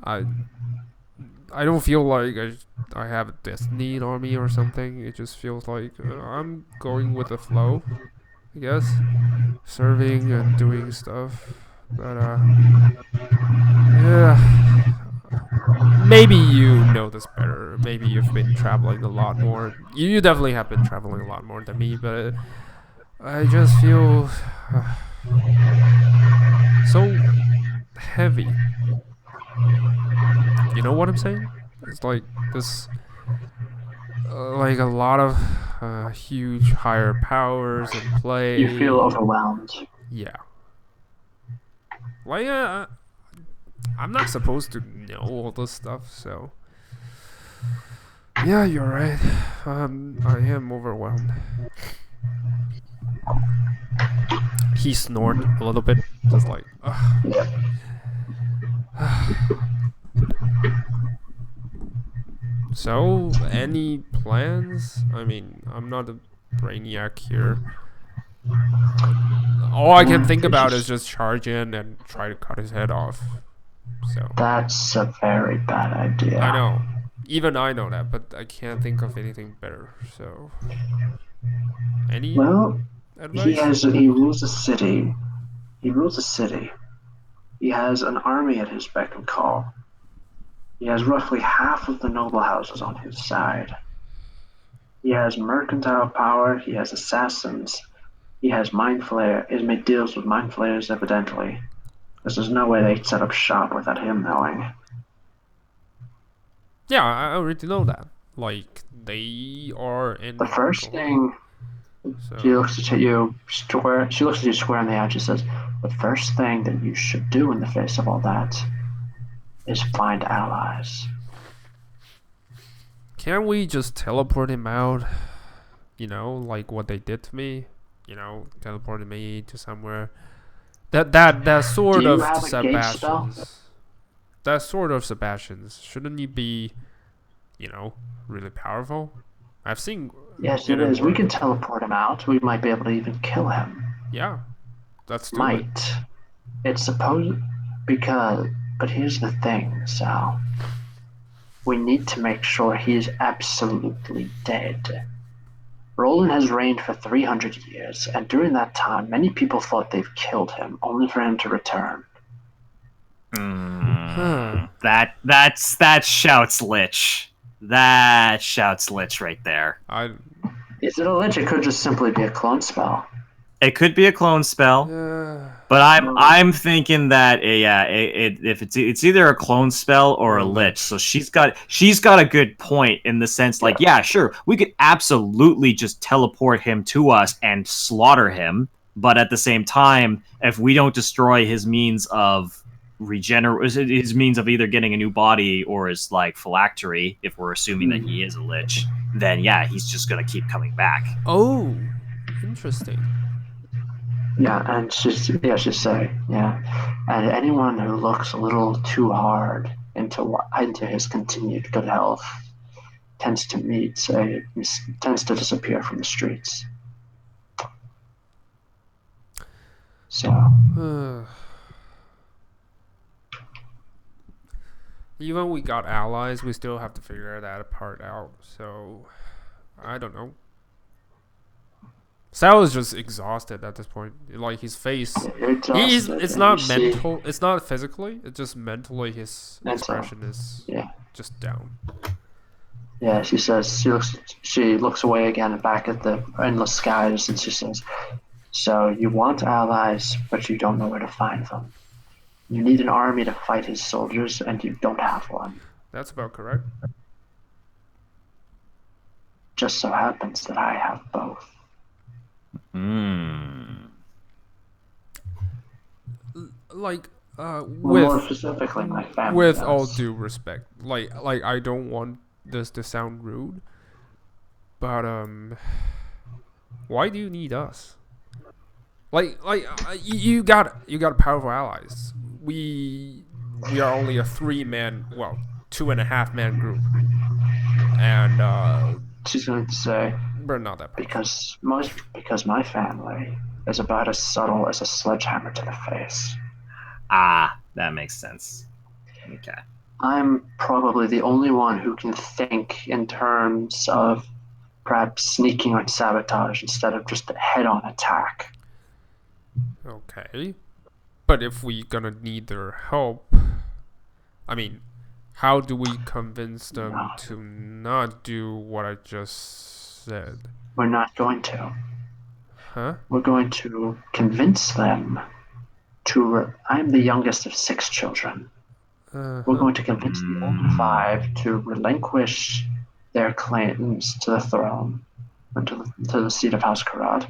I I don't feel like I have a destiny on me or something. It just feels like I'm going with the flow, I guess. Serving and doing stuff. But, yeah. Maybe you know this better. Maybe you've been traveling a lot more. You definitely have been traveling a lot more than me, but I just feel so heavy. You know what I'm saying? It's like this, like a lot of huge higher powers in You feel play. overwhelmed. Yeah. Like, I'm not supposed to know all this stuff, so. Yeah, you're right. I am overwhelmed. He snored a little bit, just like, ugh. Yep. So, any plans? I mean, I'm not a brainiac here. All I can think about is just charge in and try to cut his head off. So, That's a very bad idea. I know. Even I know that, but I can't think of anything better. So, any Well, advice? he rules a city. He rules a city. He has an army at his beck and call. He has roughly half of the noble houses on his side. He has mercantile power. He has assassins. He has mind flayer. He's made deals with mind flayers, evidently. There's no way they'd set up shop without him knowing. Yeah, I already know that. Like, they are in The first thing So, she looks at you square. She looks at you square in the eye. And she says, "The first thing that you should do in the face of all that is find allies." can't we just teleport him out? Like what they did to me. Teleported me to somewhere. That sort Do you of have a gate spell? Sebastian's. That sort of Sebastian's. Shouldn't he be, really powerful? I've seen. Yes, it is. We can teleport him out. We might be able to even kill him. Yeah, let's do it. Might. It's supposed because, but here's the thing, Sal. We need to make sure he is absolutely dead. Roland has reigned for 300 years, and during that time, many people thought they've killed him, only for him to return. That shouts lich. That shouts lich right there. Is it a lich? It could just simply be a clone spell. It could be a clone spell, but I'm thinking that if it's either a clone spell or a lich. So she's got a good point in the sense, like, yeah, sure, we could absolutely just teleport him to us and slaughter him, but at the same time, if we don't destroy his means of his means of either getting a new body or his like phylactery, if we're assuming that he is a lich, then yeah, he's just gonna keep coming back. Oh, interesting. Yeah, and she's saying, and anyone who looks a little too hard into his continued good health tends to disappear from the streets. So. Even we got allies, we still have to figure that part out. So, I don't know. Sal is just exhausted at this point. Like his face, it's not mental. It's not physically. It's just mentally. His expression is just down. Yeah, she says she looks away again back at the endless skies, and she says, "So you want allies, but you don't know where to find them. You need an army to fight his soldiers, and you don't have one." That's about correct. Just so happens that I have both. Like, more specifically, my family. With all due respect, like I don't want this to sound rude, but why do you need us? Like you got powerful allies. We are only a 2.5 man group, and she's going to say, we're not that powerful. Because my family is about as subtle as a sledgehammer to the face. Ah, that makes sense. Okay. I'm probably the only one who can think in terms of perhaps sneaking or sabotage instead of just a head-on attack. Okay. But if we're gonna need their help, I mean, how do we convince them to not do what I just said? We're not going to. Huh? We're going to convince them to... I'm the youngest of 6 children. We're going to convince the older 5 to relinquish their claims to the throne, or to the seat of House Karad,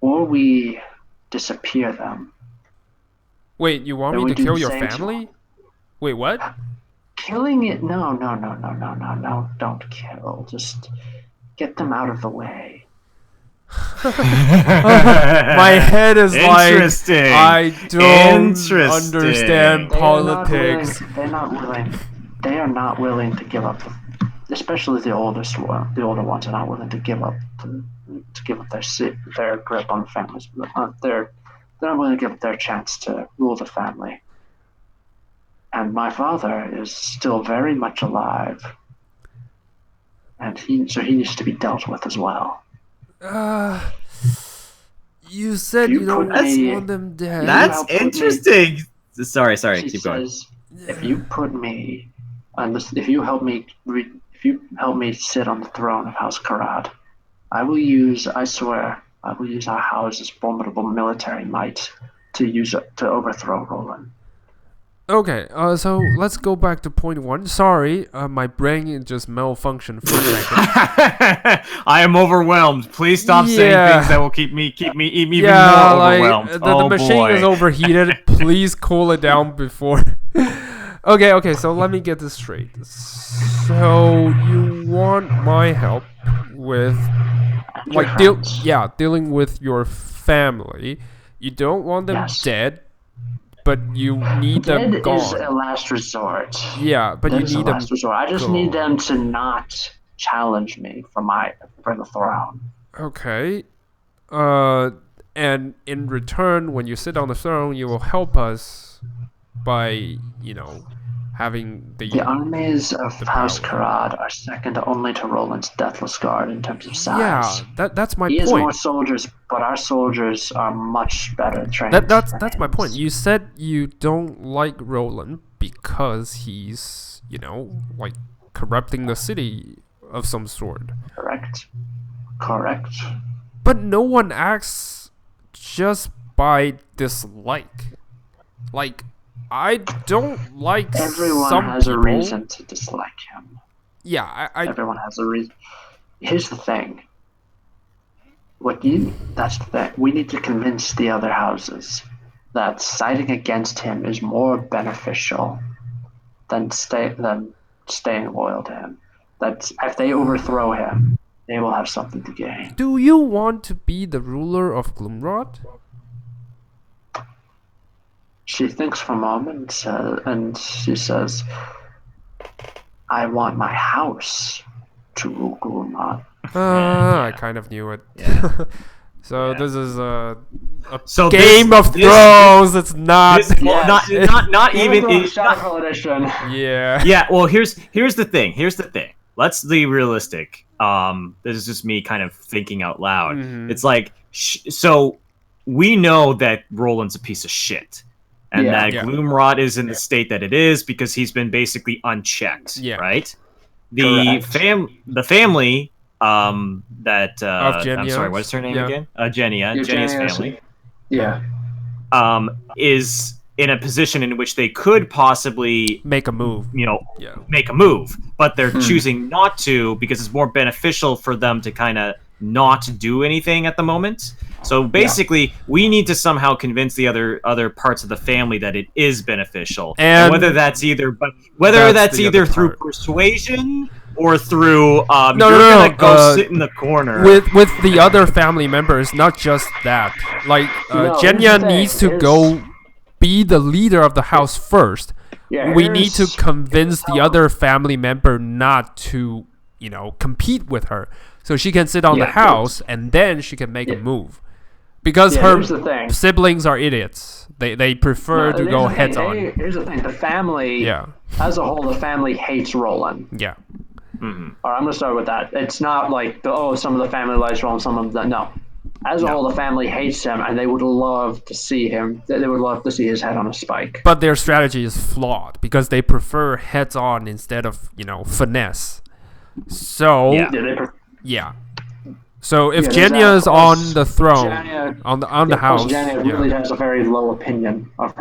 or we disappear them. Wait, you want me to kill your family? Wait, what? Killing it? No. Don't kill. Just get them out of the way. My head is like, I don't understand politics. They are not willing to give up. Especially the older ones are not willing to give up their grip on families. They're not willing to give up their chance to rule the family. And my father is still very much alive, and he needs to be dealt with as well. You said you don't want them dead. That's interesting. Sorry. Keep going. If you put me, if you help me sit on the throne of House Karad, I swear, I will use our house's formidable military might to overthrow Roland. Okay, so let's go back to point 1. Sorry, my brain just malfunctioned for a second. I am overwhelmed. Please stop saying things that will keep me even more overwhelmed. The machine is overheated. Please cool it down before. Okay, so let me get this straight. So you want my help with dealing with your family. You don't want them dead. But you need them gone. Dead is a last resort. Yeah, but you need them resort. I just need them to not challenge me for the throne. Okay. And in return, when you sit on the throne, you will help us by, having The armies of the House power. Karad are second only to Roland's Deathless Guard in terms of Yeah, size. that's my He has more point. soldiers, but our soldiers are much better trained. That's my point. You said you don't like Roland because he's, like corrupting the city of some sort. Correct. But no one acts just by dislike. Like, I don't like Everyone some has people. a reason to dislike him. Yeah, Everyone has a reason. Here's the thing. That's the thing. We need to convince the other houses that siding against him is more beneficial than staying loyal to him. That if they overthrow him, they will have something to gain. Do you want to be the ruler of Gloomrod? She thinks for a moment and she says, I want my house to rule Gloomrod. I kind of knew it. Yeah. So Yeah. this is a Game of Thrones. It's not. Not even. Shadowfell edition. Yeah. Yeah. Well, here's the thing. Let's be realistic. This is just me kind of thinking out loud. Mhm. It's like, so we know that Roland's a piece of shit, and that Yeah. Gloomrod is in the state that it is because he's been basically unchecked. Yeah. Right. The Correct. family. That Of I'm Genia's? sorry. What's her name Yeah. again? Genia's family. Yeah. Is in a position in which they could possibly, Make a move. Yeah. make a move, but they're choosing not to because it's more beneficial for them to kind of not do anything at the moment. So basically, we need to somehow convince the other parts of the family that it is beneficial, and whether that's either That's the other through part. persuasion or through No, you're gonna no, go sit in the corner. With the other family members, not just that. Like, No, Genya here's the thing. needs to go be the leader of the house first. Yeah, We need to here's- convince the other family member not to, compete with her. So she can sit on the Yeah, house and then she can make a move. Because Yeah, her here's the thing. siblings are idiots. They prefer to go heads on. Here's the thing. The family, Yeah. as a whole, the family hates Roland. Yeah. All right, I'm going to start with that. It's not like, some of the family likes Roland, some of them, no. As a whole, the family hates him, and they would love to see him. They would love to see his head on a spike. But their strategy is flawed because they prefer heads on instead of, finesse. So, yeah. So if Yeah, Genya is on the throne, Genya- on the house, Janet really has a very low opinion of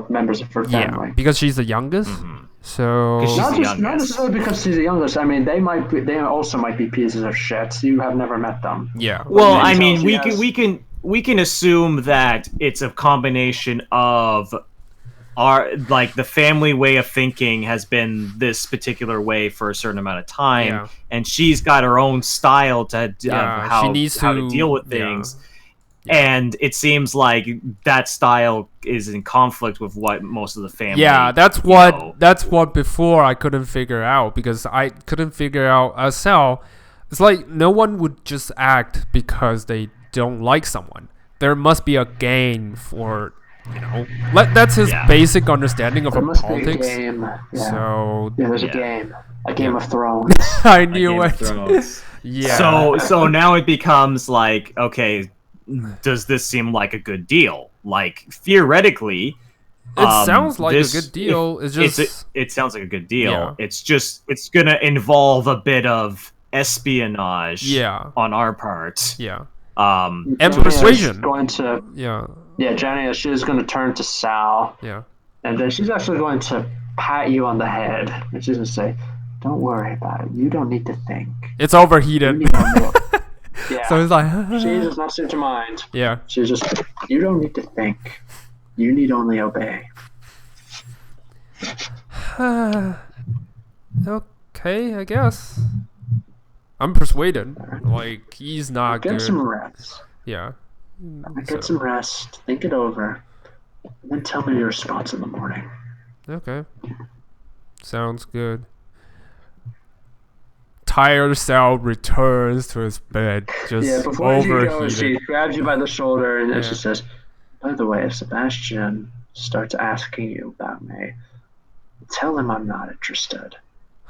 members of her family. because she's the youngest. So 'Cause she's Not the just not youngest. necessarily because she's the youngest. I mean, they also might be pieces of shit. You have never met them. yeah. Well, I Until mean, she has- we can assume that it's a combination of the family way of thinking has been this particular way for a certain amount of time, Yeah. and she's got her own style to how she needs how to to- deal with yeah. things. And it seems like that style is in conflict with what most of the family. Yeah, that's what before I couldn't figure out because I couldn't figure out as well. It's like no one would just act because they don't like someone. There must be a game for, that's his basic understanding of There a must be a politics. game. Yeah. So There's Yeah. a game of Thrones. I knew Game of it. Thrones. Yeah. So now it becomes like, okay, does this seem like a good deal? Like theoretically, It sounds like this- a good deal. It's just it sounds like a good deal. Yeah. It's gonna involve a bit of espionage. Yeah. On our part. yeah. And persuasion. Going to Jenny, she's going to turn to Sal, Yeah. and then she's actually going to pat you on the head, and she's going to say, "Don't worry about it. You don't need to think. It's You overheated. need only yeah." So it's like She does not seem to mind. yeah. She's just, you don't need to think. You need only obey. Okay, I guess. I'm persuaded. Like he's not Get good. some rest. Yeah. Get some rest. Think it over. And then tell me your response in the morning. Okay. Sounds good. entire cell returns to its bed, just Yeah, before she goes, overheated. she grabs you by the shoulder and Yeah. she says, "By the way, if Sebastian starts asking you about me, tell him I'm not interested."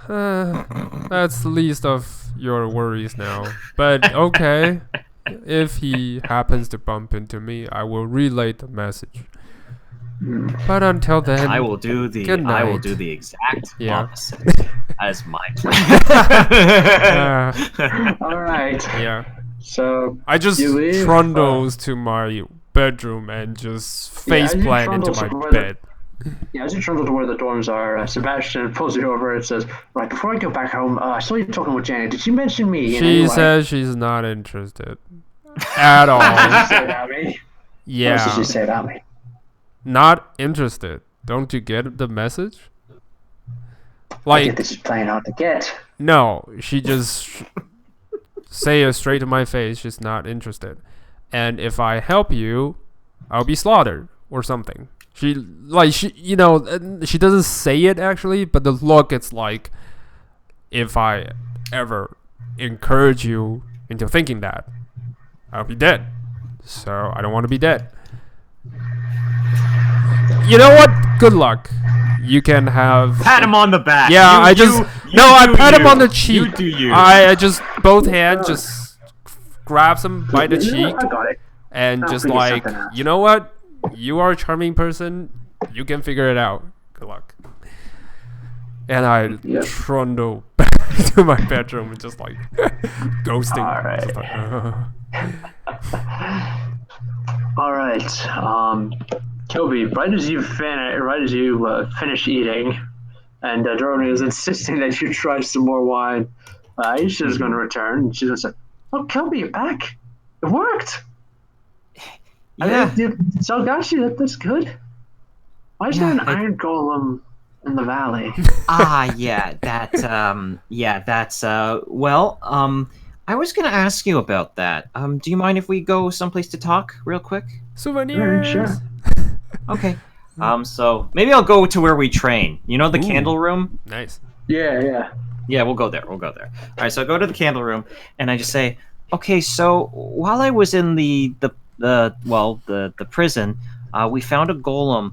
That's the least of your worries now. But okay, if he happens to bump into me, I will relay the message. But until then, I will do the good I will night. do the exact Yeah. opposite. That is my plan. All right. Yeah. So I just you leave. trundles to my bedroom and just face as you plant into trundle my toward bed. as you trundle to where the dorms are, Sebastian pulls you over and says, "Right, before I go back home, I saw you talking with Janet. Did she mention me in any She way?" says she's not interested at all. What did she say about me? What did Yeah, she say about me? not interested. Don't you get the message? I think Like, this is plain hard to get. no, she just say it straight to my face. She's not interested, and if I help you, I'll be slaughtered or something. She she doesn't say it actually, but the look, it's like, if I ever encourage you into thinking that, I'll be dead. So I don't want to be dead. You know what? Good luck. You can have. Pat him on the back. Yeah, I pat him on the You cheek. do you. I just both hands just grabs him by the cheek I got it. and I'll just figure like, something out. you know what? You are a charming person. You can figure it out. Good luck. And I Yep. trundle back to my bedroom and just like ghosting. All right. Just like, All right. Kelby, right as you finish eating, and Dorothy is insisting that you try some more wine, Aisha's going to return. And she's going to say, "Oh, Kelby, you're back. It worked. Yeah. So got you. That's good. Why is there an Yeah, iron golem in the valley?" Well, I was gonna ask you about that. Do you mind if we go someplace to talk real quick? souvenirs. Sure. Okay. So maybe I'll go to where we train. You know the Ooh. candle room? Nice. Yeah. Yeah, we'll go there. All right, so I go to the candle room and I just say, okay, so while I was in the prison, we found a golem,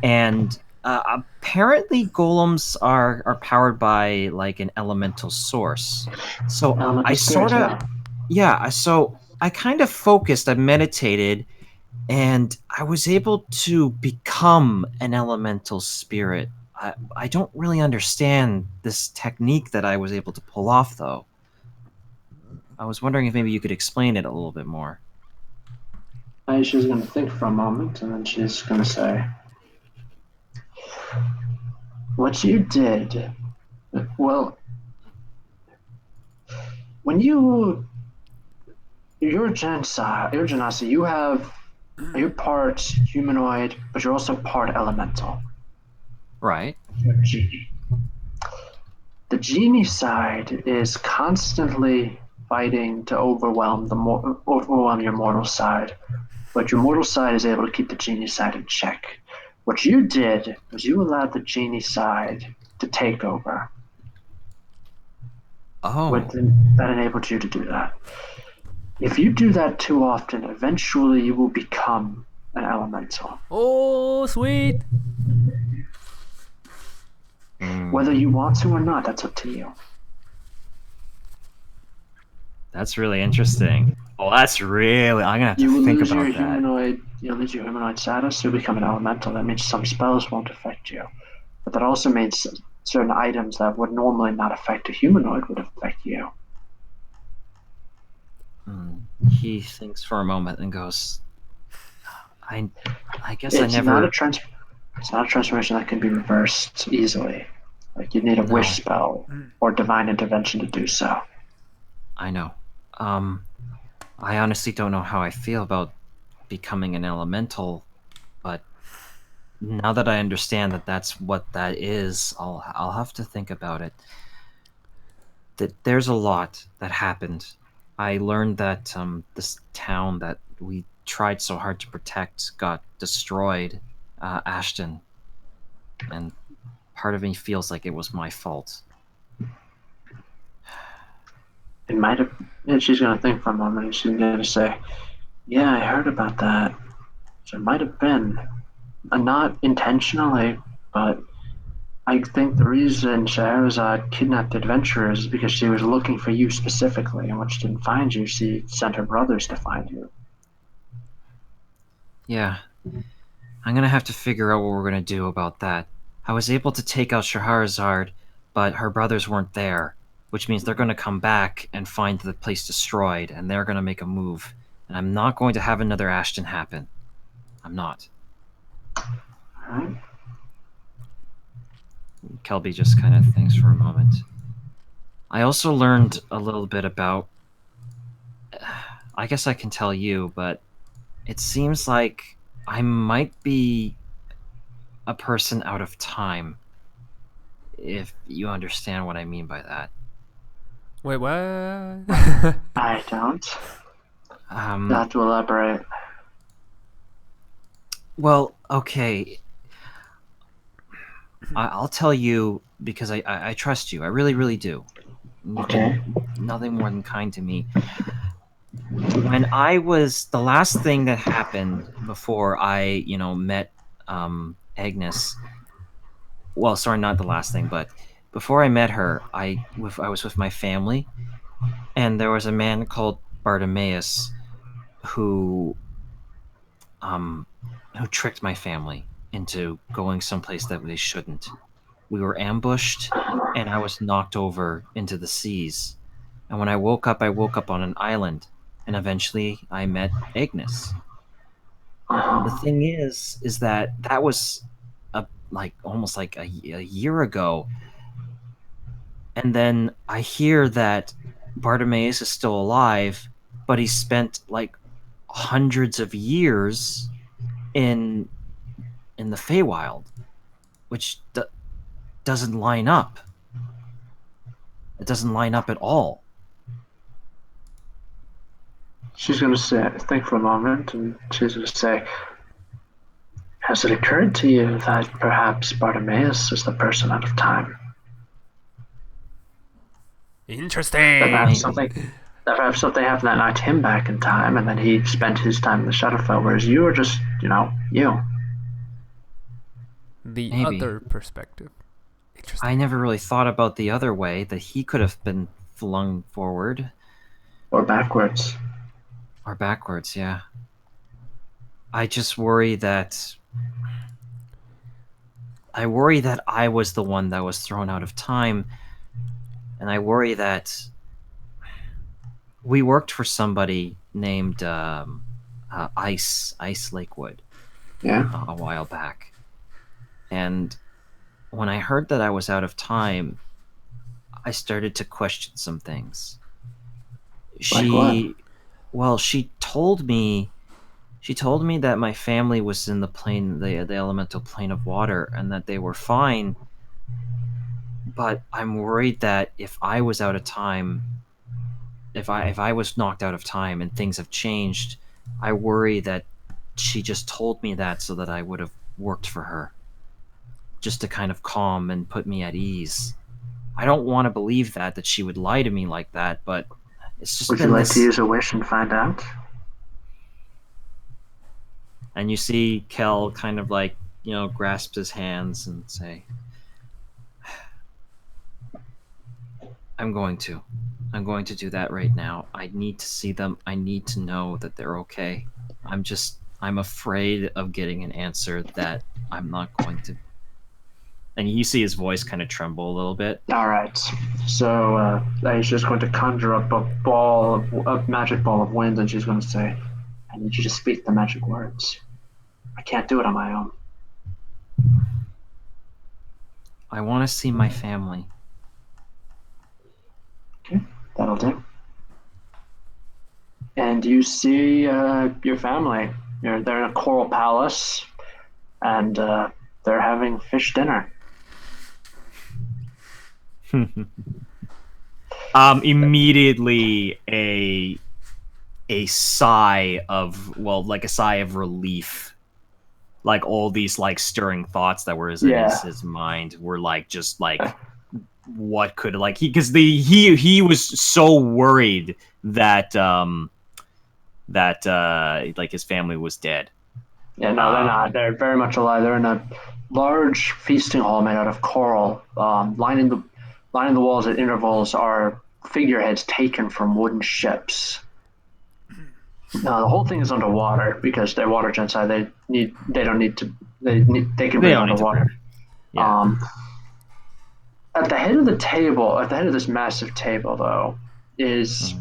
and apparently golems are powered by like an elemental source. So I sort of, so I kind of focused, I meditated, and I was able to become an elemental spirit. I don't really understand this technique that I was able to pull off, though. I was wondering if maybe you could explain it a little bit more. Aisha's going to think for a moment, and then she's going to say, "What you did, well, when you're Janasi, you're part humanoid, but you're also part elemental. Right. You're a genie. The genie side is constantly fighting to overwhelm your mortal side, but your mortal side is able to keep the genie side in check. What you did was you allowed the genie side to take over. Oh. That enabled you to do that. If you do that too often, eventually you will become an elemental. Oh, sweet. Whether you want to or not, that's up to you." That's really interesting. Well, that's really. I'm gonna have You to will think lose about your that. humanoid. You'll lose your humanoid status. You'll become an elemental. That means some spells won't affect you, but that also means certain items that would normally not affect a humanoid would affect you. He thinks for a moment and goes, I guess I It's never. not a transformation that can be reversed easily. Like you need a No. wish spell or divine intervention to do so. I know. I honestly don't know how I feel about becoming an elemental, but now that I understand that that's what that is, I'll have to think about it. That there's a lot that happened. I learned that this town that we tried so hard to protect got destroyed, Ashton, and part of me feels like it was my fault. It might have. And she's gonna think for a moment, and she's gonna say, "Yeah, I heard about that. So it might have been, not intentionally, but I think the reason Scheherazade kidnapped the adventurers is because she was looking for you specifically, and when she didn't find you, she sent her brothers to find you." Yeah. I'm gonna have to figure out what we're gonna do about that. I was able to take out Scheherazade, but her brothers weren't there, which means they're gonna come back and find the place destroyed, and they're gonna make a move. And I'm not going to have another Ashton happen. I'm not. Alright. Kelby just kind of thinks for a moment. I also learned a little bit about. I guess I can tell you, but it seems like I might be a person out of time, if you understand what I mean by that. Wait, what? I don't. Um, You'll have to elaborate. well, okay. I'll tell you because I trust you. I really, really do. You've Okay. been nothing more than kind to me. When I was the last thing that happened before I, met Agnes. Well, sorry, not the last thing, but before I met her, I was with my family, and there was a man called Bartimaeus who um who tricked my family into going someplace that they shouldn't. We were ambushed, and I was knocked over into the seas. And when I woke up on an island, and eventually I met Agnes. The Uh-huh. thing is that that was almost like a year ago, and then I hear that Bartimaeus is still alive, but he spent like hundreds of years in the Feywild, which doesn't line up. It doesn't line up at all. She's going to say, think for a moment, and she's going to say, "Has it occurred to you that perhaps Bartimaeus is the person out of time? That Interesting. perhaps Maybe. something, that perhaps something happened that knocked him back in time, and then he spent his time in the Shadowfell, whereas you are just, you." The Maybe. other perspective. Interesting. I never really thought about the other way, that he could have been flung forward Or backwards. or backwards, yeah. I just worry that I was the one that was thrown out of time, and I worry that we worked for somebody named Ice Lakewood Yeah? a while back, and when I heard that I was out of time, I started to question some things. Like what? Well, she told me that my family was in the elemental plane of water, and that they were fine. But I'm worried that if I was out of time, if I was knocked out of time and things have changed, I worry that she just told me that so that I would have worked for her, just to kind of calm and put me at ease. I don't want to believe that she would lie to me like that, but it's just Would you been like to this. use a wish and find out? And you see Kel kind of grasp his hands and say, I'm going to do that right now. I need to see them. I need to know that they're okay. I'm afraid of getting an answer that I'm not going to. And you see his voice kind of tremble a little bit. Alright. So, Aisha's going to conjure up a magic ball of wind, and she's going to say, "I need you to speak the magic words. I can't do it on my own." I want to see my family. Okay, that'll do. And you see your family. They're in a coral palace, and they're having fish dinner. Immediately a sigh of relief. Like all these stirring thoughts that were in Yeah. his mind were just what could he was so worried that like his family was dead. Yeah, no, they're not. They're very much alive. They're in a large feasting hall made out of coral. Lining the walls at intervals are figureheads taken from wooden ships. The whole thing is underwater because they're water genocide. They can breathe underwater. Yeah. At the head of this massive table, though, is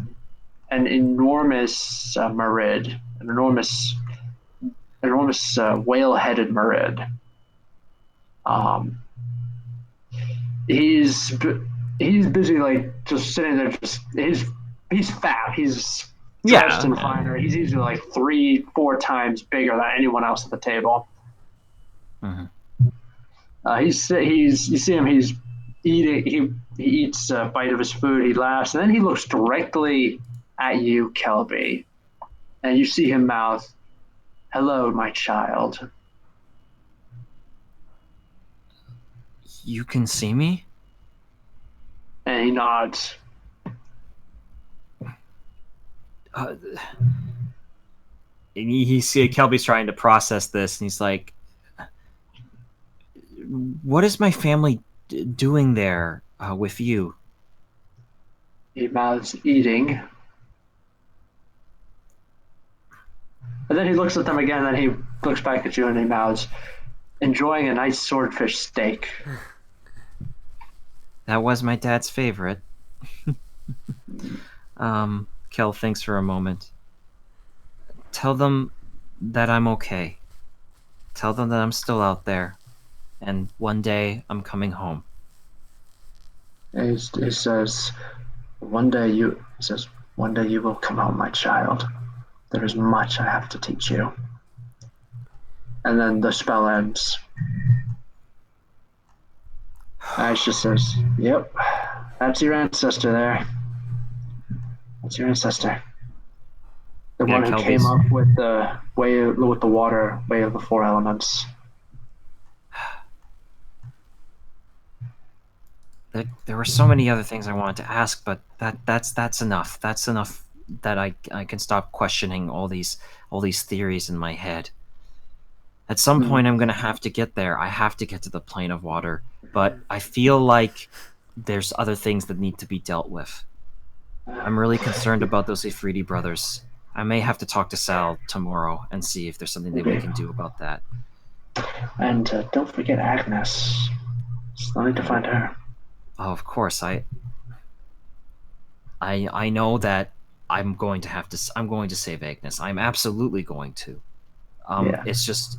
an enormous merid, an enormous whale-headed merid. He's busy like just sitting there. He's fat. He's dressed in finery. He's usually like 3-4 times bigger than anyone else at the table. You see him. He's eating. He eats a bite of his food. He laughs, and then he looks directly at you, Kelbi, and you see him mouth, "Hello, my child." You can see me? And he nods. And he see Kelby's trying to process this, and he's like, "What is my family doing there with you?" He mouths, "Eating." And then he looks at them again, and he looks back at you, and he mouths, "Enjoying a nice swordfish steak." That was my dad's favorite. Kel thinks for a moment. Tell them that I'm okay. Tell them that I'm still out there, and one day I'm coming home. He says, one day you will come home, my child. There is much I have to teach you." And then the spell ends. Ash just says, "Yep, that's your ancestor there. That's your ancestor. The one who came up with the water way of the 4 elements." There were so many other things I wanted to ask, but that's enough. That's enough that I can stop questioning all these theories in my head. At some point, I'm gonna have to get there. I have to get to the plane of water, but I feel like there's other things that need to be dealt with. I'm really concerned about those Efreeta brothers. I may have to talk to Sal tomorrow and see if there's something that we can do about that. And don't forget Agnes. Still need to find her. Oh, of course. I know that I'm going to save Agnes. I'm absolutely going to. It's just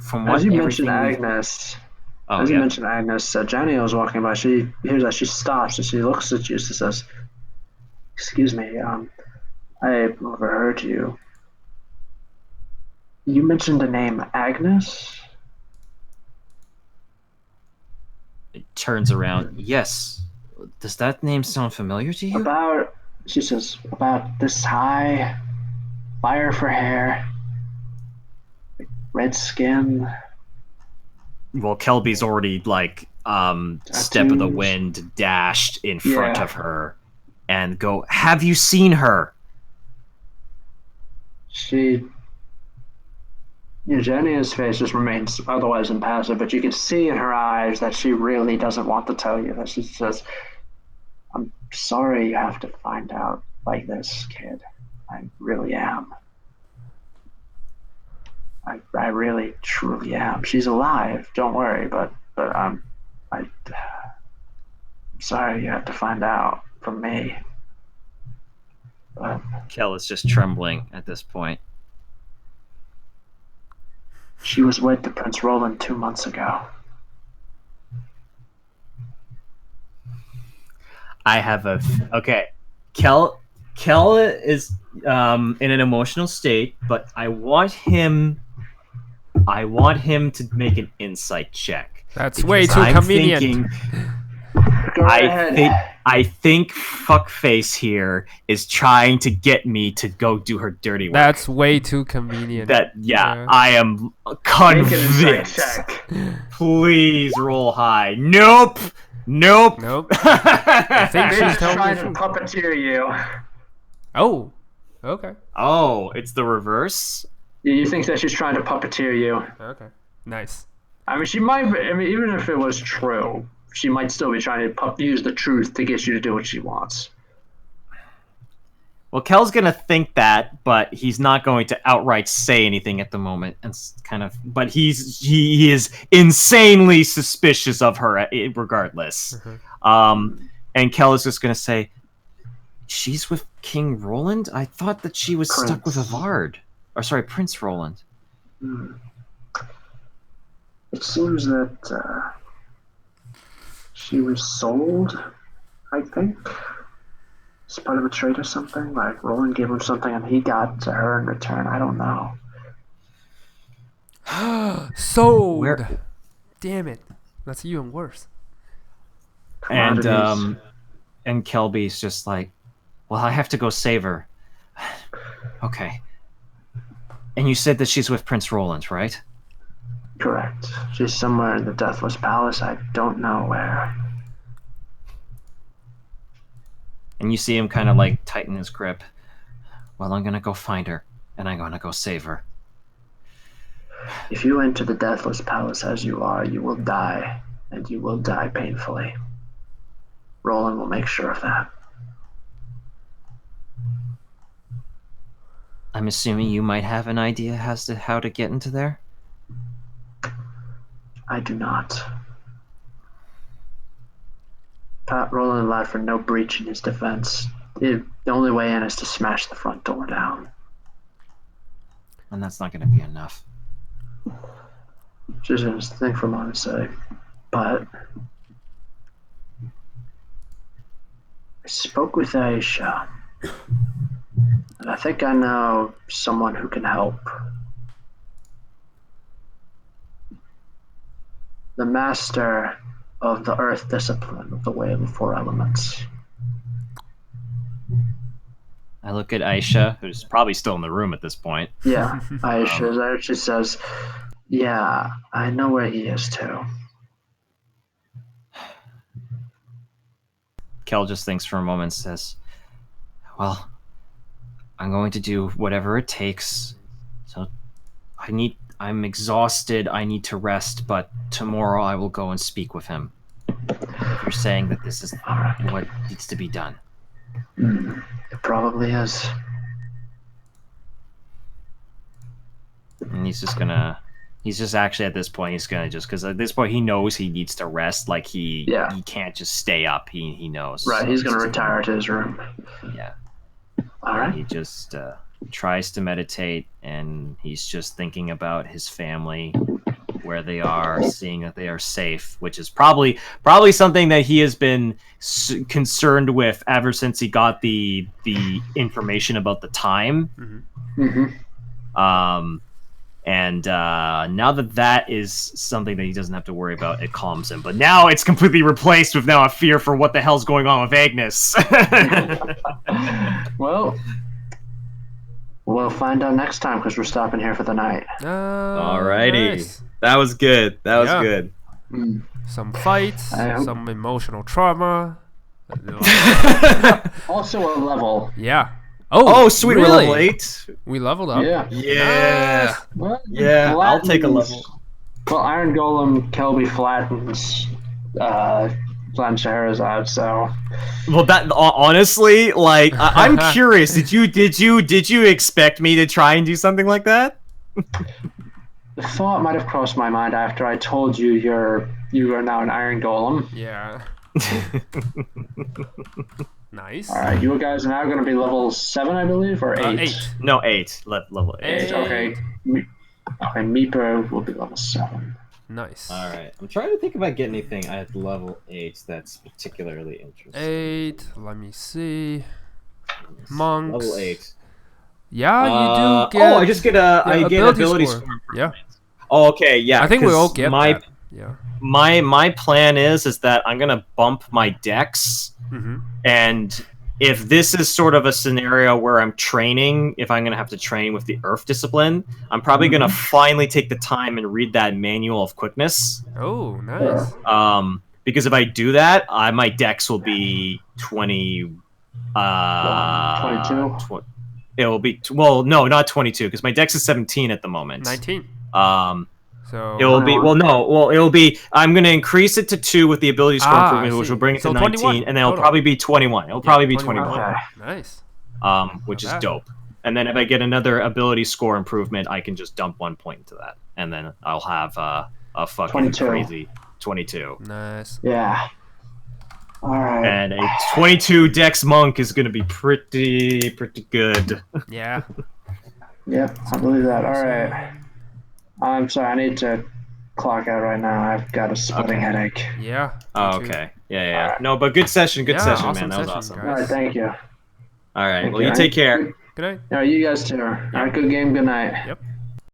from what as you everything mentioned Agnes, Jenny was walking by. She hears that. She stops and she looks at you. She says, "Excuse me, I overheard you. You mentioned the name Agnes?" It turns around. Yes. Does that name sound familiar to you? She says, "About this high, fire for hair, red skin." Well, Kelby's already like step of the wind dashed in front of her and go, "Have you seen her?" Eugenia's face just remains otherwise impassive, but you can see in her eyes that she really doesn't want to tell you. That she says, "I'm sorry you have to find out like this, kid. I really am. I really, truly am. She's alive, don't worry, but I'm sorry you have to find out from me." But Kel is just trembling at this point. she was wed to Prince Roland 2 months ago. I have okay. Kel is in an emotional state, but I want him to make an insight check. That's way too convenient. I think fuckface here is trying to get me to go do her dirty work. That's way too convenient. I am convinced. Please roll high. Nope. Nope. Nope. I think She's she's telling trying the to truth. puppeteer you. Oh. Okay. Oh, it's the reverse? You think that she's trying to puppeteer you. Okay. Nice. I mean, she might. I mean, even if it was true, she might still be trying to use the truth to get you to do what she wants. Well, Kel's gonna think that, but he's not going to outright say anything at the moment. And but he is insanely suspicious of her regardless. And Kel is just gonna say, "She's with King Roland? I thought that she was stuck with Avard, or sorry, Prince Roland." It seems that she was sold, I think. As part of a trade or something. Like, Roland gave him something and he got to her in return. I don't know. Sold. Where- Damn it. That's even worse. And Commodities. and Kelby's just like, "Well, I have to go save her." Okay. And you said that she's with Prince Roland, right? Correct. She's somewhere in the Deathless Palace. I don't know where. And you see him kind of like tighten his grip. "Well, I'm gonna go find her, and I'm gonna go save her." If you enter the Deathless Palace as you are, you will die, and you will die painfully. Roland will make sure of that. I'm assuming you might have an idea as to how to get into there? I do not. Pat Roland allowed for no breach in his defense. The only way in is to smash the front door down. And that's not gonna be enough. Just a thing for mom to say. But I spoke with Aisha, and I think I know someone who can help. The master of the earth discipline of the way of the four elements. I look at Aisha, who's probably still in the room at this point. Yeah, Aisha there. She says, "Yeah, I know where he is too." Kel just thinks for a moment and says, "Well, I'm going to do whatever it takes. So I'm exhausted, I need to rest, but tomorrow I will go and speak with him. If you're saying that this is what needs to be done." It probably is. And he's just actually at this point, he's gonna just, because at this point he knows he needs to rest, like he can't just stay up, he knows. Right, So he's going to retire to his room. Yeah. All right. He just tries to meditate, and he's just thinking about his family, where they are, seeing that they are safe, which is probably something that he has been concerned with ever since he got the information about the time. And now that is something that he doesn't have to worry about, it calms him. But now it's completely replaced with now a fear for what the hell's going on with Agnes. Well, we'll find out next time because we're stopping here for the night. Alrighty. Nice. That was good. That was good. Some fights, hope- some emotional trauma. Also a level. Yeah. Oh, sweet. We're really? level 8. We leveled up. Yeah. Yeah. Well, Yeah, I'll take a flattens- level. Well, Iron Golem Kelby flattens Scheherazade, so Well, that honestly, like, I'm curious. Did you expect me to try and do something like that? the thought might have crossed my mind after I told you you are now an Iron Golem. Yeah. Nice. All right, you guys are now going to be level 7, I believe, or 8. 8. No, 8. Level 8. 8. Okay. Okay, Meepo will be level 7. Nice. All right. I'm trying to think about getting anything at level 8 that's particularly interesting. 8. Let me see. Monks. Level 8. Yeah, you do get. I just get I get ability score. Yeah. Oh, okay, yeah. I think we 'cause all get my that. Yeah. My plan is that I'm gonna bump my dex, Mm-hmm. and if this is sort of a scenario where I'm training, if I'm gonna have to train with the Earth discipline, I'm probably gonna finally take the time and read that manual of quickness. Oh, nice. Because if I do that, my dex will be 20. 22? It will be no, not 22, because my dex is 17 at the moment. 19. So It will be 21. It'll be. I'm going to increase it to 2 with the ability score I improvement, which see. will bring it So to 19, 21 and then it'll total. probably be 21. It'll probably be 21. Okay. Nice. Which is bad. dope. And then if I get another ability score improvement, I can just dump 1 point into that, and then I'll have a fucking 22. crazy 22. Nice. Yeah. All right. And a 22 dex monk is going to be pretty good. Yeah. Yep, I believe that. All right. I'm sorry, I need to clock out right now. I've got a splitting Okay. headache. Yeah. Oh, me too. okay. Yeah. Alright. No, but good session, Yeah, man. awesome That was session, awesome. guys. All right, thank you. All right. Thank Well, you. you take care. Good night. All right, you guys too. All right, good game, good night. Yep.